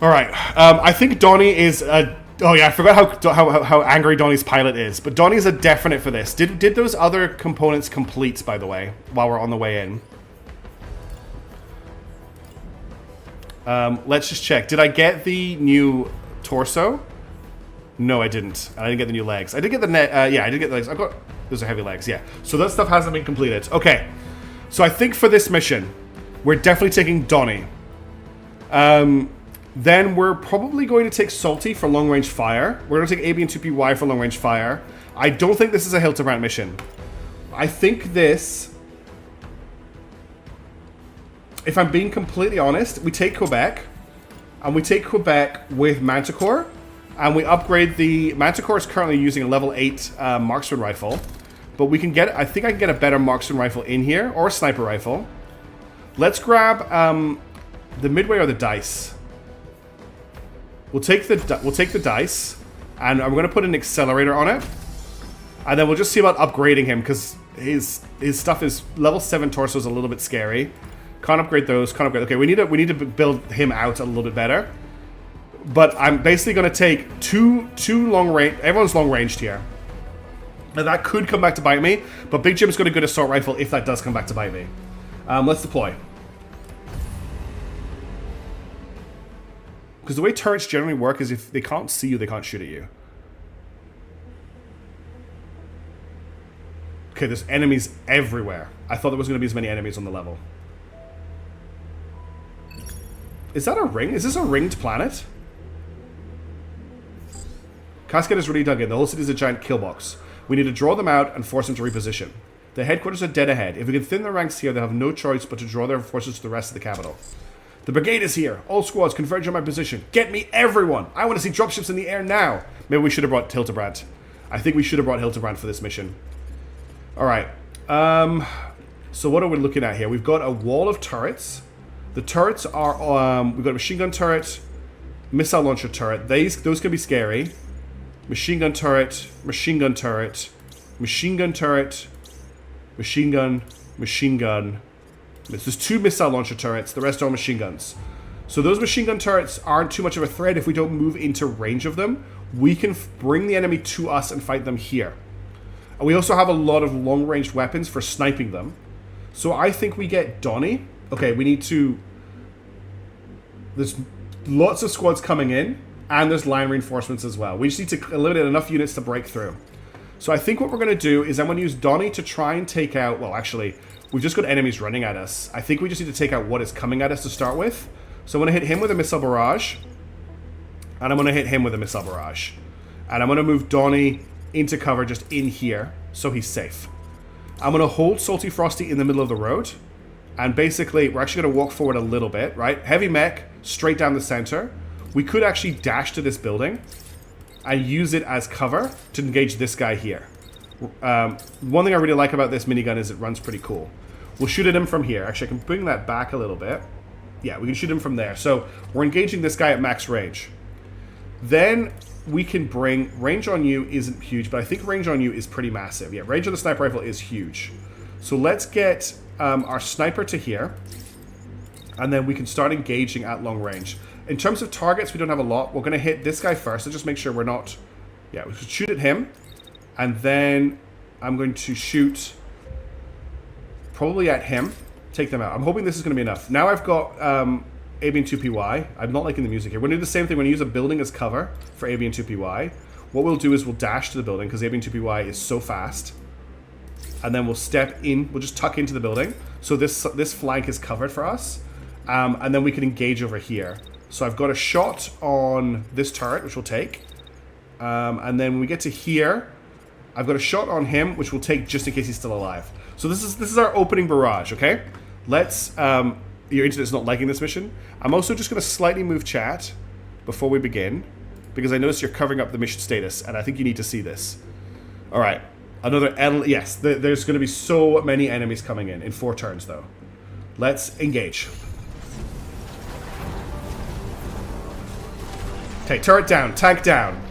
Alright, I think Donnie is a... Oh yeah, I forgot how angry Donnie's pilot is. But Donnie's a definite for this. Did those other components complete, by the way, while we're on the way in? Let's just check. Did I get the new torso? No, I didn't. I didn't get the new legs. I did get the net. Yeah, I did get the legs. I've got... Those are heavy legs, yeah. So that stuff hasn't been completed. Okay. So I think for this mission, we're definitely taking Donnie. Then we're probably going to take Salty for long-range fire. We're going to take AB and 2PY for long-range fire. I don't think this is a Hildebrand mission. I think this... If I'm being completely honest, we take Quebec, and we take Quebec with Manticore, and we upgrade the... Manticore is currently using a level 8 marksman rifle, but we can get... I think I can get a better marksman rifle in here, or a sniper rifle. Let's grab the Midway or the Dice. We'll take the Dice, and I'm going to put an accelerator on it, and then we'll just see about upgrading him, because his stuff is... Level 7 torso is a little bit scary. Can't upgrade those. Can't upgrade. Okay, we need to build him out a little bit better. But I'm basically going to take two long range. Everyone's long ranged here. Now that could come back to bite me. But Big Jim's got a good assault rifle if that does come back to bite me. Let's deploy. Because the way turrets generally work is if they can't see you, they can't shoot at you. Okay, there's enemies everywhere. I thought there was going to be as many enemies on the level. Is that a ring? Is this a ringed planet? Cascade is really dug in. The whole city is a giant kill box. We need to draw them out and force them to reposition. The headquarters are dead ahead. If we can thin the ranks here, they'll have no choice but to draw their forces to the rest of the capital. The Brigade is here. All squads converge on my position. Get me everyone. I want to see dropships in the air now. Maybe we should have brought Hildebrand. I think we should have brought Hildebrand for this mission. Alright. So what are we looking at here? We've got a wall of turrets. The turrets are, we've got a machine gun turret, missile launcher turret. Those can be scary. Machine gun turret, machine gun turret, machine gun turret, machine gun, machine gun. There's 2 missile launcher turrets. The rest are all machine guns. So those machine gun turrets aren't too much of a threat if we don't move into range of them. We can bring the enemy to us and fight them here. And we also have a lot of long-ranged weapons for sniping them. So I think we get Donnie. Okay, we need to... There's lots of squads coming in, and there's line reinforcements as well. We just need to eliminate enough units to break through. So I think what we're going to do is I'm going to use Donnie to try and take out... Well, actually, we've just got enemies running at us. I think we just need to take out what is coming at us to start with. So I'm going to hit him with a missile barrage. And I'm going to hit him with a missile barrage. And I'm going to move Donnie into cover just in here, so he's safe. I'm going to hold Salty Frosty in the middle of the road. And basically, we're actually going to walk forward a little bit, right? Heavy mech, straight down the center. We could actually dash to this building and use it as cover to engage this guy here. One thing I really like about this minigun is it runs pretty cool. We'll shoot at him from here. Actually, I can bring that back a little bit. Yeah, we can shoot him from there. So we're engaging this guy at max range. Then we can bring... Range on you isn't huge, but I think range on you is pretty massive. Yeah, range on the sniper rifle is huge. So let's get our sniper to here. And then we can start engaging at long range. In terms of targets, we don't have a lot. We're going to hit this guy first. So just make sure we're not... Yeah, we should shoot at him. And then I'm going to shoot probably at him. Take them out. I'm hoping this is going to be enough. Now I've got AB&2PY. I'm not liking the music here. We're going to do the same thing. We're going to use a building as cover for AB&2PY. What we'll do is we'll dash to the building because AB&2PY is so fast. And then we'll step in. We'll just tuck into the building. So this flank is covered for us. And then we can engage over here. So I've got a shot on this turret, which we'll take. And then when we get to here, I've got a shot on him, which we'll take just in case he's still alive. So this is our opening barrage, okay? Let's... your internet's not liking this mission. I'm also just going to slightly move chat before we begin, because I notice you're covering up the mission status, and I think you need to see this. All right. Another... Yes, there's going to be so many enemies coming in 4 turns, though. Let's engage. Okay, turret down. Tank down.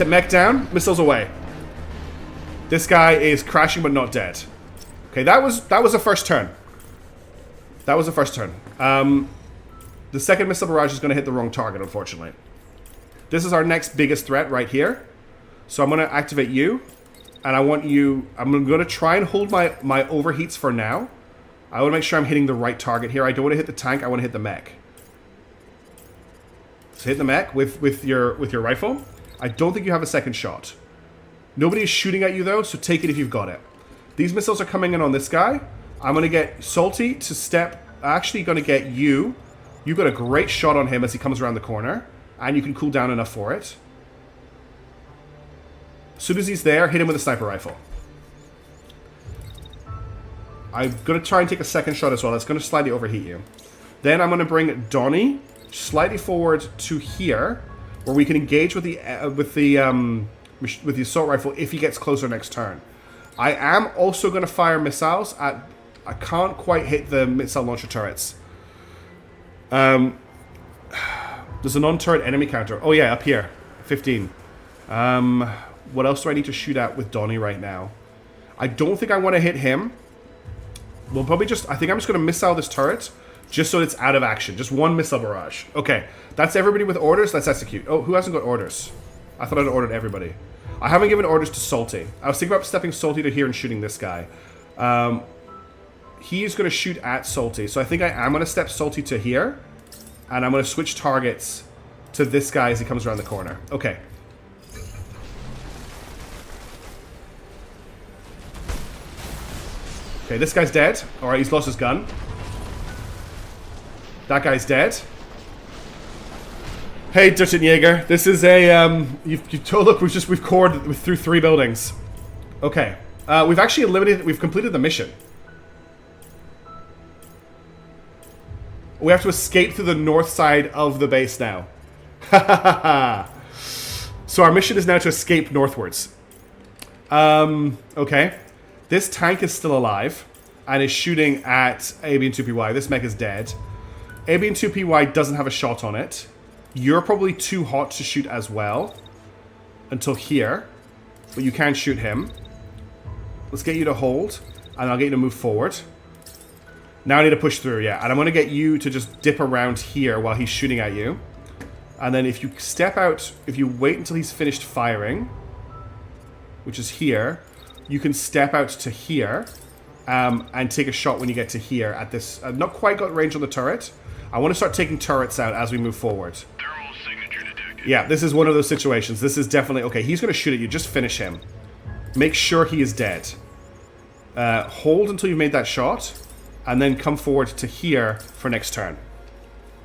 Mech down. Missiles away. This guy is crashing but not dead. Okay, that was a first turn. That was the first turn. The second missile barrage is going to hit the wrong target, unfortunately. This is our next biggest threat right here. So I'm going to activate you. And I want you... I'm going to try and hold my overheats for now. I want to make sure I'm hitting the right target here. I don't want to hit the tank. I want to hit the mech. So hit the mech with your rifle. I don't think you have a second shot. Nobody is shooting at you, though, so take it if you've got it. These missiles are coming in on this guy. I'm going to get Salty to step... Actually going to get you. You've got a great shot on him as he comes around the corner. And you can cool down enough for it. As soon as he's there, hit him with a sniper rifle. I'm going to try and take a second shot as well. That's going to slightly overheat you. Then I'm going to bring Donnie slightly forward to here, where we can engage with the assault rifle if he gets closer next turn. I am also going to fire missiles at... I can't quite hit the missile launcher turrets. There's a non-turret enemy counter. Oh yeah, up here. 15. What else do I need to shoot at with Donnie right now? I don't think I want to hit him. We'll probably just... I think I'm just going to missile this turret just so it's out of action. Just one missile barrage. Okay, that's everybody with orders. Let's execute. Oh, who hasn't got orders? I thought I'd ordered everybody. I haven't given orders to Salty. I was thinking about stepping Salty to here and shooting this guy. He's going to shoot at Salty. So I think I am going to step Salty to here. And I'm going to switch targets to this guy as he comes around the corner. Okay. Okay, this guy's dead. Alright, he's lost his gun. That guy's dead. Hey, Dirtin Jaeger. This is a, look, we've cored through 3 buildings. Okay. We've actually eliminated, we've completed the mission. We have to escape through the north side of the base now. So our mission is now to escape northwards. Okay. This tank is still alive and is shooting at AB&2PY. This mech is dead. AB&2PY doesn't have a shot on it. You're probably too hot to shoot as well. Until here. but you can shoot him. Let's get you to hold, and I'll get you to move forward. Now I need to push through, yeah. And I'm going to get you to just dip around here while he's shooting at you. And then if you step out, if you wait until he's finished firing, which is here, you can step out to here and take a shot when you get to here at this. Not quite got range on the turret. I want to start taking turrets out as we move forward. Thermal signature detected. Yeah, this is one of those situations. This is definitely... Okay, he's going to shoot at you. Just finish him. Make sure he is dead. Hold until you've made that shot, and then come forward to here for next turn.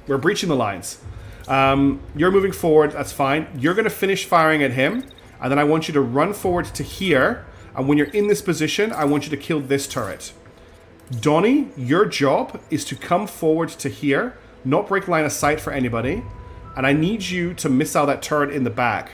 We're breaching the lines. You're moving forward, that's fine. You're going to finish firing at him, and then I want you to run forward to here, and when you're in this position, I want you to kill this turret. Donnie, your job is to come forward to here, not break line of sight for anybody, and I need you to missile that turret in the back.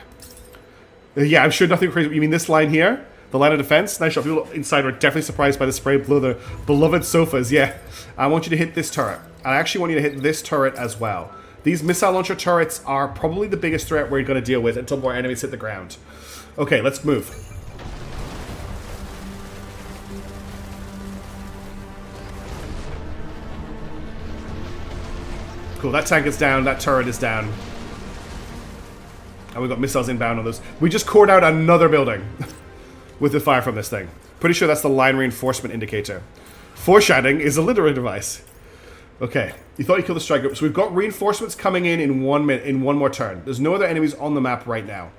Yeah, I'm sure nothing crazy. You mean this line here? The line of defense? Nice shot. People inside are definitely surprised by the spray below the beloved sofas. Yeah. I want you to hit this turret. I actually want you to hit this turret as well. These missile launcher turrets are probably the biggest threat we're going to deal with until more enemies hit the ground. Okay, let's move. Cool, that tank is down, that turret is down. And we've got missiles inbound on those. We just cored out another building with the fire from this thing. Pretty sure that's the line reinforcement indicator. Foreshadowing is a literary device. Okay, you thought you killed the strike group. So we've got reinforcements coming in one minute, in one more turn. There's no other enemies on the map right now.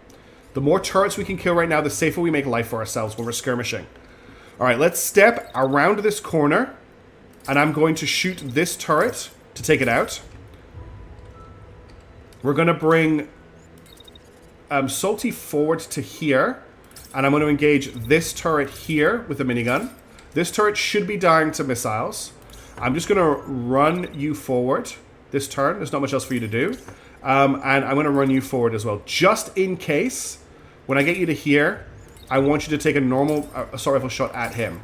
The more turrets we can kill right now, the safer we make life for ourselves when we're skirmishing. Alright, let's step around this corner, and I'm going to shoot this turret to take it out. We're going to bring Salty forward to here, and I'm going to engage this turret here with a minigun. This turret should be dying to missiles. I'm just going to run you forward this turn. There's not much else for you to do. And I'm going to run you forward as well. Just in case, when I get you to here, I want you to take a normal assault rifle shot at him.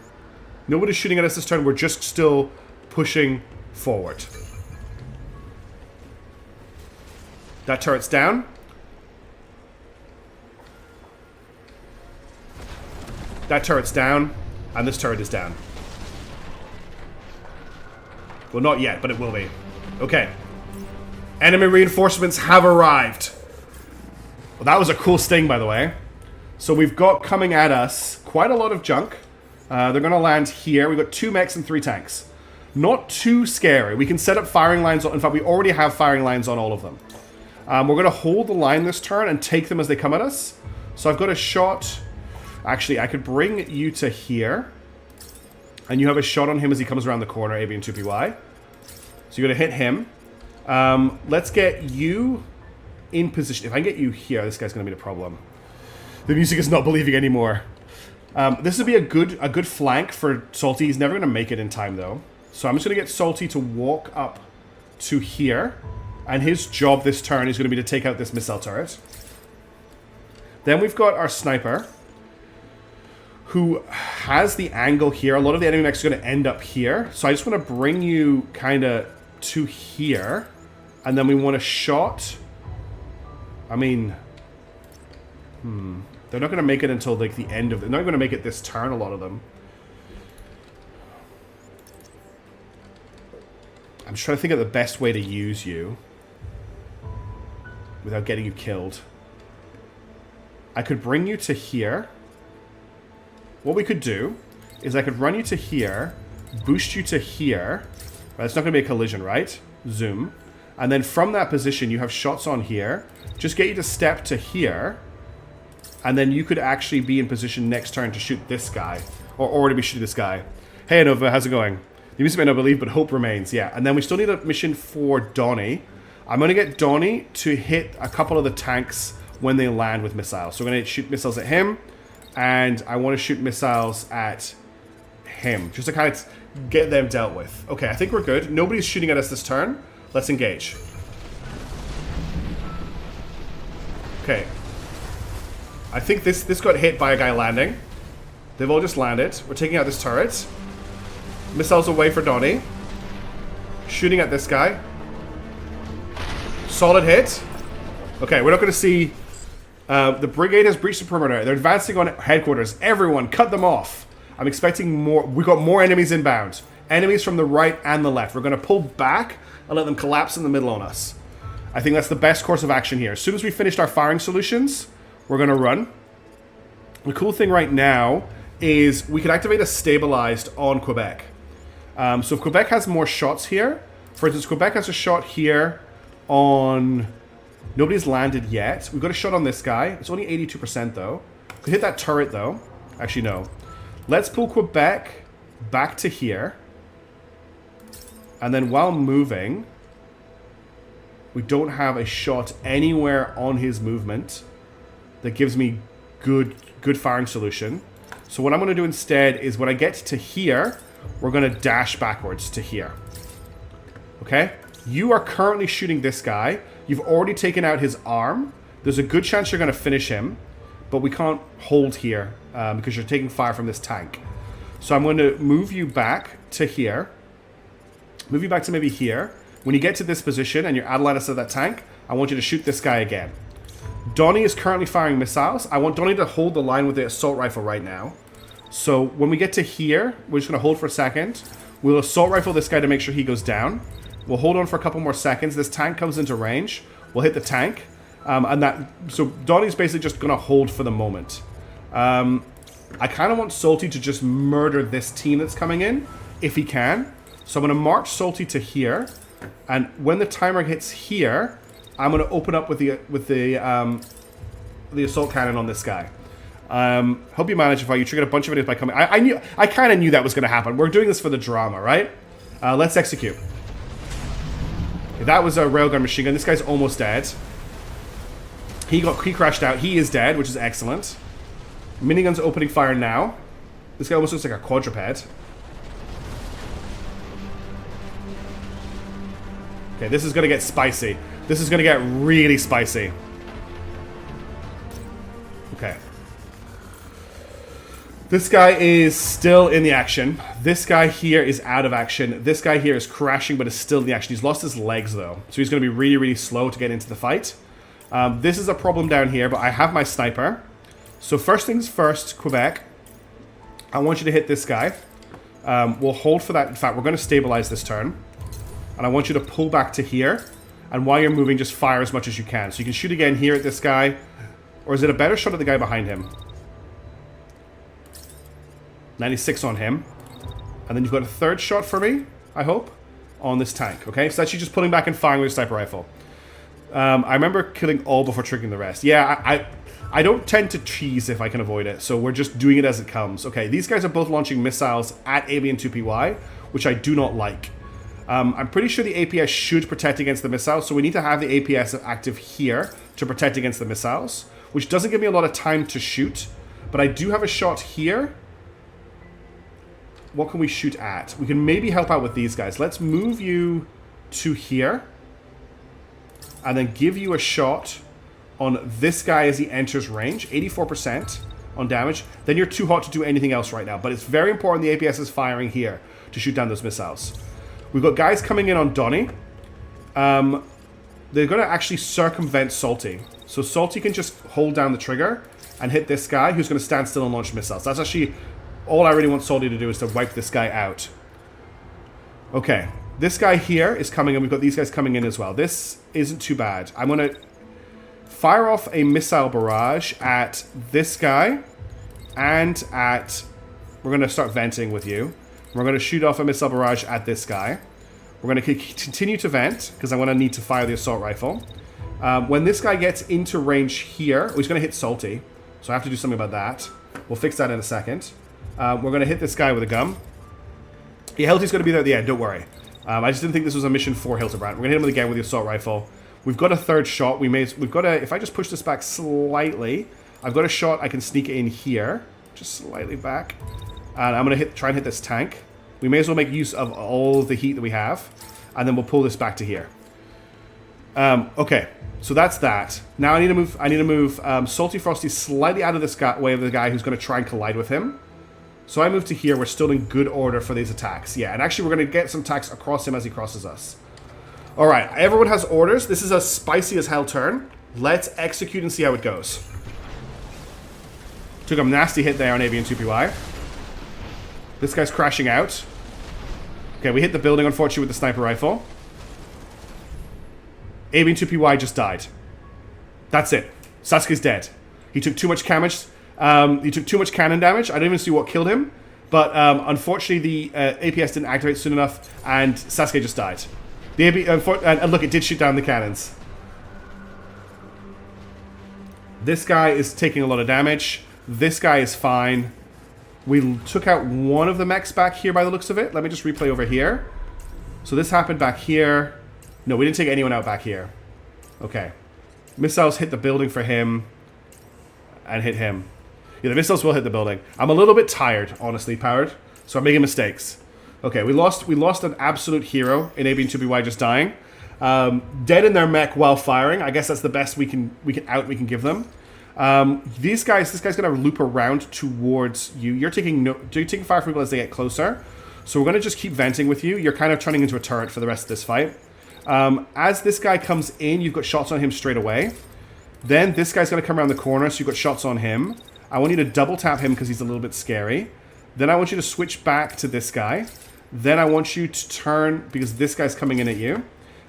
Nobody's shooting at us this turn. We're just still pushing forward. That turret's down. That turret's down. And this turret is down. Well, not yet, but it will be. Okay. Enemy reinforcements have arrived. Well, that was a cool sting, by the way. So we've got coming at us quite a lot of junk. They're going to land here. We've got 2 mechs and 3 tanks. Not too scary. We can set up firing lines. In fact, we already have firing lines on all of them. We're going to hold the line this turn and take them as they come at us. So I've got a shot. Actually, I could bring you to here. And you have a shot on him as he comes around the corner, AB and 2PY. So you're going to hit him. Let's get you in position. If I can get you here, this guy's going to be a problem. The music is not believing anymore. This would be a good flank for Salty. He's never going to make it in time, though. So I'm just going to get Salty to walk up to here. And his job this turn is going to be to take out this missile turret. Then we've got our sniper, who has the angle here. A lot of the enemy mechs are going to end up here. So I just want to bring you kind of to here. And then we want a shot. I mean... They're not going to make it until like the end of... They're not going to make it this turn, a lot of them. I'm just trying to think of the best way to use you without getting you killed. I could bring you to here. What we could do is I could run you to here, boost you to here. Right, it's not going to be a collision, right? Zoom. And then from that position, you have shots on here. Just get you to step to here. And then you could actually be in position next turn to shoot this guy. Or already be shooting this guy. Hey, Nova, how's it going? The music may not believe, but hope remains. Yeah, and then we still need a mission for Donnie. I'm going to get Donnie to hit a couple of the tanks when they land with missiles. So we're going to shoot missiles at him. And I want to shoot missiles at him. Just to kind of get them dealt with. Okay, I think we're good. Nobody's shooting at us this turn. Let's engage. Okay. I think this got hit by a guy landing. They've all just landed. We're taking out this turret. Missiles away for Donnie. Shooting at this guy. Solid hit. Okay, we're not going to see The Brigade has breached the perimeter. They're advancing on headquarters. Everyone, cut them off. I'm expecting more. We've got more enemies inbound. Enemies from the right and the left. We're going to pull back and let them collapse in the middle on us. I think that's the best course of action here. As soon as we finished our firing solutions, we're going to run. The cool thing right now is we can activate a stabilized on Quebec. So if Quebec has more shots here, for instance, Quebec has a shot here on... Nobody's landed yet. We've got a shot on this guy. It's only 82% though. Could hit that turret though. Actually, no. Let's pull Quebec back to here. And then while moving, we don't have a shot anywhere on his movement that gives me good firing solution. So what I'm going to do instead is when I get to here, we're going to dash backwards to here. Okay? You are currently shooting this guy. You've already taken out his arm. There's a good chance you're going to finish him, but we can't hold here because you're taking fire from this tank. So I'm going to move you back to here. Move you back to maybe here. When you get to this position and you're at line of that tank, I want you to shoot this guy again. Donnie is currently firing missiles. I want Donnie to hold the line with the assault rifle right now. So when we get to here, we're just going to hold for a second. We'll assault rifle this guy to make sure he goes down. We'll hold on for a couple more seconds. This tank comes into range. We'll hit the tank. So Donnie's basically just going to hold for the moment. I kind of want Salty to just murder this team that's coming in, if he can. So I'm going to march Salty to here. And when the timer hits here, I'm going to open up with the assault cannon on this guy. Hope you manage if you triggered a bunch of enemies by coming. I kind of knew that was going to happen. We're doing this for the drama, right? Let's execute. That was a railgun machine gun. This guy's almost dead. He crashed out. He is dead, which is excellent. Miniguns are opening fire now. This guy almost looks like a quadruped. Okay, this is going to get spicy. This is going to get really spicy. Okay. This guy is still in the action. This guy here is out of action. This guy here is crashing, but is still in the action. He's lost his legs, though. So he's going to be really, really slow to get into the fight. This is a problem down here, but I have my sniper. So first things first, Quebec. I want you to hit this guy. We'll hold for that. In fact, we're going to stabilize this turn. And I want you to pull back to here. And while you're moving, just fire as much as you can. So you can shoot again here at this guy. Or is it a better shot at the guy behind him? 96 on him. And then you've got a third shot for me, I hope, on this tank. Okay, so that's you just pulling back and firing with a sniper rifle. I remember killing all before triggering the rest. Yeah, I don't tend to cheese if I can avoid it, so we're just doing it as it comes. Okay, these guys are both launching missiles at Alien 2PY, which I do not like. I'm pretty sure the APS should protect against the missiles, so we need to have the APS active here to protect against the missiles, which doesn't give me a lot of time to shoot, but I do have a shot here. What can we shoot at? We can maybe help out with these guys. Let's move you to here. And then give you a shot on this guy as he enters range. 84% on damage. Then you're too hot to do anything else right now. But it's very important the APS is firing here to shoot down those missiles. We've got guys coming in on Donnie. They're going to actually circumvent Salty. So Salty can just hold down the trigger and hit this guy who's going to stand still and launch missiles. That's actually all I really want Salty to do is to wipe this guy out. Okay. This guy here is coming, and we've got these guys coming in as well. This isn't too bad. I'm going to fire off a missile barrage at this guy and at... We're going to start venting with you. We're going to shoot off a missile barrage at this guy. We're going to continue to vent, because I'm going to need to fire the assault rifle. When this guy gets into range here... he's going to hit Salty, so I have to do something about that. We'll fix that in a second. We're going to hit this guy with a gun. Yeah, Hilty's going to be there at the end, don't worry. I just didn't think this was a mission for Hildebrand. We're going to hit him again with the assault rifle. We've got a third shot. We've got a... If I just push this back slightly, I've got a shot I can sneak in here. Just slightly back. And I'm going to try and hit this tank. We may as well make use of all the heat that we have. And then we'll pull this back to here. Okay. So that's that. Now I need to move Salty Frosty slightly out of this way of the guy who's going to try and collide with him. So I move to here. We're still in good order for these attacks. Yeah, and actually we're going to get some attacks across him as he crosses us. Alright, everyone has orders. This is a spicy as hell turn. Let's execute and see how it goes. Took a nasty hit there on avian 2PY. This guy's crashing out. Okay, we hit the building, unfortunately, with the sniper rifle. avian 2PY just died. That's it. Sasuke's dead. He took too much damage. He took too much cannon damage. I don't even see what killed him. But unfortunately, the APS didn't activate soon enough, and Sasuke just died. The and look, it did shoot down the cannons. This guy is taking a lot of damage. This guy is fine. We took out one of the mechs back here by the looks of it. Let me just replay over here. So this happened back here. No, we didn't take anyone out back here. Okay. Missiles hit the building for him. And hit him. Yeah, the missiles will hit the building. I'm a little bit tired, honestly, Powered. So I'm making mistakes. Okay, we lost an absolute hero in avian 2PY just dying. Dead in their mech while firing. I guess that's the best we can give them. This guy's gonna loop around towards you. You're taking fire from people as they get closer. So we're gonna just keep venting with you. You're kind of turning into a turret for the rest of this fight. As this guy comes in, you've got shots on him straight away. Then this guy's gonna come around the corner, so you've got shots on him. I want you to double tap him because he's a little bit scary. Then I want you to switch back to this guy. Then I want you to turn because this guy's coming in at you.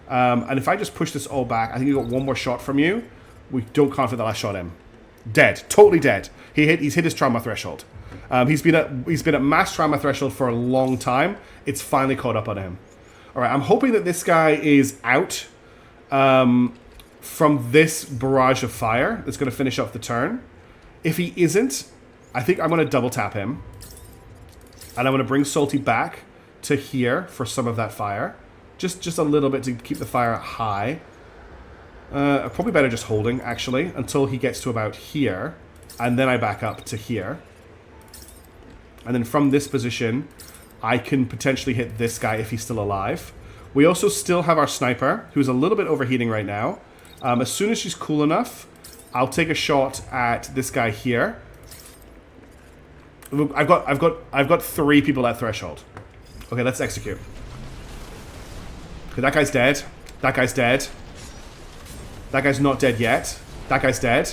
And if I just push this all back, I think you got one more shot from you. We don't count for the last shot him. Dead. Totally dead. He's hit his trauma threshold. He's been at mass trauma threshold for a long time. It's finally caught up on him. Alright, I'm hoping that this guy is out from this barrage of fire that's going to finish off the turn. If he isn't, I think I'm going to double tap him. And I'm going to bring Salty back to here for some of that fire. Just a little bit to keep the fire high. Probably better just holding, actually, until he gets to about here. And then I back up to here. And then from this position, I can potentially hit this guy if he's still alive. We also still have our sniper, who's a little bit overheating right now. As soon as she's cool enough, I'll take a shot at this guy here. I've got 3 people at threshold. Okay, let's execute. Okay, that guy's dead. That guy's dead. That guy's not dead yet. That guy's dead.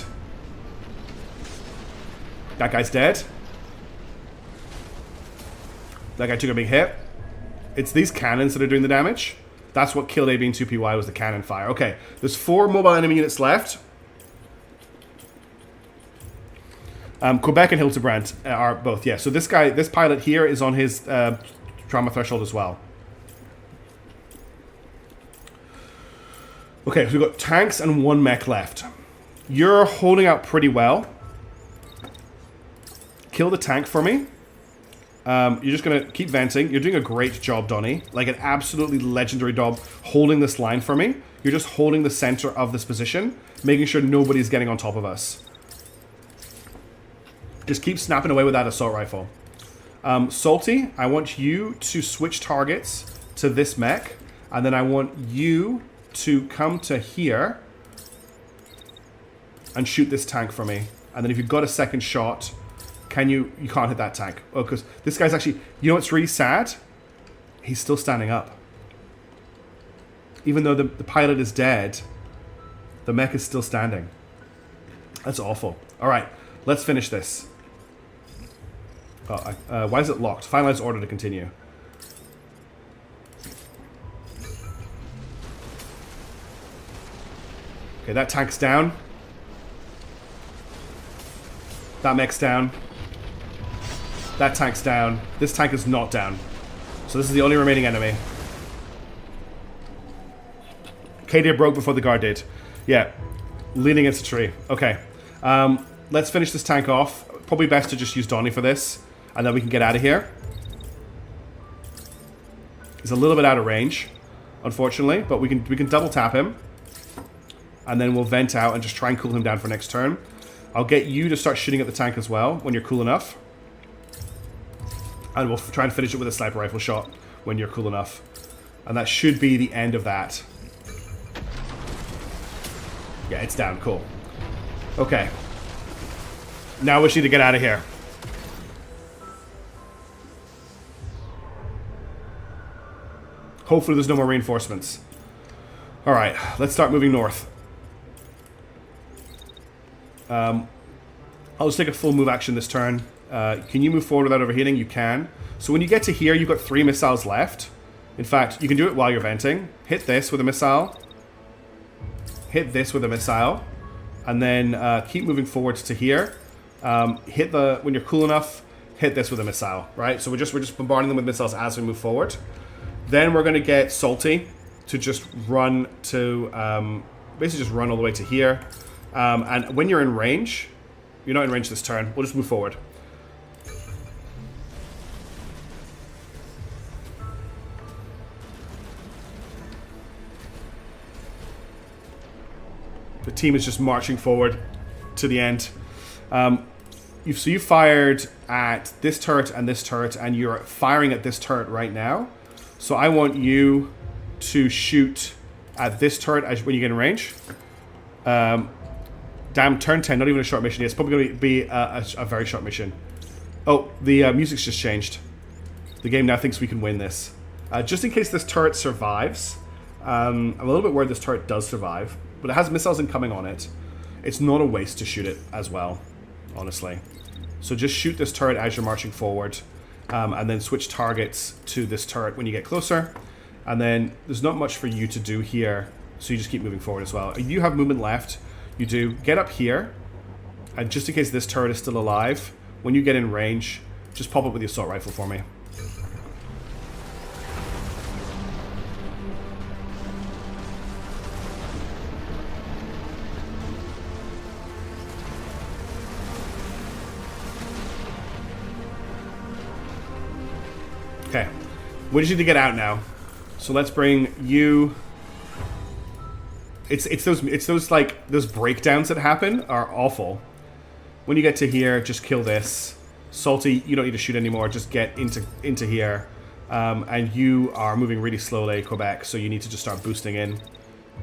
That guy's dead. That guy took a big hit. It's these cannons that are doing the damage. That's what killed avian 2PY was the cannon fire. Okay, there's 4 mobile enemy units left. Quebec and Hildebrand are both, yeah. So this pilot here is on his trauma threshold as well. Okay, so we've got tanks and 1 mech left. You're holding out pretty well. Kill the tank for me. You're just going to keep venting. You're doing a great job, Donnie. Like an absolutely legendary job holding this line for me. You're just holding the center of this position, making sure nobody's getting on top of us. Just keep snapping away with that assault rifle. Salty, I want you to switch targets to this mech. And then I want you to come to here and shoot this tank for me. And then if you've got a second shot, you can't hit that tank. Oh, because this guy's actually, you know what's really sad? He's still standing up. Even though the pilot is dead, the mech is still standing. That's awful. All right, let's finish this. Oh, why is it locked? Finalize order to continue. Okay, that tank's down. That mech's down. That tank's down. This tank is not down. So this is the only remaining enemy. Kadir broke before the guard did. Yeah. Leaning against a tree. Okay. Let's finish this tank off. Probably best to just use Donnie for this. And then we can get out of here. He's a little bit out of range, unfortunately. But we can double tap him. And then we'll vent out and just try and cool him down for next turn. I'll get you to start shooting at the tank as well when you're cool enough. And we'll try and finish it with a sniper rifle shot when you're cool enough. And that should be the end of that. Yeah, it's down. Cool. Okay. Now we just need to get out of here. Hopefully there's no more reinforcements. Alright, let's start moving north. I'll just take a full move action this turn. Can you move forward without overheating? You can. So when you get to here, you've got 3 missiles left. In fact, you can do it while you're venting. Hit this with a missile. Hit this with a missile. And then keep moving forward to here. Hit the, when you're cool enough, hit this with a missile, right? So we're just bombarding them with missiles as we move forward. Then we're going to get Salty to just run to, basically just run all the way to here. And when you're in range, you're not in range this turn, we'll just move forward. The team is just marching forward to the end. So you fired at this turret, and you're firing at this turret right now. So I want you to shoot at this turret when you get in range. Damn, turn 10, not even a short mission. It's probably going to be a very short mission. Oh, the music's just changed. The game now thinks we can win this. Just in case this turret survives. I'm a little bit worried this turret does survive. But it has missiles incoming on it. It's not a waste to shoot it as well, honestly. So just shoot this turret as you're marching forward. And then switch targets to this turret when you get closer. And then there's not much for you to do here. So you just keep moving forward as well. You have movement left. You do. Get up here. And just in case this turret is still alive, when you get in range, just pop up with the assault rifle for me. Okay, we just need to get out now. So let's bring you. It's those like those breakdowns that happen are awful. When you get to here, just kill this. Salty, you don't need to shoot anymore. Just get into here, and you are moving really slowly, Quebec. So you need to just start boosting in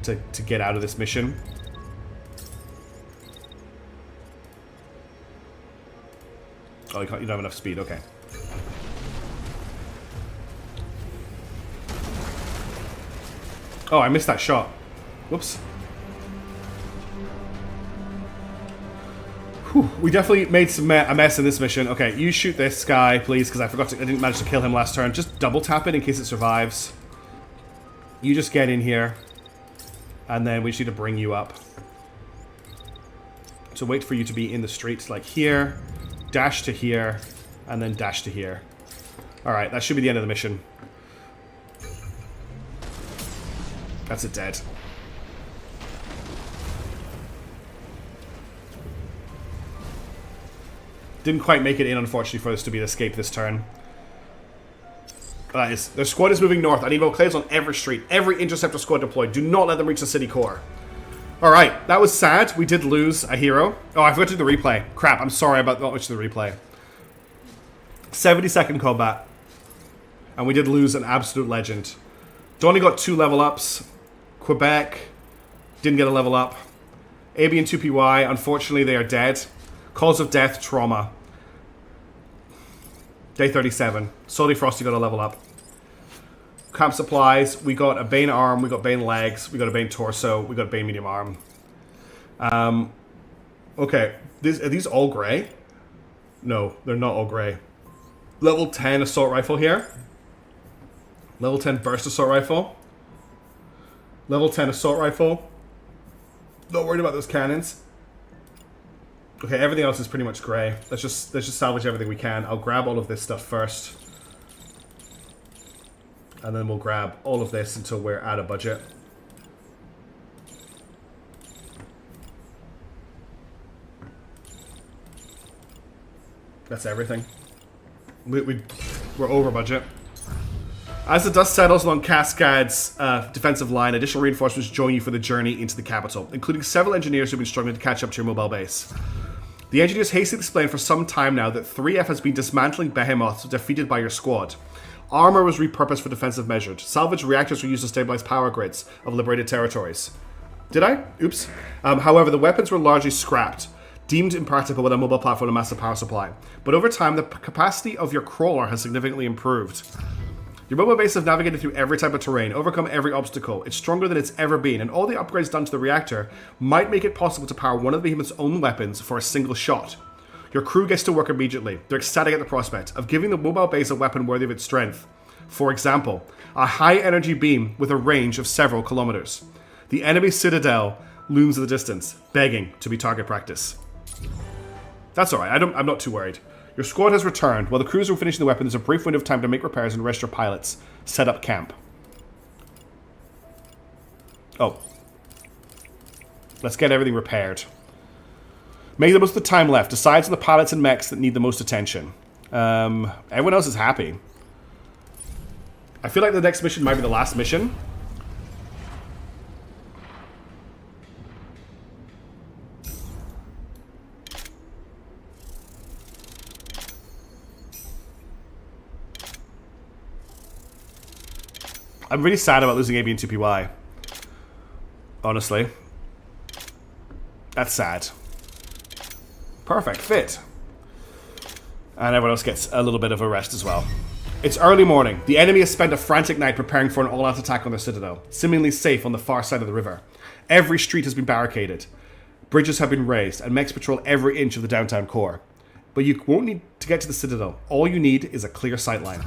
to get out of this mission. Oh, you don't have enough speed. Okay. Oh, I missed that shot. Whoops. Whew, we definitely made a mess in this mission. Okay, you shoot this guy, please, because I didn't manage to kill him last turn. Just double tap it in case it survives. You just get in here. And then we just need to bring you up. So wait for you to be in the streets like here. Dash to here. And then dash to here. Alright, that should be the end of the mission. That's it dead. Didn't quite make it in, unfortunately, for this to be an escape this turn. Their squad is moving north. I need Volclaves on every street. Every interceptor squad deployed. Do not let them reach the city core. Alright, that was sad. We did lose a hero. Oh, I forgot to do the replay. Crap, I'm sorry about not much of the replay. 70-second combat. And we did lose an absolute legend. Donnie got 2 level ups. Quebec didn't get a level up. AB and 2PY, unfortunately, they are dead. Cause of death, trauma. Day 37. Salty Frosty got a level up. Camp supplies, we got a Bane arm, we got Bane legs, we got a Bane torso, we got Bane medium arm. Okay, are these all grey? No, they're not all grey. Level 10 assault rifle here. Level 10 burst assault rifle. Level 10 assault rifle. Not worried about those cannons. Okay, everything else is pretty much grey. Let's just salvage everything we can. I'll grab all of this stuff first. And then we'll grab all of this until we're out of budget. That's everything. We're over budget. As the dust settles along Cascade's defensive line, additional reinforcements join you for the journey into the capital, including several engineers who've been struggling to catch up to your mobile base. The engineers hastily explain for some time now that 3F has been dismantling behemoths defeated by your squad. Armor was repurposed for defensive measures. Salvaged reactors were used to stabilize power grids of liberated territories. Did I? Oops. However, the weapons were largely scrapped, deemed impractical with a mobile platform and massive power supply. But over time, the capacity of your crawler has significantly improved. Your mobile base has navigated through every type of terrain, overcome every obstacle. It's stronger than it's ever been, and all the upgrades done to the reactor might make it possible to power one of the behemoth's own weapons for a single shot. Your crew gets to work immediately. They're ecstatic at the prospect of giving the mobile base a weapon worthy of its strength. For example, a high-energy beam with a range of several kilometers. The enemy citadel looms in the distance, begging to be target practice. That's alright, I'm not too worried. Your squad has returned. While the crews are finishing the weapon, there's a brief window of time to make repairs and rest your pilots. Set up camp. Oh. Let's get everything repaired. Make the most of the time left. Decide on the pilots and mechs that need the most attention. Everyone else is happy. I feel like the next mission might be the last mission. I'm really sad about losing AB and 2PY. Honestly. That's sad. Perfect. Fit. And everyone else gets a little bit of a rest as well. It's early morning. The enemy has spent a frantic night preparing for an all-out attack on their citadel, seemingly safe on the far side of the river. Every street has been barricaded. Bridges have been raised, and mechs patrol every inch of the downtown core. But you won't need to get to the citadel. All you need is a clear sightline.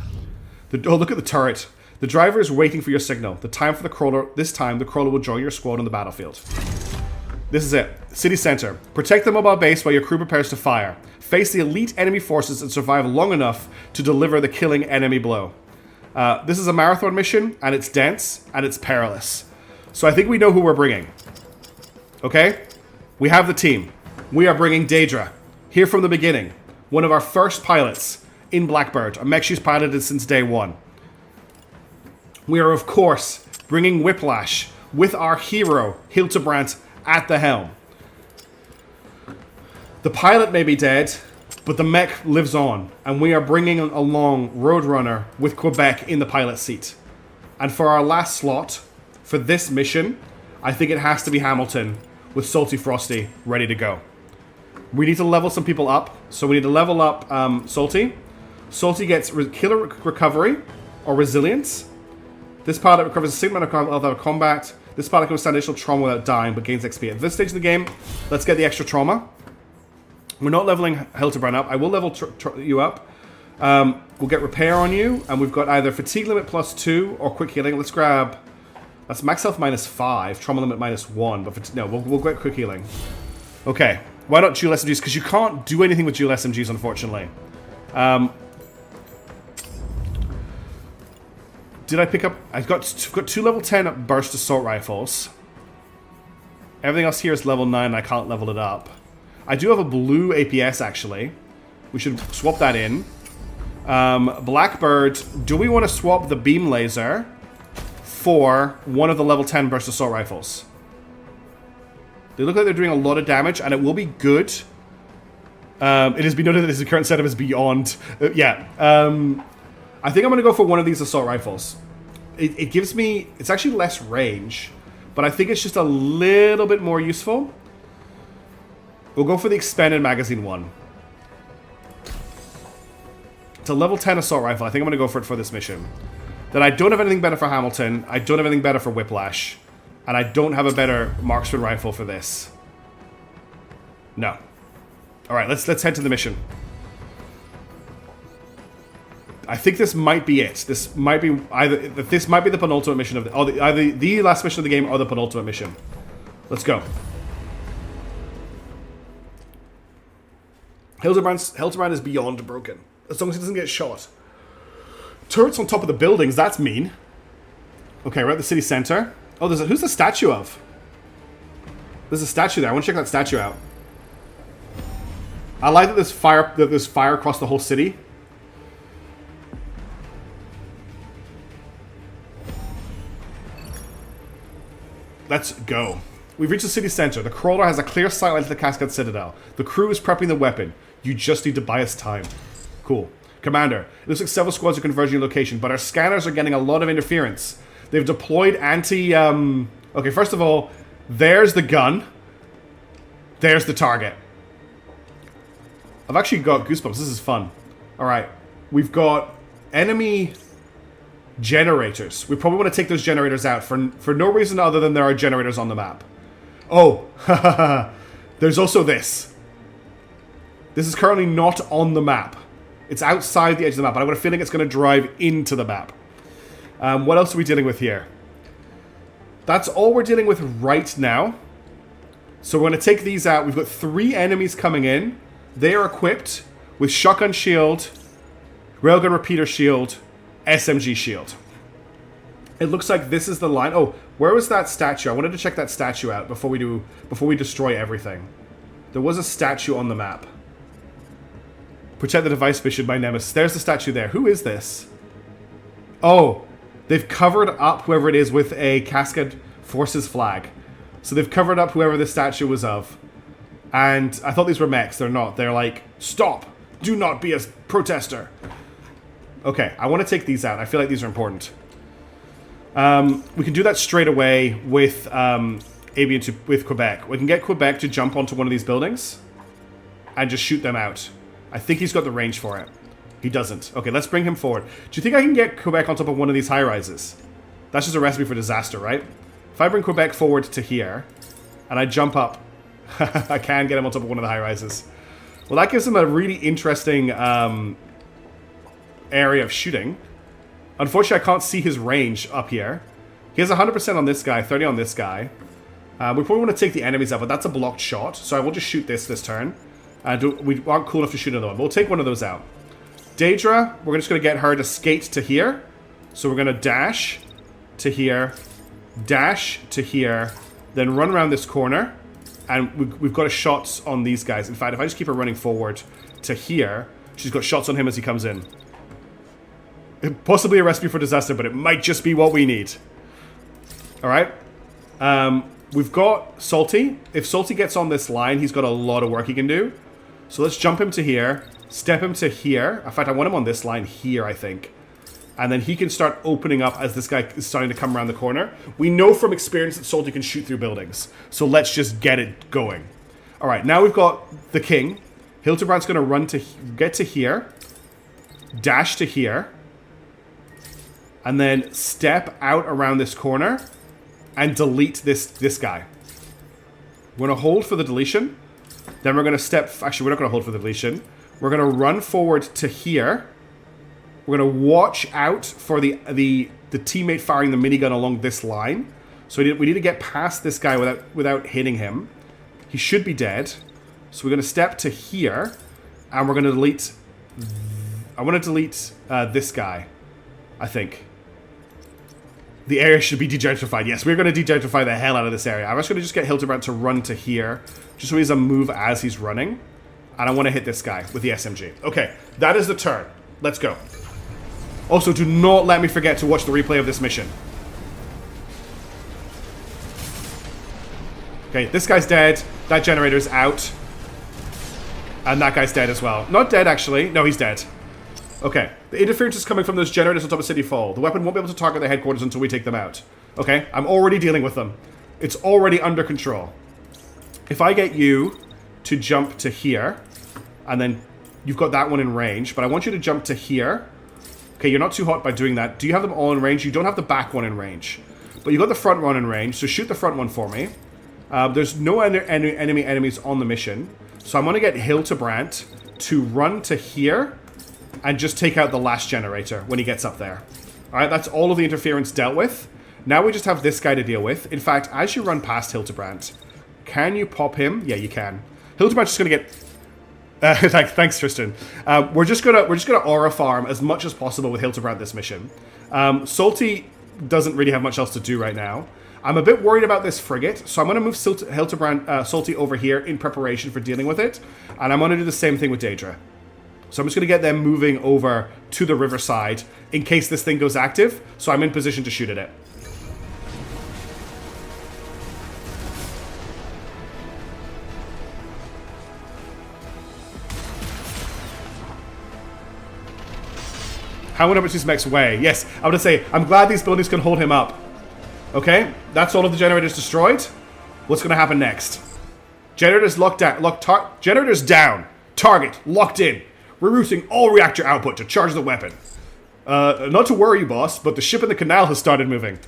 Oh, look at the turret. The driver is waiting for your signal. This time, the crawler will join your squad on the battlefield. This is it. City center. Protect the mobile base while your crew prepares to fire. Face the elite enemy forces and survive long enough to deliver the killing enemy blow. This is a marathon mission, and it's dense, and it's perilous. So I think we know who we're bringing. Okay? We have the team. We are bringing Daedra. Here from the beginning. One of our first pilots in Blackbird. A mech she's piloted since day one. We are, of course, bringing Whiplash with our hero, Hildebrand, at the helm. The pilot may be dead, but the mech lives on, and we are bringing along Roadrunner with Quebec in the pilot seat. And for our last slot, for this mission, I think it has to be Hamilton with Salty Frosty ready to go. We need to level some people up, so we need to level up Salty. Salty gets killer recovery or resilience. This pilot recovers a sigma amount of combat. This pilot can withstand additional trauma without dying, but gains XP. At this stage of the game, let's get the extra trauma. We're not leveling Hildebrand up. I will level you up. We'll get repair on you, and we've got either fatigue limit +2 or quick healing. Let's grab. That's max health -5, trauma limit -1. But no, we'll get quick healing. Okay, why not dual SMGs? Because you can't do anything with dual SMGs, unfortunately. Did I pick up... I've got 2 level 10 burst assault rifles. Everything else here is level 9 and I can't level it up. I do have a blue APS, actually. We should swap that in. Blackbird, do we want to swap the beam laser for one of the level 10 burst assault rifles? They look like they're doing a lot of damage, and it will be good. It has been noted that this current setup is beyond... I think I'm going to go for one of these assault rifles. It gives me... It's actually less range, but I think it's just a little bit more useful. We'll go for the expanded magazine one. It's a level 10 assault rifle. I think I'm going to go for it for this mission. Then I don't have anything better for Hamilton. I don't have anything better for Whiplash. And I don't have a better marksman rifle for this. No. Alright, let's head to the mission. I think this might be it. This might be the penultimate mission of the, either the last mission of the game or the penultimate mission. Let's go. Hildebrand is beyond broken. As long as he doesn't get shot. Turrets on top of the buildings, that's mean. Okay, we're at the city center. Oh, who's the statue of? There's a statue there. I want to check that statue out. I like that there's fire across the whole city. Let's go. We've reached the city center. The crawler has a clear sight line to the Cascade Citadel. The crew is prepping the weapon. You just need to buy us time. Cool. Commander, it looks like several squads are converging your location, but our scanners are getting a lot of interference. They've deployed Okay, first of all, there's the gun. There's the target. I've actually got goosebumps. This is fun. Alright. We've got enemy generators. We probably want to take those generators out for no reason other than there are generators on the map. Oh, there's also this. This is currently not on the map. It's outside the edge of the map, but I've got a feeling it's going to drive into the map. What else are we dealing with here? That's all we're dealing with right now. So we're going to take these out. We've got 3 enemies coming in. They are equipped with shotgun shield, railgun repeater shield, SMG shield. It looks like this is the line. Oh, where was that statue? I wanted to check that statue out before we destroy everything. There was a statue on the map. Protect the device mission by Nemesis. There's the statue there. Who is this? Oh, they've covered up whoever it is with a Cascade Forces flag. So they've covered up whoever this statue was of. And I thought these were mechs. They're not. They're like, stop. Do not be a protester. Okay, I want to take these out. I feel like these are important. We can do that straight away with with Quebec. We can get Quebec to jump onto one of these buildings and just shoot them out. I think he's got the range for it. He doesn't. Okay, let's bring him forward. Do you think I can get Quebec on top of one of these high-rises? That's just a recipe for disaster, right? If I bring Quebec forward to here and I jump up, I can get him on top of one of the high-rises. Well, that gives him a really interesting area of shooting. Unfortunately, I can't see his range up here. He has 100% on this guy, 30 on this guy. We probably want to take the enemies out, but that's a blocked shot. So I will just shoot this turn. We aren't cool enough to shoot another one. We'll take one of those out. Daedra, we're just going to get her to skate to here. So we're going to dash to here, dash to here, then run around this corner. And we've got shots on these guys. In fact, if I just keep her running forward to here, she's got shots on him as he comes in. Possibly a recipe for disaster, but it might just be what we need. Alright. We've got Salty. If Salty gets on this line, he's got a lot of work he can do. So let's jump him to here, step him to here. In fact, I want him on this line here, I think. And then he can start opening up as this guy is starting to come around the corner. We know from experience that Salty can shoot through buildings. So let's just get it going. Alright, now we've got the king. Hildebrand's going to run to get to here, dash to here, and then step out around this corner and delete this guy. We're going to hold for the deletion. Then we're going to step... Actually, we're not going to hold for the deletion. We're going to run forward to here. We're going to watch out for the teammate firing the minigun along this line. So we need to get past this guy without hitting him. He should be dead. So we're going to step to here. And we're going to delete... I want to delete this guy, I think. The area should be degentrified. Yes, we're going to degentrify the hell out of this area. I'm just going to get Hildebrand to run to here, just so he has a move as he's running. And I want to hit this guy with the SMG. Okay, that is the turn. Let's go. Also, do not let me forget to watch the replay of this mission. Okay, this guy's dead. That generator's out. And that guy's dead as well. Not dead, actually. No, he's dead. Okay, the interference is coming from those generators on top of City Fall. The weapon won't be able to target their headquarters until we take them out. Okay, I'm already dealing with them. It's already under control. If I get you to jump to here, and then you've got that one in range, but I want you to jump to here. Okay, you're not too hot by doing that. Do you have them all in range? You don't have the back one in range. But you got the front one in range, so shoot the front one for me. There's no enemies on the mission. So I'm going to get Hildebrand to run to here and just take out the last generator when he gets up there. Alright, that's all of the interference dealt with. Now we just have this guy to deal with. In fact, as you run past Hildebrand, can you pop him? Yeah, you can. Hildebrand's just gonna get... thanks, Tristan. We're just gonna aura farm as much as possible with Hildebrand this mission. Salty doesn't really have much else to do right now. I'm a bit worried about this frigate, so I'm gonna move Salty over here in preparation for dealing with it. And I'm gonna do the same thing with Daedra. So I'm just going to get them moving over to the riverside in case this thing goes active, so I'm in position to shoot at it. How much these mechs weigh? Yes, I would say, I'm glad these buildings can hold him up. Okay, that's all of the generators destroyed. What's going to happen next? Generators locked down. Generators down. Target locked in. Rerouting all reactor output to charge the weapon. Not to worry, boss, but the ship in the canal has started moving.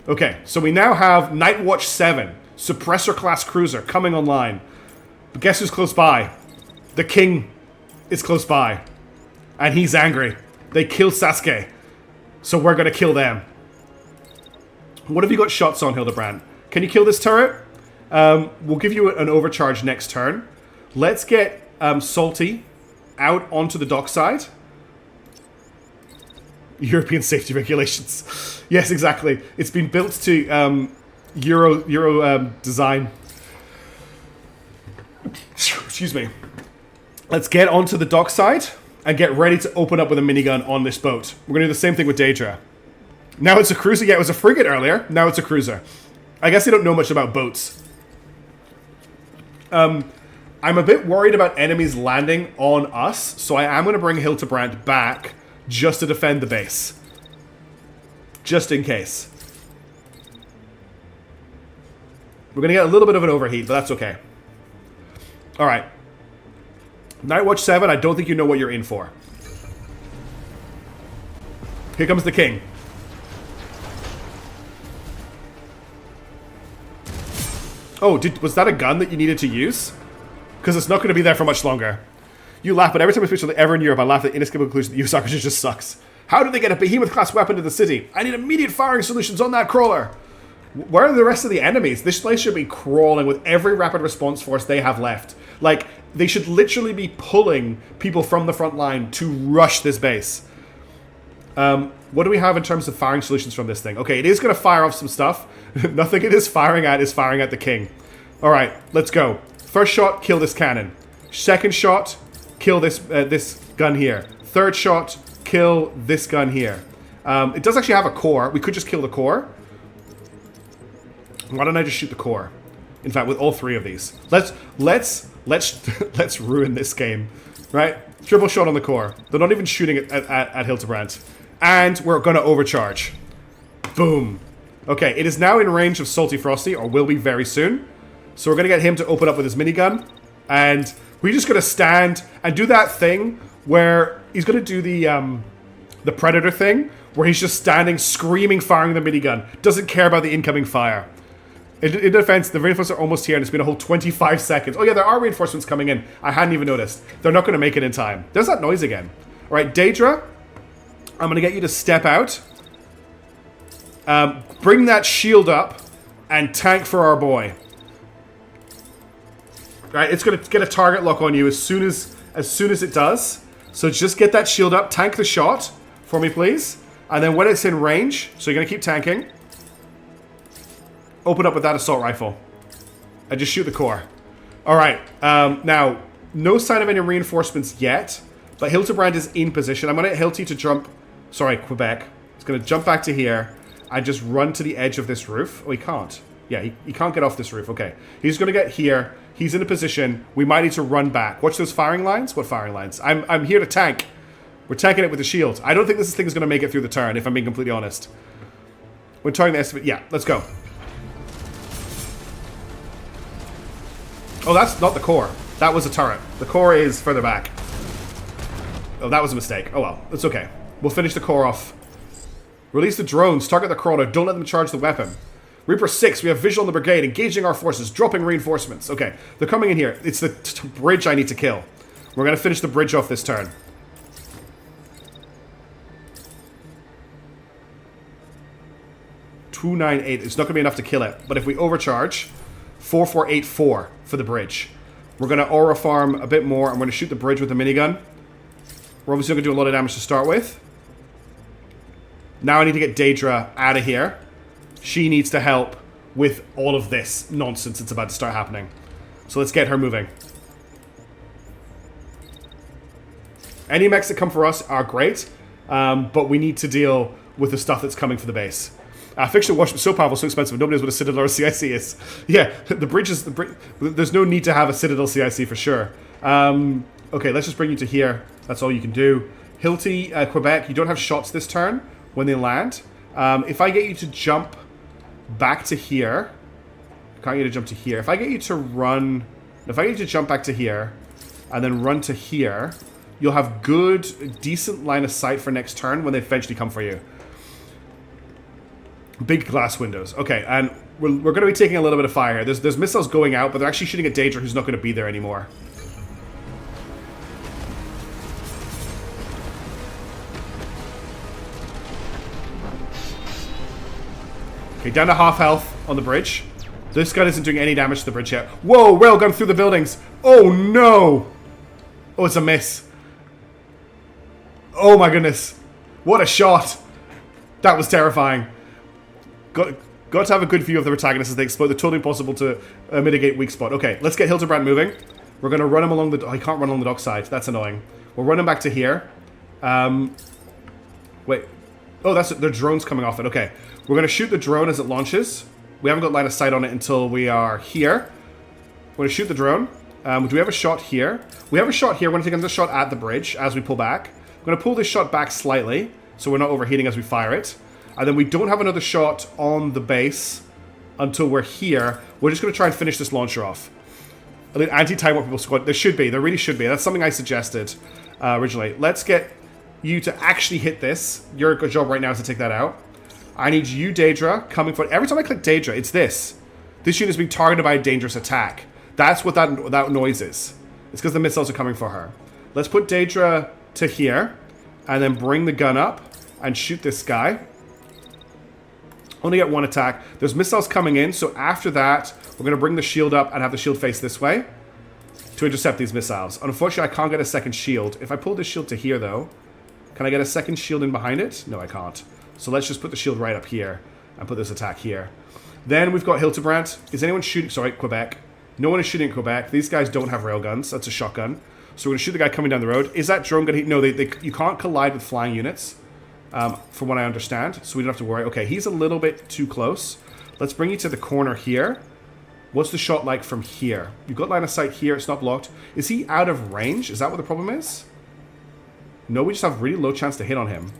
Okay, so we now have Night Watch 7, suppressor class cruiser, coming online. But guess who's close by? The king is close by. And he's angry. They killed Sasuke. So we're going to kill them. What have you got shots on, Hildebrand? Can you kill this turret? We'll give you an overcharge next turn. Let's get Salty out onto the dockside. European safety regulations. Yes, exactly. It's been built to Euro design. Excuse me. Let's get onto the dockside and get ready to open up with a minigun on this boat. We're going to do the same thing with Daedra. Now it's a cruiser. Yeah, it was a frigate earlier. Now it's a cruiser. I guess they don't know much about boats. I'm a bit worried about enemies landing on us, so I am going to bring Hildebrand back just to defend the base. Just in case. We're going to get a little bit of an overheat, but that's okay. Alright. Night Watch 7, I don't think you know what you're in for. Here comes the king. Oh, was that a gun that you needed to use? Because it's not going to be there for much longer. You laugh, but every time I speak to ever in Europe, I laugh at the inescapable conclusion that US archers just sucks. How do they get a behemoth-class weapon to the city? I need immediate firing solutions on that crawler. Where are the rest of the enemies? This place should be crawling with every rapid response force they have left. Like, they should literally be pulling people from the front line to rush this base. What do we have in terms of firing solutions from this thing? Okay, it is going to fire off some stuff. Nothing it is firing at the king. Alright, let's go. First shot, kill this cannon. Second shot, kill this gun here. Third shot, kill this gun here. It does actually have a core. We could just kill the core. Why don't I just shoot the core? In fact, with all three of these. Let's ruin this game. Right? Triple shot on the core. They're not even shooting at Hildebrand. And we're going to overcharge. Boom. Okay, it is now in range of Salty Frosty, or will be very soon. So we're going to get him to open up with his minigun. And we're just going to stand and do that thing where he's going to do the Predator thing, where he's just standing, screaming, firing the minigun. Doesn't care about the incoming fire. In defense, the reinforcements are almost here, and it's been a whole 25 seconds. Oh yeah, there are reinforcements coming in. I hadn't even noticed. They're not going to make it in time. There's that noise again. All right, Daedra, I'm going to get you to step out. Bring that shield up and tank for our boy. All right, it's going to get a target lock on you as soon as it does. So just get that shield up, tank the shot for me, please. And then when it's in range, so you're going to keep tanking. Open up with that assault rifle. And just shoot the core. Alright, now, no sign of any reinforcements yet. But Hildebrand is in position. I'm going to get Hilty to jump... Sorry, Quebec. He's going to jump back to here. And just run to the edge of this roof. Oh, he can't. Yeah, he can't get off this roof. Okay. He's going to get here. He's in a position. We might need to run back. Watch those firing lines. What firing lines? I'm here to tank. We're tanking it with the shield. I don't think this thing is going to make it through the turn, if I'm being completely honest. We're targeting the estimate. Yeah, let's go. Oh, that's not the core. That was a turret. The core is further back. Oh, that was a mistake. Oh well, it's okay. We'll finish the core off. Release the drones. Target the crawler. Don't let them charge the weapon. Reaper 6, we have visual on the brigade. Engaging our forces. Dropping reinforcements. Okay, they're coming in here. It's the bridge I need to kill. We're going to finish the bridge off this turn. .298. It's not going to be enough to kill it. But if we overcharge... 4484 for the bridge. We're going to aura farm a bit more. I'm going to shoot the bridge with the minigun. We're obviously going to do a lot of damage to start with. Now I need to get Daedra out of here. She needs to help with all of this nonsense that's about to start happening. So let's get her moving. Any mechs that come for us are great, but we need to deal with the stuff that's coming for the base. Fictional warship is so powerful, so expensive, nobody knows what a Citadel or a CIC is. Yeah, the bridge is... There's no need to have a Citadel CIC for sure. Okay, let's just bring you to here. That's all you can do. Hilty, Quebec, you don't have shots this turn when they land. If I get you to jump back to here... Can't get you to jump to here. If I get you to run... If I get you to jump back to here, and then run to here, you'll have good, decent line of sight for next turn when they eventually come for you. Big glass windows. Okay, and we're going to be taking a little bit of fire here. There's missiles going out, but they're actually shooting at Daedra, who's not going to be there anymore. Okay, down to half health on the bridge. This gun isn't doing any damage to the bridge yet. Whoa, railgun through the buildings. Oh, no. Oh, it's a miss. Oh, my goodness. What a shot. That was terrifying. Got to have a good view of the protagonists as they explode. They're totally impossible to mitigate weak spot. Okay, let's get Hildebrand moving. We're going to run him along the... Oh, he can't run along the dockside. That's annoying. We'll run him back to here. Wait. Oh, that's the drone's coming off it. Okay. We're going to shoot the drone as it launches. We haven't got line of sight on it until we are here. We're going to shoot the drone. Do we have a shot here? We have a shot here. We're going to take another shot at the bridge as we pull back. We're going to pull this shot back slightly so we're not overheating as we fire it. And then we don't have another shot on the base until we're here. We're just going to try and finish this launcher off. Anti-time warp people squad. There should be. There really should be. That's something I suggested originally. Let's get you to actually hit this. Your job right now is to take that out. I need you, Daedra, coming forward. Every time I click Daedra, it's this. This unit is being targeted by a dangerous attack. That's what that noise is. It's because the missiles are coming for her. Let's put Daedra to here. And then bring the gun up. And shoot this guy. Only get one attack. There's missiles coming in. So after that, we're going to bring the shield up and have the shield face this way. To intercept these missiles. Unfortunately, I can't get a second shield. If I pull this shield to here, though. Can I get a second shield in behind it? No, I can't. So let's just put the shield right up here and put this attack here. Then we've got Hildebrand. Is anyone shooting? Sorry, Quebec. No one is shooting at Quebec. These guys don't have railguns. That's a shotgun. So we're going to shoot the guy coming down the road. Is that drone going to hit? No, you can't collide with flying units, from what I understand. So we don't have to worry. Okay, he's a little bit too close. Let's bring you to the corner here. What's the shot like from here? You've got line of sight here. It's not blocked. Is he out of range? Is that what the problem is? No, we just have really low chance to hit on him.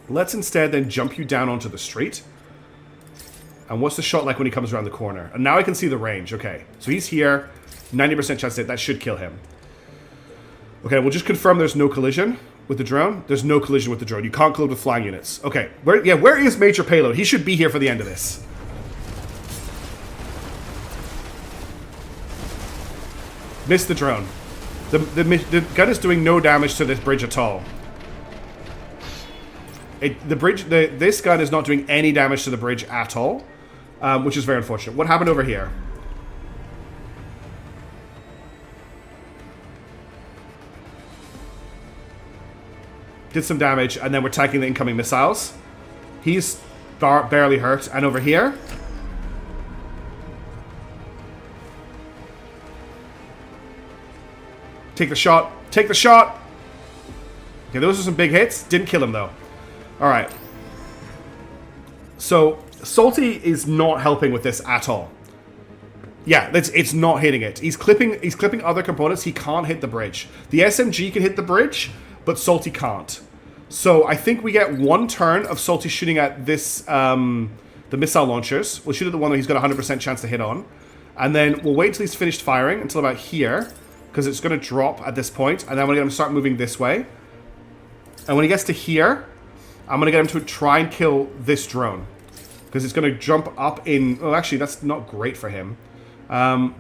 Let's instead then jump you down onto the street. And what's the shot like when he comes around the corner? And now I can see the range. Okay, so he's here. 90% chance to hit. That should kill him. Okay, we'll just confirm there's no collision with the drone. There's no collision with the drone. You can't collide with flying units. Okay, where is Major Payload? He should be here for the end of this. Missed the drone. The gun is doing no damage to this bridge at all. This gun is not doing any damage to the bridge at all, which is very unfortunate. What happened over here? Did some damage, and then we're attacking the incoming missiles. He's barely hurt. And over here... Take the shot. Take the shot! Okay, those are some big hits. Didn't kill him, though. Alright. So, Salty is not helping with this at all. Yeah, it's not hitting it. He's clipping other components. He can't hit the bridge. The SMG can hit the bridge, but Salty can't. So, I think we get one turn of Salty shooting at this, the missile launchers. We'll shoot at the one that he's got a 100% chance to hit on. And then we'll wait till he's finished firing until about here. Because it's going to drop at this point. And then I'm going to get him to start moving this way. And when he gets to here, I'm going to get him to try and kill this drone. Because it's going to jump up in... Oh, actually, that's not great for him.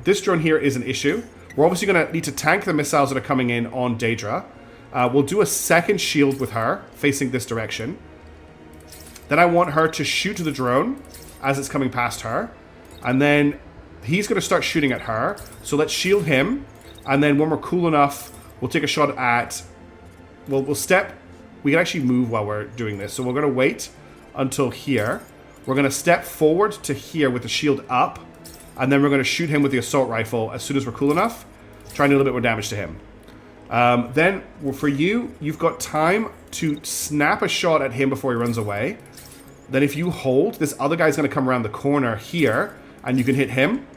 This drone here is an issue. We're obviously going to need to tank the missiles that are coming in on Daedra. We'll do a second shield with her, facing this direction. Then I want her to shoot to the drone as it's coming past her. And then he's going to start shooting at her. So let's shield him. And then when we're cool enough, we'll take a shot at... We'll step... We can actually move while we're doing this. So we're going to wait until here. We're going to step forward to here with the shield up. And then we're going to shoot him with the assault rifle as soon as we're cool enough. Trying to do a little bit more damage to him. Then, for you, you've got time to snap a shot at him before he runs away. Then if you hold, this other guy's going to come around the corner here. And you can hit him.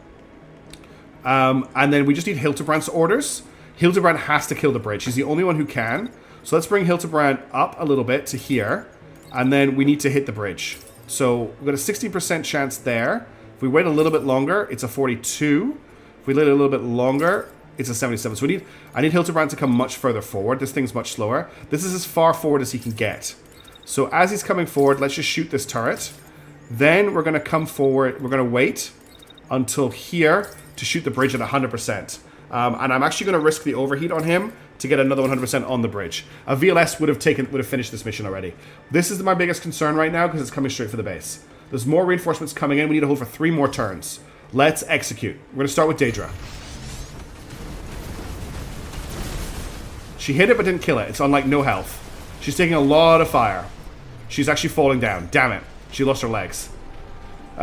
And then we just need Hildebrand's orders. Hildebrand has to kill the bridge. He's the only one who can. So let's bring Hildebrand up a little bit to here. And then we need to hit the bridge. So we've got a 60% chance there. If we wait a little bit longer, it's a 42. If we wait a little bit longer, it's a 77. So I need Hildebrand to come much further forward. This thing's much slower. This is as far forward as he can get. So as he's coming forward, let's just shoot this turret. Then we're going to come forward. We're going to wait until here to shoot the bridge at 100%. And I'm actually going to risk the overheat on him to get another 100% on the bridge. A VLS would have finished this mission already. This is my biggest concern right now because it's coming straight for the base. There's more reinforcements coming in. We need to hold for 3 more turns. Let's execute. We're going to start with Daedra. She hit it but didn't kill it. It's on like no health. She's taking a lot of fire. She's actually falling down. Damn it. She lost her legs.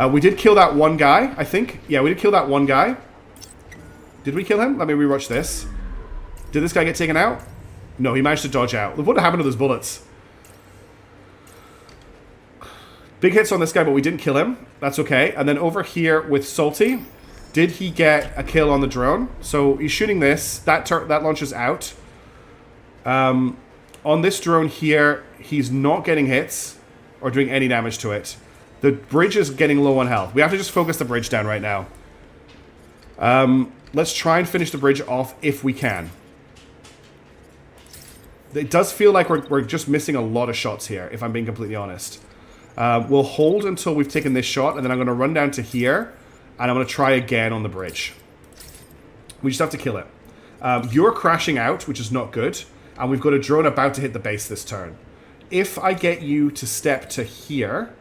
We did kill that one guy, I think. Yeah, we did kill that one guy. Did we kill him? Let me rewatch this. Did this guy get taken out? No, he managed to dodge out. What happened to those bullets? Big hits on this guy, but we didn't kill him. That's okay. And then over here with Salty, did he get a kill on the drone? So he's shooting this. That launches out. On this drone here, he's not getting hits or doing any damage to it. The bridge is getting low on health. We have to just focus the bridge down right now. Let's try and finish the bridge off if we can. It does feel like we're just missing a lot of shots here, if I'm being completely honest. We'll hold until we've taken this shot, and then I'm going to run down to here, and I'm going to try again on the bridge. We just have to kill it. You're crashing out, which is not good, and we've got a drone about to hit the base this turn. If I get you to step to here,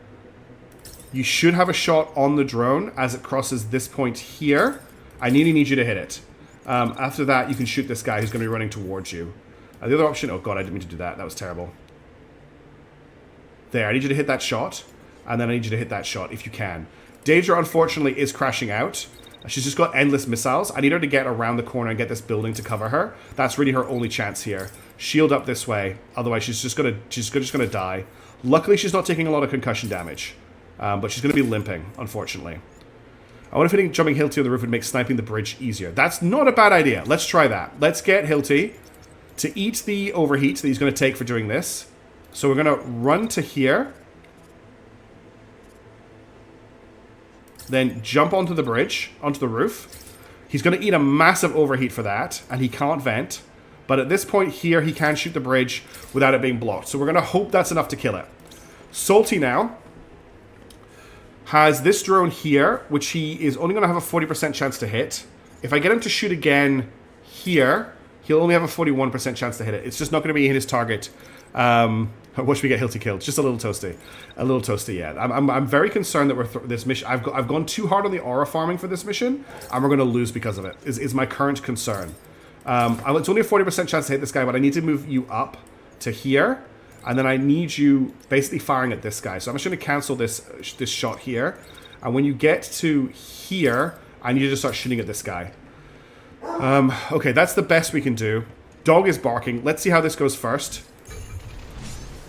you should have a shot on the drone as it crosses this point here. I really need you to hit it. After that, you can shoot this guy who's going to be running towards you. The other option... Oh, God, I didn't mean to do that. That was terrible. There, I need you to hit that shot. And then I need you to hit that shot, if you can. Daedra, unfortunately, is crashing out. She's just got endless missiles. I need her to get around the corner and get this building to cover her. That's really her only chance here. Shield up this way. Otherwise, she's just gonna die. Luckily, she's not taking a lot of concussion damage. But she's going to be limping, unfortunately. I wonder if hitting jumping Hilty on the roof would make sniping the bridge easier. That's not a bad idea. Let's try that. Let's get Hilty to eat the overheat that he's going to take for doing this. So we're going to run to here. Then jump onto the bridge, onto the roof. He's going to eat a massive overheat for that, and he can't vent. But at this point here, he can shoot the bridge without it being blocked. So we're going to hope that's enough to kill it. Salty now has this drone here, which he is only going to have a 40% chance to hit. If I get him to shoot again here, he'll only have a 41% chance to hit it. It's just not going to be his target. Watch me get Hilty killed. Just a little toasty. A little toasty, yeah. I'm very concerned that this mission... I've gone too hard on the aura farming for this mission, and we're going to lose because of it, is my current concern. It's only a 40% chance to hit this guy, but I need to move you up to here. And then I need you basically firing at this guy. So I'm just going to cancel this shot here. And when you get to here, I need you to start shooting at this guy. Okay, that's the best we can do. Dog is barking. Let's see how this goes first.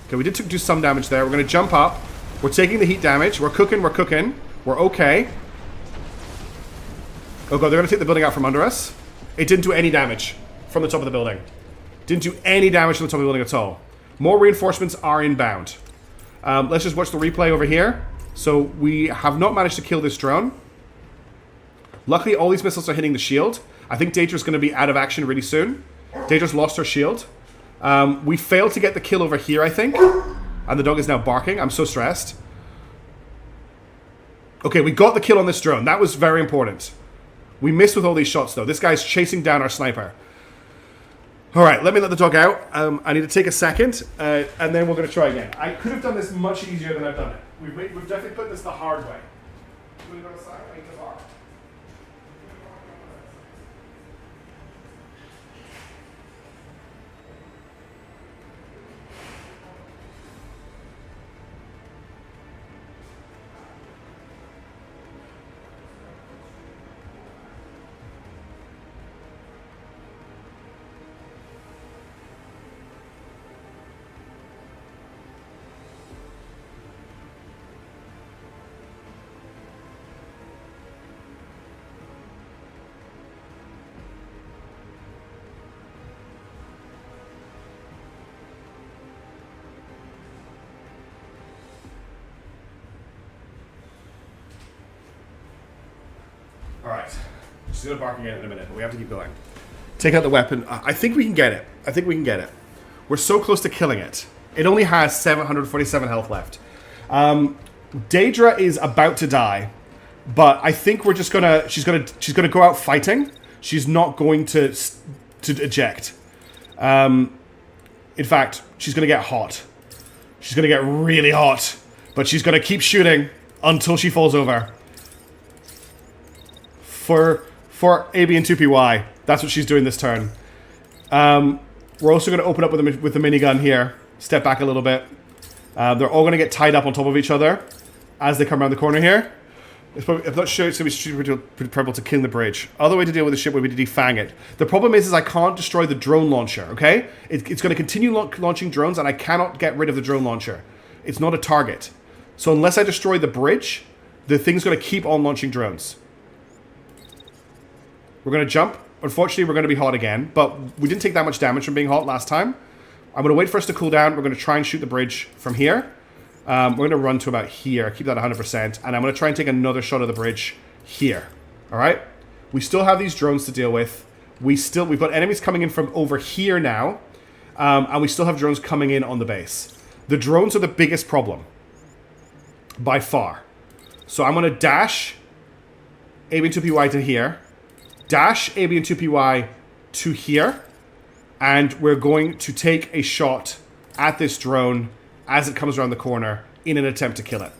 Okay, we did do some damage there. We're going to jump up. We're taking the heat damage. We're cooking. We're cooking. We're okay. Oh, God, they're going to take the building out from under us. It didn't do any damage from the top of the building. Didn't do any damage from the top of the building at all. More reinforcements are inbound. Let's just watch the replay over here. So we have not managed to kill this drone. Luckily, all these missiles are hitting the shield. I think Daedra's going to be out of action really soon. Daedra's lost her shield. We failed to get the kill over here, I think. And the dog is now barking. I'm so stressed. Okay, we got the kill on this drone. That was very important. We missed with all these shots, though. This guy's chasing down our sniper. All right, let me let the dog out. I need to take a second, and then we're going to try again. I could have done this much easier than I've done it. We've definitely put this the hard way. Alright. She's going to bark again in a minute, but we have to keep going. Take out the weapon. I think we can get it. I think we can get it. We're so close to killing it. It only has 747 health left. Daedra is about to die, but I think we're just gonna... She's gonna go out fighting. She's not going to eject. In fact, she's gonna get hot. She's gonna get really hot, but she's gonna keep shooting until she falls over. For AB and 2PY. That's what she's doing this turn. We're also going to open up with the minigun here. Step back a little bit. They're all going to get tied up on top of each other as they come around the corner here. I'm not sure it's going to be pretty preferable to kill the bridge. Other way to deal with the ship would be to defang it. The problem is I can't destroy the drone launcher, okay? It's going to continue launching drones, and I cannot get rid of the drone launcher. It's not a target. So unless I destroy the bridge, the thing's going to keep on launching drones. We're going to jump. Unfortunately, we're going to be hot again, but we didn't take that much damage from being hot last time. I'm going to wait for us to cool down. We're going to try and shoot the bridge from here. We're going to run to about here. Keep that 100%. And I'm going to try and take another shot of the bridge here. All right? We still have these drones to deal with. We've got enemies coming in from over here now. And we still have drones coming in on the base. The drones are the biggest problem. By far. So I'm going to dash AB and 2PY to here. Dash AB and 2PY to here. And we're going to take a shot at this drone as it comes around the corner in an attempt to kill it.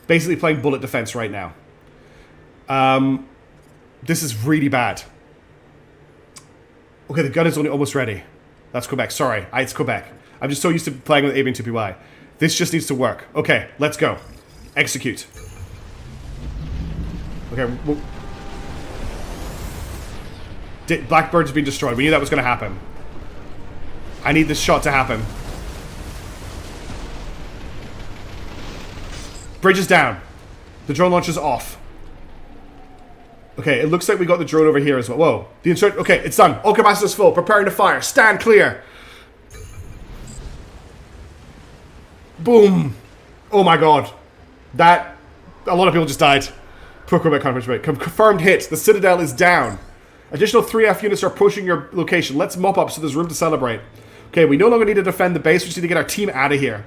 Basically playing bullet defense right now. This is really bad. Okay, the gun is only almost ready. That's Quebec. Sorry, it's Quebec. I'm just so used to playing with AB and 2PY. This just needs to work. Okay, let's go. Execute. Okay, Blackbird's been destroyed. We knew that was going to happen. I need this shot to happen. Bridge is down. The drone launcher's off. Okay, it looks like we got the drone over here as well. Whoa. Okay, it's done. All capacitors full. Preparing to fire. Stand clear. Boom. Oh my god. A lot of people just died. Poor Quebec conference rate. Confirmed hit. The Citadel is down. Additional 3F units are approaching your location. Let's mop up so there's room to celebrate. Okay, we no longer need to defend the base. We just need to get our team out of here.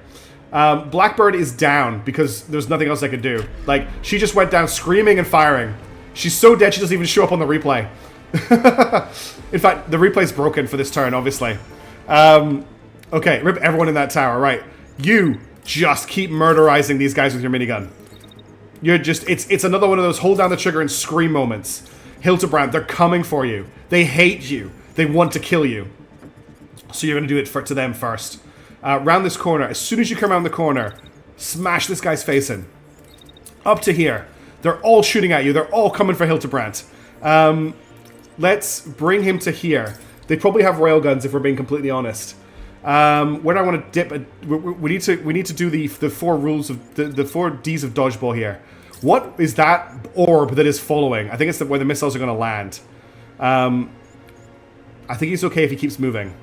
Blackbird is down because there's nothing else I could do. Like, she just went down screaming and firing. She's so dead she doesn't even show up on the replay. In fact, the replay's broken for this turn, obviously. Okay, rip everyone in that tower. Right. You just keep murderizing these guys with your minigun. You're just... It's another one of those hold down the trigger and scream moments. Hildebrand, they're coming for you. They hate you. They want to kill you. So you're going to do it to them first. Round this corner. As soon as you come around the corner, smash this guy's face in. Up to here. They're all shooting at you. They're all coming for Hildebrand. Let's bring him to here. They probably have railguns if we're being completely honest. Where do I want to dip? We need to do the 4 rules of the 4 Ds of dodgeball here. What is that orb that is following? I think it's where the missiles are going to land. I think he's okay if he keeps moving.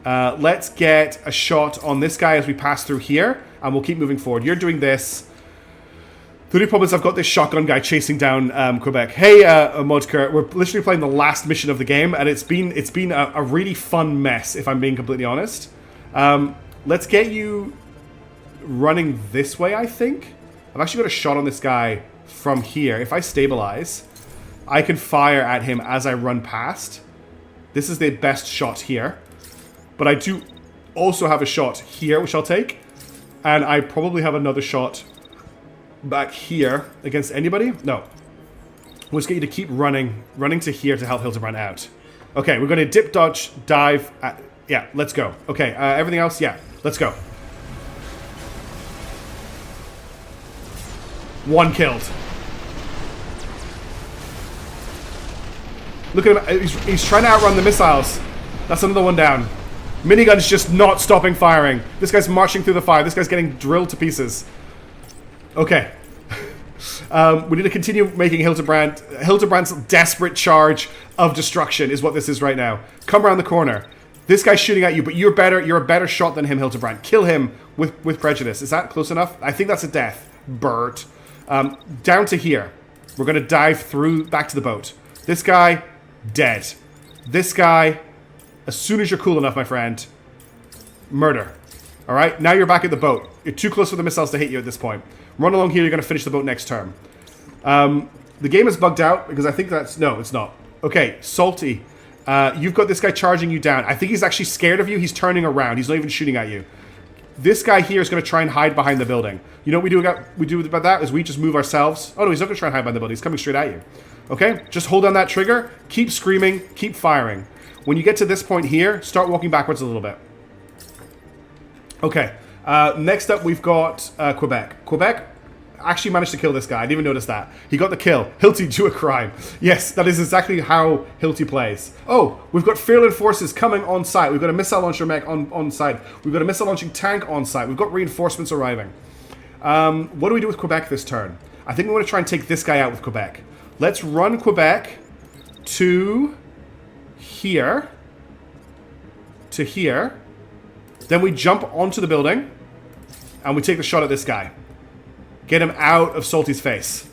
Let's get a shot on this guy as we pass through here, and we'll keep moving forward. You're doing this. The only problem is I've got this shotgun guy chasing down Quebec. Hey, Modker, we're literally playing the last mission of the game, and it's been a really fun mess, if I'm being completely honest. Let's get you running this way, I think. I've actually got a shot on this guy from here. If I stabilize, I can fire at him as I run past. This is the best shot here. But I do also have a shot here, which I'll take. And I probably have another shot back here against anybody. No. Let's get you to keep running to here to help Hildebrand out. Okay, we're going to dip, dodge, dive. Yeah, let's go. Okay, everything else, yeah, let's go. 1 killed. Look at him. He's trying to outrun the missiles. That's another one down. Minigun's just not stopping firing. This guy's marching through the fire. This guy's getting drilled to pieces. Okay. We need to continue making Hildebrand. Hildebrand's desperate charge of destruction is what this is right now. Come around the corner. This guy's shooting at you, but you're a better shot than him, Hildebrand. Kill him with prejudice. Is that close enough? I think that's a death. Bert. Down to here. We're going to dive through back to the boat. This guy, dead. This guy, as soon as you're cool enough, my friend, murder. Alright, now you're back at the boat. You're too close for the missiles to hit you at this point. Run along here, you're going to finish the boat next turn. The game is bugged out because I think that's... No, it's not. Okay, Salty. You've got this guy charging you down. I think he's actually scared of you. He's turning around. He's not even shooting at you. This guy here is going to try and hide behind the building. You know what we do about that is we just move ourselves. Oh no, he's not going to try and hide behind the building. He's coming straight at you. Okay, just hold down that trigger. Keep screaming. Keep firing. When you get to this point here, start walking backwards a little bit. Okay, next up we've got Quebec. Quebec actually managed to kill this guy. I didn't even notice that. He got the kill. Hilty, do a crime. Yes, that is exactly how Hilty plays. Oh, we've got Fearland forces coming on site. We've got a missile launcher mech on site. We've got a missile launching tank on site. We've got reinforcements arriving. What do we do with Quebec this turn? I think we want to try and take this guy out with Quebec. Let's run Quebec to here. To here. Then we jump onto the building. And we take the shot at this guy. Get him out of Salty's face.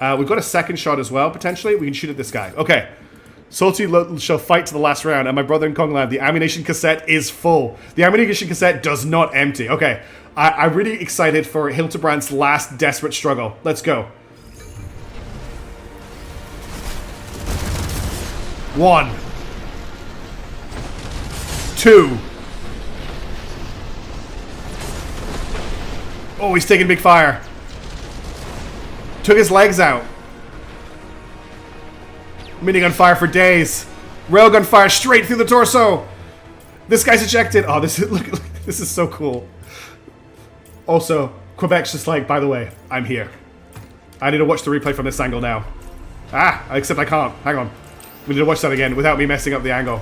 We've got a second shot as well, potentially. We can shoot at this guy. Okay. Salty shall fight to the last round. And my brother in Kongland, the ammunition cassette is full. The ammunition cassette does not empty. Okay. I'm really excited for Hildebrandt's last desperate struggle. Let's go. 1. 2. Oh, he's taking big fire. Took his legs out. Minigun fire for days. Railgun fire straight through the torso. This guy's ejected. Oh, this is look, this is so cool. Also, Quebec's just like, by the way, I'm here. I need to watch the replay from this angle now. Ah, except I can't. Hang on. We need to watch that again without me messing up the angle.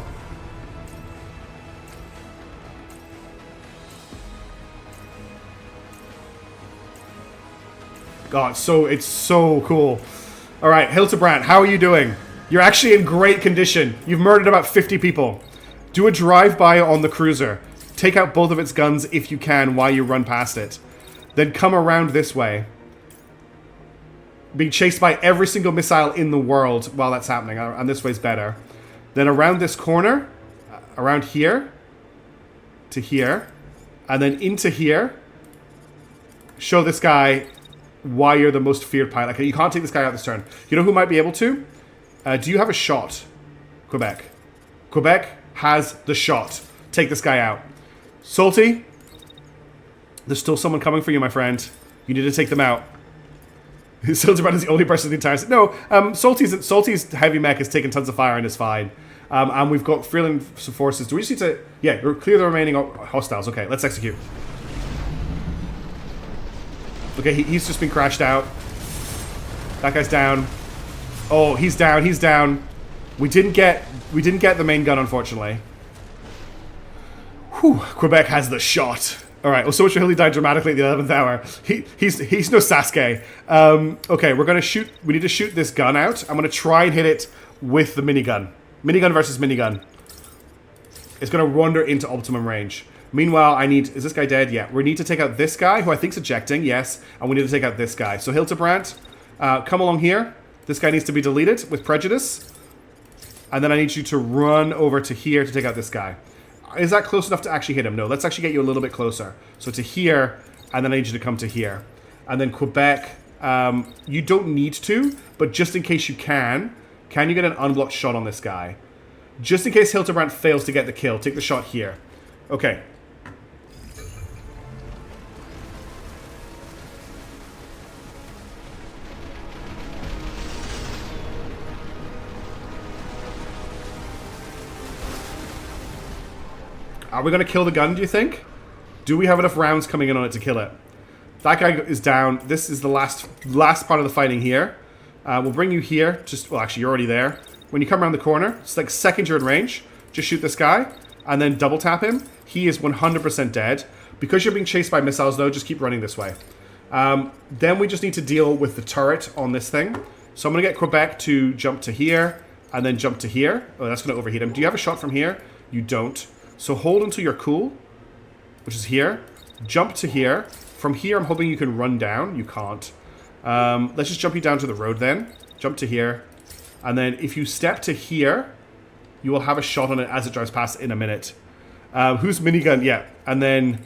God, it's so cool. Alright, Hildebrandt, how are you doing? You're actually in great condition. You've murdered about 50 people. Do a drive-by on the cruiser. Take out both of its guns if you can while you run past it. Then come around this way. Being chased by every single missile in the world while that's happening. And this way's better. Then around this corner. Around here. To here. And then into here. Show this guy why you're the most feared pilot. Okay, you can't take this guy out this turn. You know who might be able to? Do you have a shot? Quebec. Quebec has the shot. Take this guy out. Salty. There's still someone coming for you, my friend. You need to take them out. Hildebrandt is the only person in the entire... No, Salty's heavy mech has taken tons of fire and is fine. And we've got Freeland forces. Do we just need to... Yeah, clear the remaining hostiles. Okay, let's execute. Okay, he's just been crashed out. That guy's down. Oh, he's down. He's down. We didn't get the main gun, unfortunately. Whew, Quebec has the shot. All right. Well, so much for Hilly died dramatically at the 11th hour. He's no Sasuke. Okay, we're gonna shoot. We need to shoot this gun out. I'm gonna try and hit it with the minigun. Minigun versus minigun. It's gonna wander into optimum range. Meanwhile, I need... Is this guy dead? Yeah. We need to take out this guy, who I think's ejecting. Yes. And we need to take out this guy. So, Hildebrandt, come along here. This guy needs to be deleted with prejudice. And then I need you to run over to here to take out this guy. Is that close enough to actually hit him? No. Let's actually get you a little bit closer. So, to here, and then I need you to come to here. And then Quebec, you don't need to, but just in case you can you get an unblocked shot on this guy? Just in case Hildebrandt fails to get the kill, take the shot here. Okay. Are we going to kill the gun, do you think? Do we have enough rounds coming in on it to kill it? That guy is down. This is the last part of the fighting here. We'll bring you here. Well, actually, you're already there. When you come around the corner, it's like second you're in range. Just shoot this guy, and then double tap him. He is 100% dead. Because you're being chased by missiles, though, just keep running this way. Then we just need to deal with the turret on this thing. So I'm going to get Quebec to jump to here, and then jump to here. Oh, that's going to overheat him. Do you have a shot from here? You don't. So hold until you're cool, which is here. Jump to here. From here, I'm hoping you can run down. You can't. Let's just jump you down to the road then. Jump to here. And then if you step to here, you will have a shot on it as it drives past in a minute. Who's minigun? Yeah. And then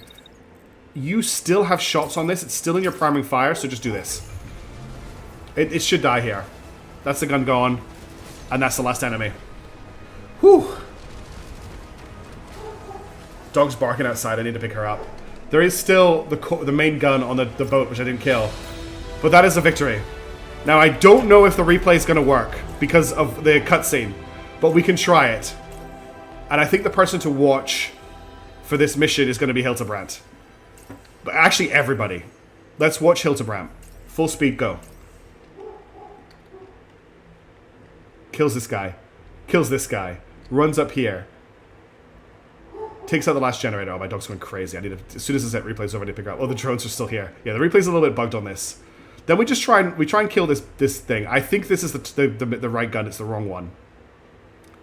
you still have shots on this. It's still in your priming fire, so just do this. It should die here. That's the gun gone. And that's the last enemy. Whew. Dog's barking outside. I need to pick her up. There is still the main gun on the boat, which I didn't kill. But that is a victory. Now, I don't know if the replay is going to work because of the cutscene, but we can try it. And I think the person to watch for this mission is going to be Hildebrand. But actually, everybody. Let's watch Hildebrand. Full speed, go. Kills this guy. Kills this guy. Runs up here. Takes out the last generator. Oh, my dog's going crazy. I need to, as soon as the set replay's over, I need to pick up. Oh, the drones are still here. Yeah, the replay's a little bit bugged on this. Then we just try and kill this thing. I think this is the right gun. It's the wrong one.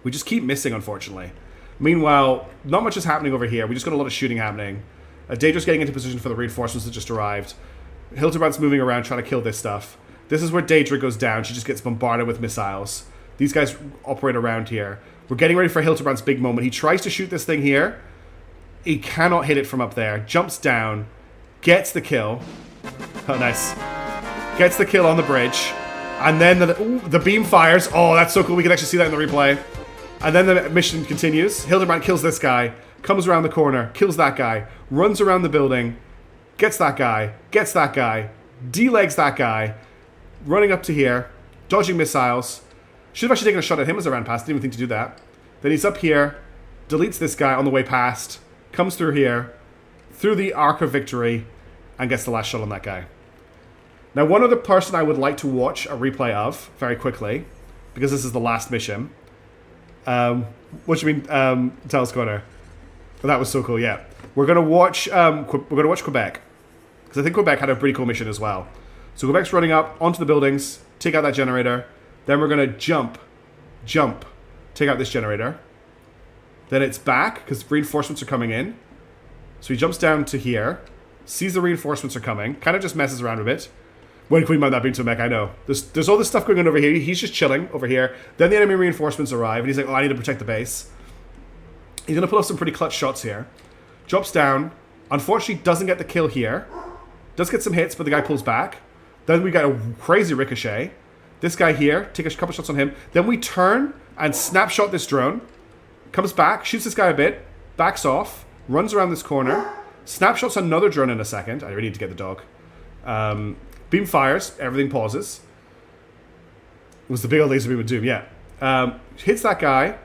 We just keep missing, unfortunately. Meanwhile, not much is happening over here. We just got a lot of shooting happening. Daedra's getting into position for the reinforcements that just arrived. Hildebrand's moving around trying to kill this stuff. This is where Daedra goes down. She just gets bombarded with missiles. These guys operate around here. We're getting ready for Hildebrand's big moment. He tries to shoot this thing here. He cannot hit it from up there. Jumps down. Gets the kill. Oh, nice. Gets the kill on the bridge. And then the beam fires. Oh, that's so cool. We can actually see that in the replay. And then the mission continues. Hildebrand kills this guy. Comes around the corner. Kills that guy. Runs around the building. Gets that guy. Gets that guy. D-legs that guy. Running up to here. Dodging missiles. Should have actually taken a shot at him as I ran past. Didn't even think to do that. Then he's up here. Deletes this guy on the way past. Comes through here. Through the Arc of Victory. And gets the last shot on that guy. Now, one other person I would like to watch a replay of very quickly, because this is the last mission. What do you mean, tell us, Connor? Well, that was so cool. Yeah, we're gonna watch. We're gonna watch Quebec, because I think Quebec had a pretty cool mission as well. So Quebec's running up onto the buildings, take out that generator. Then we're gonna jump, take out this generator. Then it's back because reinforcements are coming in. So he jumps down to here, sees the reinforcements are coming, kind of just messes around a bit. When Queen Mount that being to Mech, I know. There's all this stuff going on over here. He's just chilling over here. Then the enemy reinforcements arrive, and he's like, oh, I need to protect the base. He's going to pull off some pretty clutch shots here. Drops down. Unfortunately, doesn't get the kill here. Does get some hits, but the guy pulls back. Then we got a crazy ricochet. This guy here, take a couple shots on him. Then we turn and snapshot this drone. Comes back, shoots this guy a bit. Backs off. Runs around this corner. Snapshots another drone in a second. I really need to get the dog. Beam fires, everything pauses. It was the big old laser beam of doom, yeah. Hits that guy,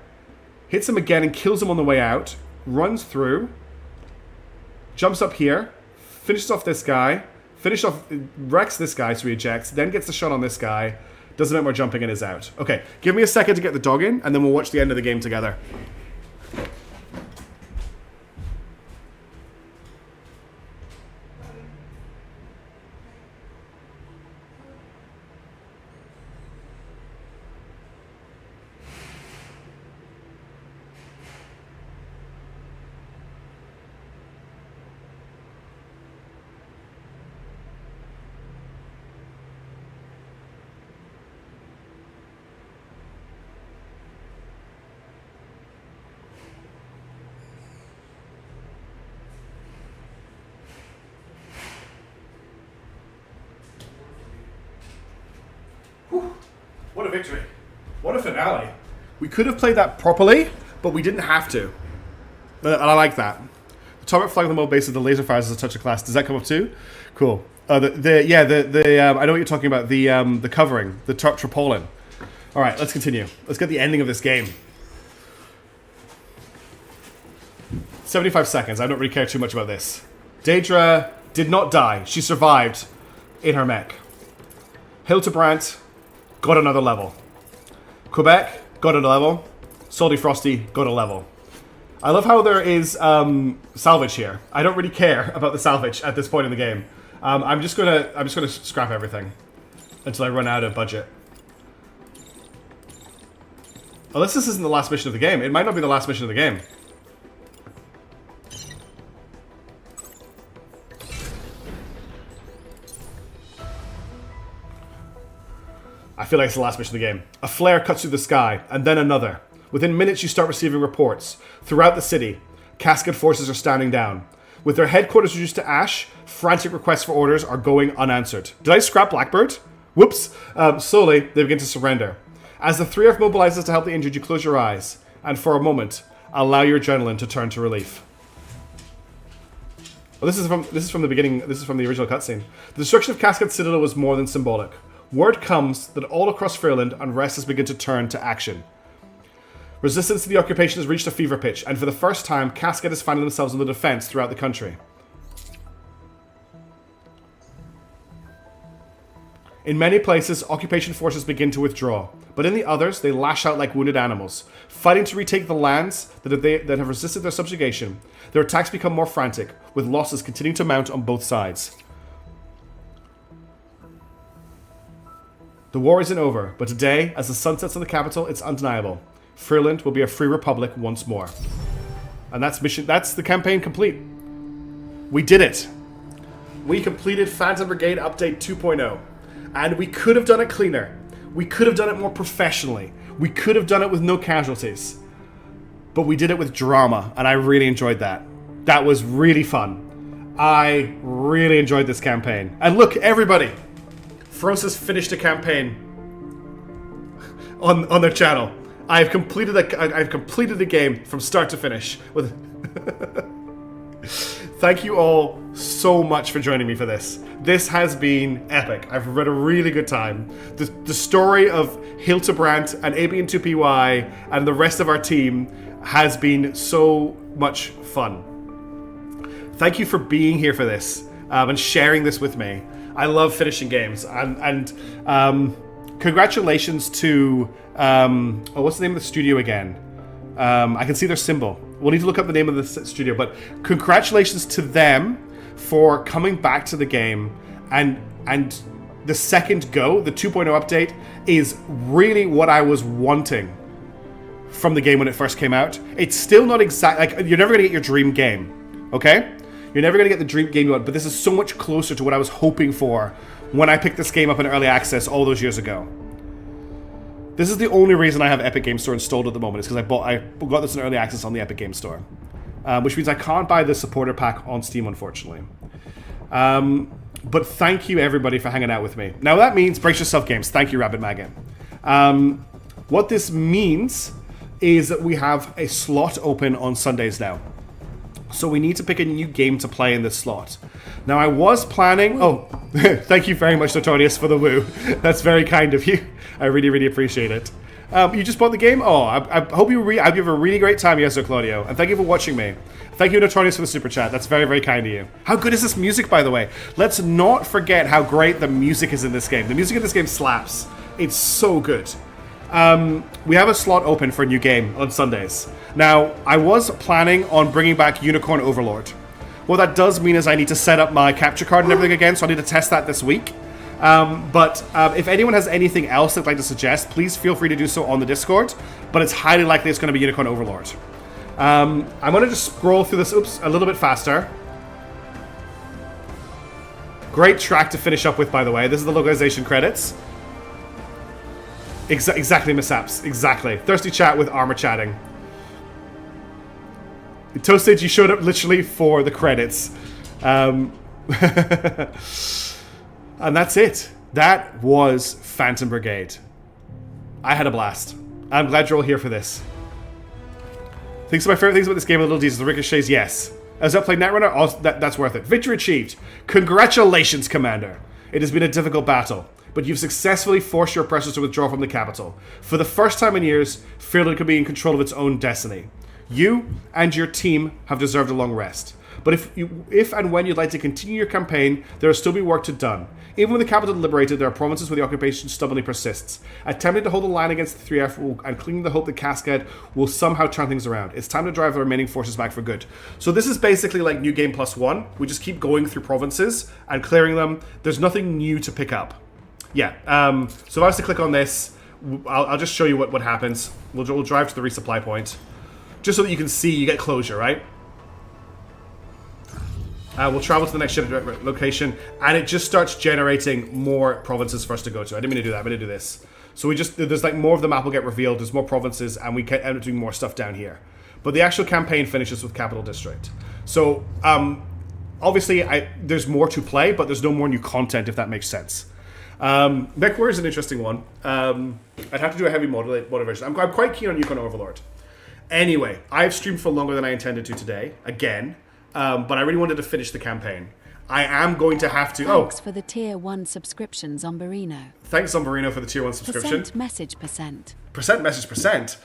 hits him again and kills him on the way out. Runs through, jumps up here, finishes off this guy, wrecks this guy so he ejects, then gets the shot on this guy, does a bit more jumping and is out. Okay, give me a second to get the dog in, and then we'll watch the end of the game together. What a victory. What a finale. We could have played that properly, but we didn't have to. And I like that. The target flying on the mobile base of the laser fires as a touch of class. Does that come up too? Cool. I know what you're talking about. The covering, the tarpaulin. All right, let's continue. Let's get the ending of this game. 75 seconds. I don't really care too much about this. Daedra did not die. She survived in her mech. Hildebrand got another level. Quebec got a level. Salty Frosty got a level. I love how there is salvage here. I don't really care about the salvage at this point in the game. I'm just gonna scrap everything until I run out of budget. Unless this isn't the last mission of the game. It might not be the last mission of the game. I feel like it's the last mission of the game. A flare cuts through the sky, and then another. Within minutes, you start receiving reports. Throughout the city, Cascade forces are standing down. With their headquarters reduced to ash, frantic requests for orders are going unanswered. Did I scrap Blackbird? Whoops. Slowly, they begin to surrender. As the 3F mobilizes to help the injured, you close your eyes, and for a moment, allow your adrenaline to turn to relief. this is from the beginning. This is from the original cutscene. The destruction of Cascade Citadel was more than symbolic. Word comes that all across Fairland, unrest has begun to turn to action. Resistance to the occupation has reached a fever pitch, and for the first time, Cascade is finding themselves on the defense throughout the country. In many places, occupation forces begin to withdraw, but in the others, they lash out like wounded animals, fighting to retake the lands that have resisted their subjugation. Their attacks become more frantic, with losses continuing to mount on both sides. The war isn't over, but today, as the sun sets on the capital, it's undeniable. Fairland will be a free republic once more. And that's the campaign complete. We did it. We completed Phantom Brigade Update 2.0. And we could have done it cleaner. We could have done it more professionally. We could have done it with no casualties. But we did it with drama, and I really enjoyed that. That was really fun. I really enjoyed this campaign. And look, everybody, Frost has finished a campaign on their channel. I've completed the game from start to finish. With Thank you all so much for joining me for this. This has been epic. I've had a really good time. The story of Hildebrand and AB2PY and the rest of our team has been so much fun. Thank you for being here for this and sharing this with me. I love finishing games. And congratulations to... what's the name of the studio again? I can see their symbol. We'll need to look up the name of the studio, but congratulations to them for coming back to the game, and the second go, the 2.0 update, is really what I was wanting from the game when it first came out. It's still not exact, like, you're never going to get your dream game, okay? You're never going to get the dream game you want, but this is so much closer to what I was hoping for when I picked this game up in early access all those years ago. This is the only reason I have Epic Game Store installed at the moment, is because I got this in early access on the Epic Game Store. Which means I can't buy the supporter pack on Steam, unfortunately. But thank you, everybody, for hanging out with me. Now, that means brace yourself, games. Thank you, Rabbit Maggot. What this means is that we have a slot open on Sundays now. So we need to pick a new game to play in this slot. Now, I was planning... Oh, thank you very much, Notorious, for the woo. That's very kind of you. I really, really appreciate it. You just bought the game? Oh, I hope you have a really great time, yes, sir, Claudio. And thank you for watching me. Thank you, Notorious, for the super chat. That's very, very kind of you. How good is this music, by the way? Let's not forget how great the music is in this game. The music in this game slaps. It's so good. We have a slot open for a new game on Sundays. Now, I was planning on bringing back Unicorn Overlord. What that does mean is I need to set up my capture card and everything again, so I need to test that this week. But if anyone has anything else they'd like to suggest, please feel free to do so on the Discord. But it's highly likely it's going to be Unicorn Overlord. I'm going to just scroll through this, a little bit faster. Great track to finish up with, by the way. This is the localization credits. Exactly, Missaps. Exactly. Thirsty chat with Armor chatting. Toastage, you showed up literally for the credits. And that's it. That was Phantom Brigade. I had a blast. I'm glad you're all here for this. Think some of my favorite things about this game are the little details. The ricochets, yes. As I played Netrunner, oh, that's worth it. Victory achieved. Congratulations, Commander. It has been a difficult battle, but you've successfully forced your oppressors to withdraw from the capital. For the first time in years, Fairland could be in control of its own destiny. You and your team have deserved a long rest. But if and when you'd like to continue your campaign, there will still be work to be done. Even with the capital liberated, there are provinces where the occupation stubbornly persists. Attempting to hold the line against the 3F and clinging to the hope that Cascade will somehow turn things around. It's time to drive the remaining forces back for good. So this is basically like New Game Plus 1. We just keep going through provinces and clearing them. There's nothing new to pick up. Yeah, so if I was to click on this, I'll just show you what happens. We'll drive to the resupply point. Just so that you can see, you get closure, right? We'll travel to the next ship location, and it just starts generating more provinces for us to go to. I didn't mean to do that, I'm going to do this. So there's like more of the map will get revealed, there's more provinces, and we can end up doing more stuff down here. But the actual campaign finishes with Capital District. So, obviously, there's more to play, but there's no more new content, if that makes sense. MechWarrior is an interesting one. I'd have to do a heavy motivation. I'm quite keen on Yukon Overlord. Anyway, I've streamed for longer than I intended to today, again. but I really wanted to finish the campaign. I am going to have to... Thanks for the Tier 1 subscription, Zombarino. Thanks, Zombarino, for the Tier 1 subscription. Percent message percent. Percent message percent.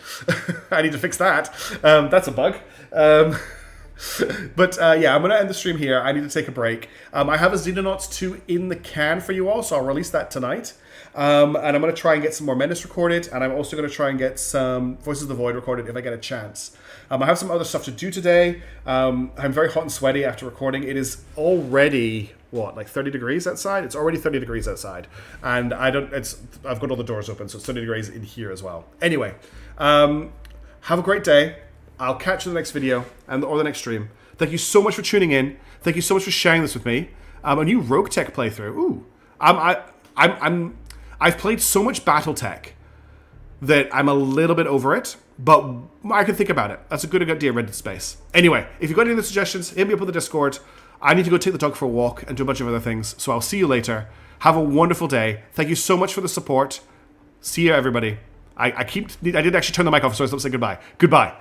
I need to fix that. That's a bug. But yeah, I'm going to end the stream here. I need to take a break. I have a Xenonauts 2 in the can for you all, so I'll release that tonight. And I'm going to try and get some more Menace recorded, and I'm also going to try and get some Voices of the Void recorded if I get a chance. I have some other stuff to do today. I'm very hot and sweaty after recording. It is already, what, like 30 degrees outside? It's already 30 degrees outside. And I've got all the doors open, so it's 30 degrees in here as well. Anyway, have a great day. I'll catch you in the next video or the next stream. Thank you so much for tuning in. Thank you so much for sharing this with me. A new Rogue Tech playthrough. Ooh, I've played so much BattleTech that I'm a little bit over it, but I can think about it. That's a good idea, Reddit Space. Anyway, if you've got any other suggestions, hit me up on the Discord. I need to go take the dog for a walk and do a bunch of other things, so I'll see you later. Have a wonderful day. Thank you so much for the support. See you, everybody. I did actually turn the mic off, so I was supposed to say goodbye. Goodbye.